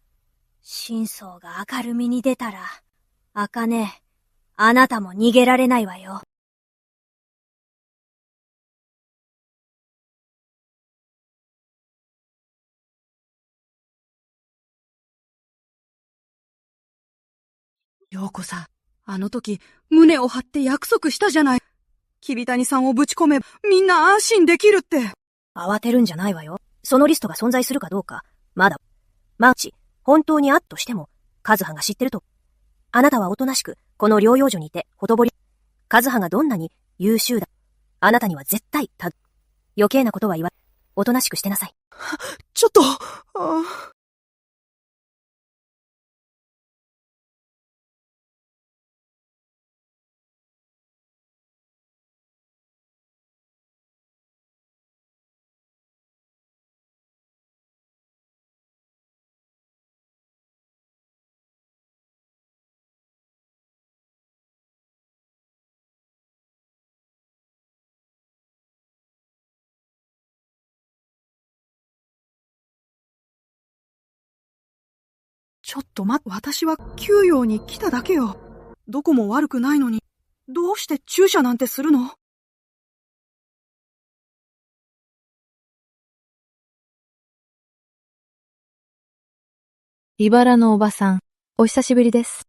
Speaker 12: 真相が明るみに出たら、茜、あなたも逃げられないわよ。
Speaker 3: 陽子さん、あの時、胸を張って約束したじゃない。桐谷さんをぶち込めば、みんな安心できるって。
Speaker 12: 慌てるんじゃないわよ。そのリストが存在するかどうか、まだ。万一、本当にあっとしても、和葉が知ってると。あなたはおとなしく、この療養所にいて、ほとぼり。和葉がどんなに優秀だ。あなたには絶対、余計なことは言わ、おとなしくしてなさい。
Speaker 3: ちょっと、ちょっと待って、私は休養に来ただけよ。どこも悪くないのに、どうして注射なんてするの？
Speaker 1: 茨のおばさん、お久しぶりです。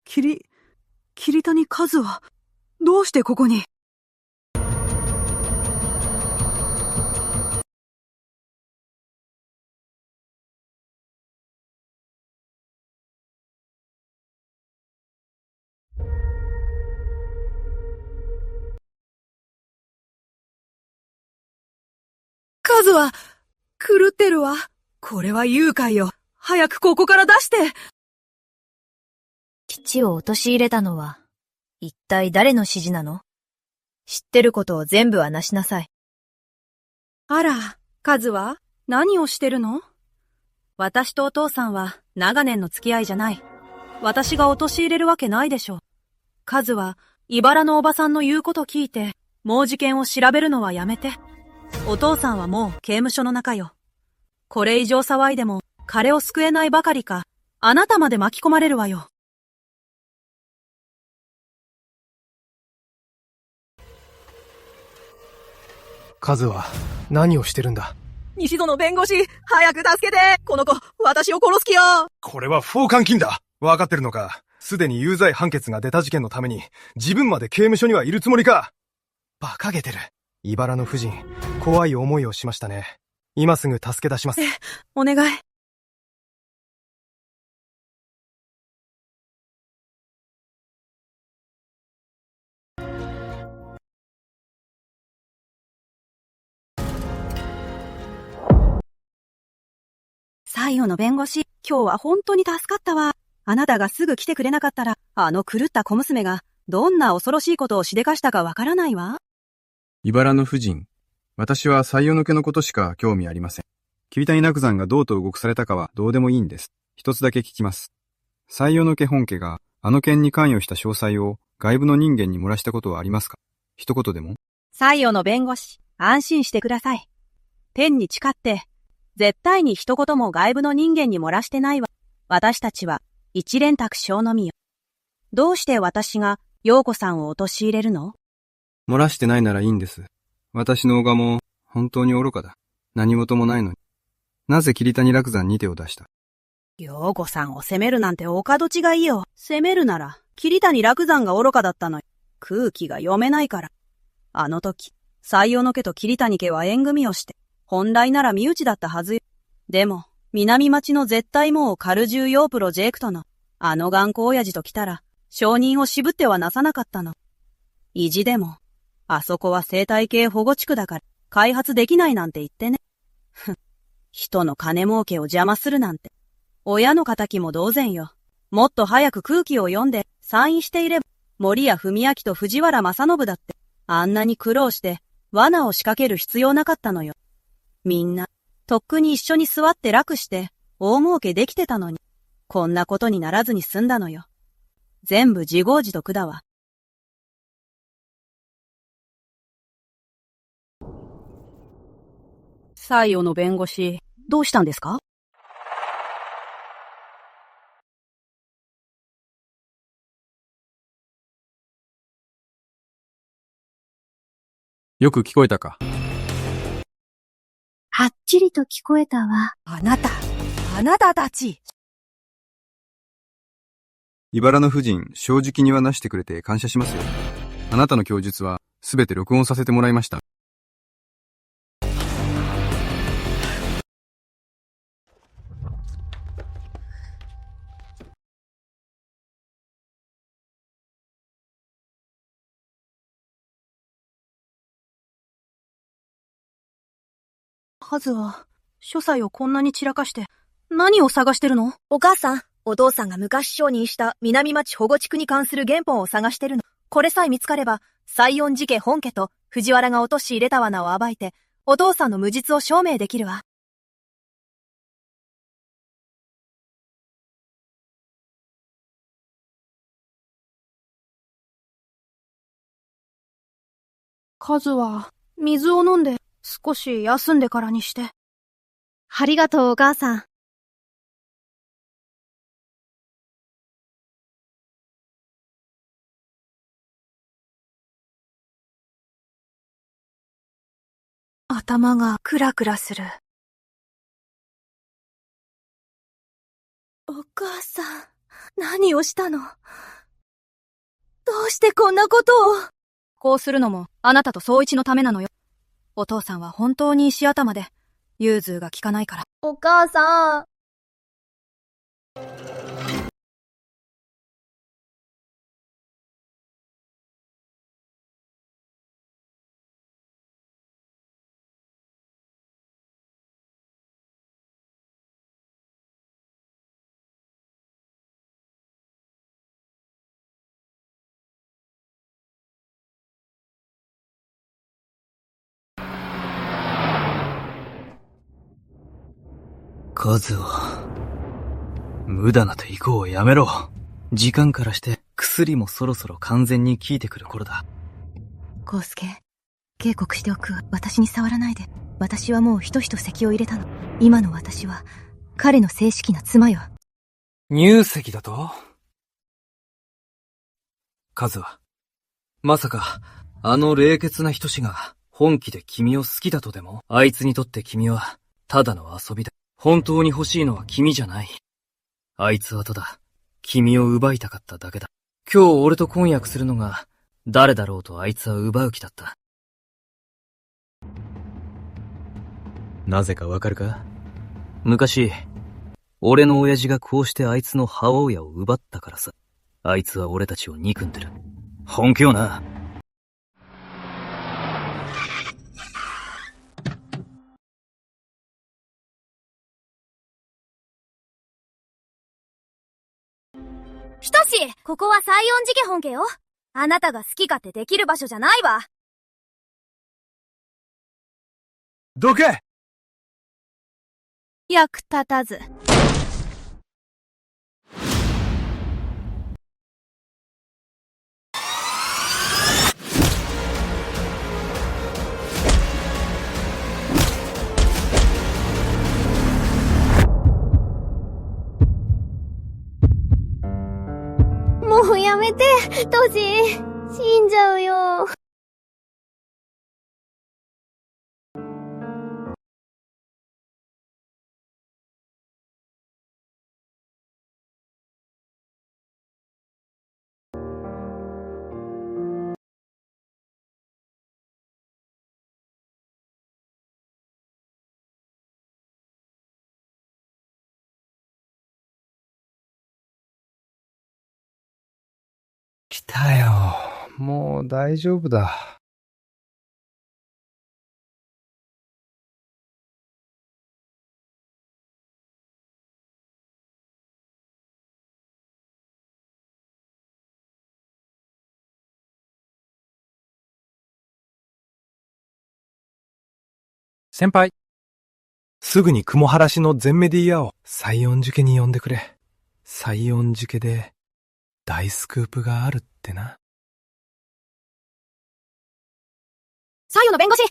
Speaker 3: 桐谷和は、どうしてここに？カズは、狂ってるわ。これは誘拐よ。早くここから出して。
Speaker 12: 父を陥れたのは、一体誰の指示なの？知ってることを全部はなしなさい。
Speaker 3: あら、カズは何をしてるの？
Speaker 8: 私とお父さんは長年の付き合いじゃない。私が陥れるわけないでしょ。カズは、茨のおばさんの言うこと聞いて、もう事件を調べるのはやめて。お父さんはもう刑務所の中よ。これ以上騒いでも、彼を救えないばかりか、あなたまで巻き込まれるわよ。
Speaker 13: カズは何をしてるんだ？
Speaker 3: 西園弁護士、早く助けて！この子、私を殺す気よ！
Speaker 10: これは不法監禁だ。わかってるのか？すでに有罪判決が出た事件のために、自分まで刑務所にはいるつもりか？
Speaker 13: 馬鹿げてる。茨の夫人、怖い思いをしましたね。今すぐ助け出します。
Speaker 3: お願い。
Speaker 8: 西洋の弁護士、今日は本当に助かったわ。あなたがすぐ来てくれなかったら、あの狂った小娘が、どんな恐ろしいことをしでかしたかわからないわ。
Speaker 11: 茨の夫人、私は西洋の家のことしか興味ありません。桐谷落山がどうと動かされたかはどうでもいいんです。一つだけ聞きます。西洋の家本家があの件に関与した詳細を外部の人間に漏らしたことはありますか？一言でも。
Speaker 8: 西洋の弁護士、安心してください。天に誓って、絶対に一言も外部の人間に漏らしてないわ。私たちは一蓮托生のみよ。どうして私が陽子さんを陥れるの？
Speaker 11: 漏らしてないならいいんです。私の小賀も本当に愚かだ。何事もないのに。なぜ桐谷落山に手を出した？
Speaker 8: 陽子さんを責めるなんてお門違いよ。責めるなら、桐谷落山が愚かだったのよ。空気が読めないから。あの時、西洋の家と桐谷家は縁組をして、本来なら身内だったはずよ。でも、南町の絶対もう軽重要プロジェクトの、あの頑固親父と来たら、承認を渋ってはなさなかったの。意地でも、あそこは生態系保護地区だから、開発できないなんて言ってね。
Speaker 3: 人の金儲けを邪魔するなんて。親の仇も同然よ。もっと早く空気を読んで、参院していれば、森谷文明と藤原正信だって、あんなに苦労して、罠を仕掛ける必要なかったのよ。みんな、とっくに一緒に座って楽して、大儲けできてたのに、こんなことにならずに済んだのよ。全部自業自得だわ。西洋の弁護士、どうしたんですか？
Speaker 2: よく聞こえたか？
Speaker 16: はっきりと聞こえたわ。
Speaker 3: あなたたち。
Speaker 11: 茨の夫人、正直にはなしてくれて感謝しますよ。あなたの供述は、すべて録音させてもらいました。
Speaker 3: カズは、書斎をこんなに散らかして、何を探してるの？
Speaker 8: お母さん、お父さんが昔承認した南町保護地区に関する原本を探してるの。これさえ見つかれば、西園寺家本家と藤原が落とし入れた罠を暴いて、お父さんの無実を証明できるわ。
Speaker 3: カズは、水を飲んで、少し休んでからにして。
Speaker 14: ありがとうお母さん。
Speaker 3: 頭がクラクラする。
Speaker 8: お母さん、何をしたの？どうしてこんなことを？
Speaker 3: こうするのも、あなたと総一のためなのよ。お父さんは本当に石頭で、融通が利かないから。
Speaker 14: お母さん。
Speaker 7: カズオ。無駄な抵抗をやめろ。時間からして薬もそろそろ完全に効いてくる頃だ。
Speaker 1: コウスケ、警告しておくわ。私に触らないで。私はもうひとひと石を入れたの。今の私は、彼の正式な妻よ。
Speaker 7: 乳石だと？カズは、まさか、あの冷血な人志が本気で君を好きだとでも？あいつにとって君は、ただの遊びだ。本当に欲しいのは君じゃない。あいつはただ、君を奪いたかっただけだ。今日俺と婚約するのが、誰だろうとあいつは奪う気だった。なぜかわかるか？昔、俺の親父がこうしてあいつの母親を奪ったからさ。あいつは俺たちを憎んでる。本気よな。
Speaker 8: ひとし、ここは西園寺家本家よ。あなたが好き勝手できる場所じゃないわ。
Speaker 18: どけ！
Speaker 14: 役立たず。もうやめて、トシ。死んじゃうよ。
Speaker 11: 来たよ。もう大丈夫だ。
Speaker 2: 先輩。すぐに雲晴らしの全メディアを西園寺家に呼んでくれ。西園寺家で大スクープがあるってな。
Speaker 8: 西洋の弁護士、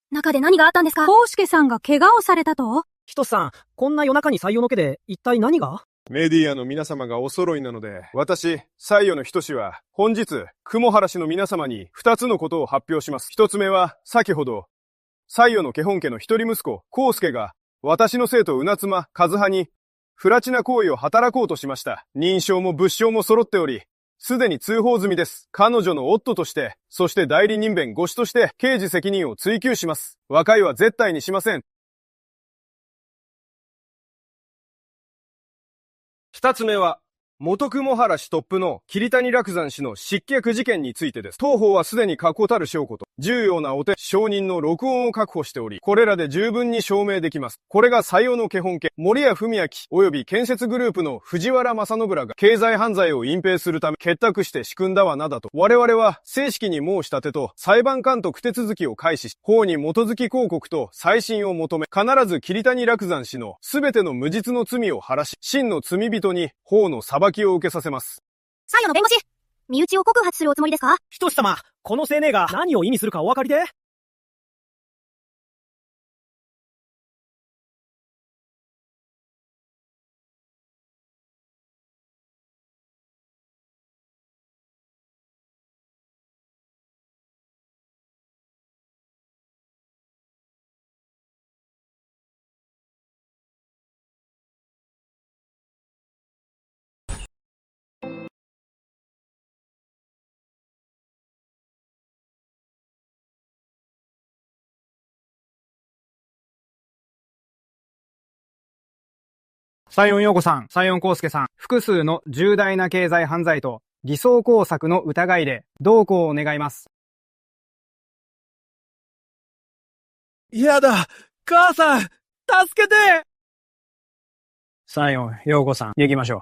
Speaker 8: 中で何があったんですか？
Speaker 9: コウスケさんが怪我をされたと？
Speaker 6: ひとしさん、こんな夜中に西洋の家で一体何が？
Speaker 10: メディアの皆様がお揃いなので、私、西洋のひとしは、本日、雲原氏の皆様に二つのことを発表します。一つ目は、先ほど、西洋の家本家の一人息子、コウスケが、私の生徒うな妻、和葉に、不埒な行為を働こうとしました。認証も物証も揃っており、すでに通報済みです。彼女の夫として、そして代理人弁護士として、刑事責任を追及します。和解は絶対にしません。二つ目は、元雲原氏トップの桐谷楽山氏の失脚事件についてです。当方はすでに確固たる証拠と、重要なお手、証人の録音を確保しており、これらで十分に証明できます。これが西洋の家本家、森谷文明及び建設グループの藤原正信らが経済犯罪を隠蔽するため結託して仕組んだわなだと、我々は正式に申し立てと裁判官と手続きを開始し、法に基づき抗告と再審を求め、必ず桐谷楽山氏のすべての無実の罪を晴らし、真の罪人に法の裁きを受けさせます。
Speaker 8: 西洋の弁護士、身内を告発するおつもりですか？
Speaker 6: ひとし様、この青年が何を意味するかお分かりで？西園陽子さん、西園康介さん、複数の重大な経済犯罪と偽装工作の疑いで同行を願います。やだ、母さん、助けて！西園陽子さん、行きましょう。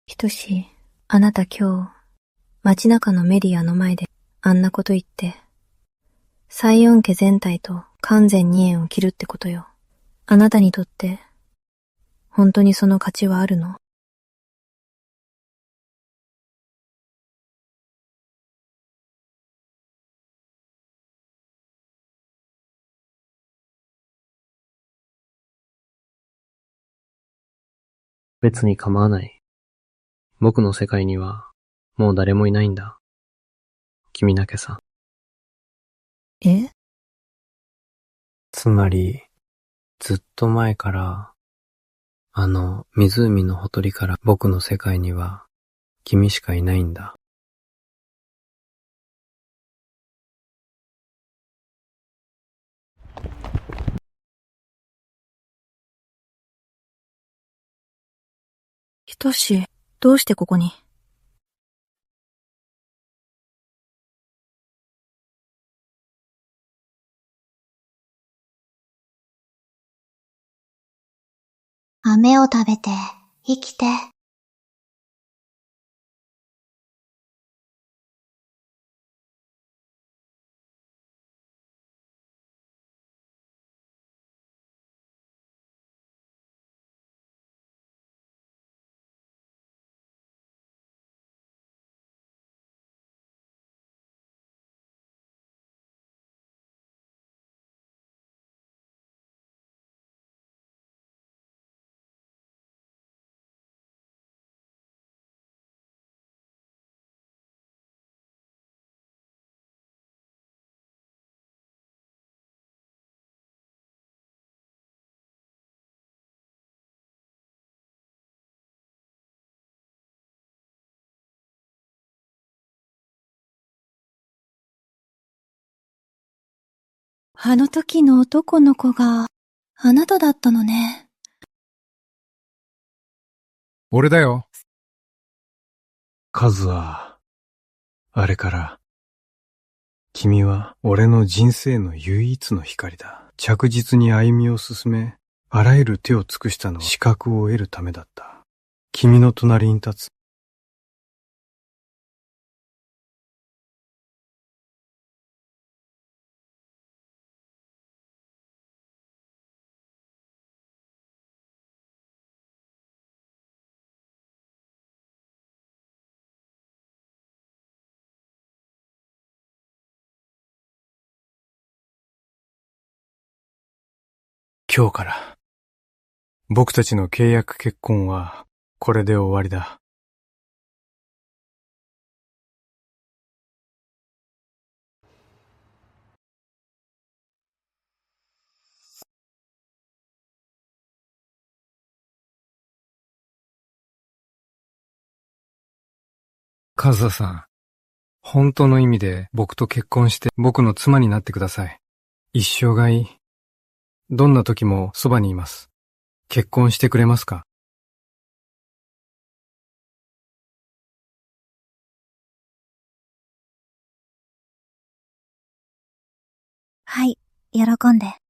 Speaker 5: ひとし、あなた今日、街中のメディアの前であんなこと言って、西園家全体と完全に縁を切るってことよ。あなたにとって、本当にその価値はあるの？
Speaker 15: 別に構わない。僕の世界には、もう誰もいないんだ。君だけさ。
Speaker 5: え？
Speaker 15: つまり、ずっと前から、あの湖のほとりから僕の世界には、君しかいないんだ。
Speaker 5: ひとし、どうしてここに？
Speaker 14: 飴を食べて、生きて。
Speaker 16: あの時の男の子が、あなただったのね。
Speaker 22: 俺だよ。
Speaker 19: カズは、
Speaker 2: あれから、君は俺の人生の唯一の光だ。着実に歩みを進め、あらゆる手を尽くしたのは資格を得るためだった。君の隣に立つ。今日から、僕たちの契約結婚は、これで終わりだ。カズハさん、本当の意味で僕と結婚して僕の妻になってください。一生がいい。どんな時もそばにいます。結婚してくれますか？
Speaker 14: はい、喜んで。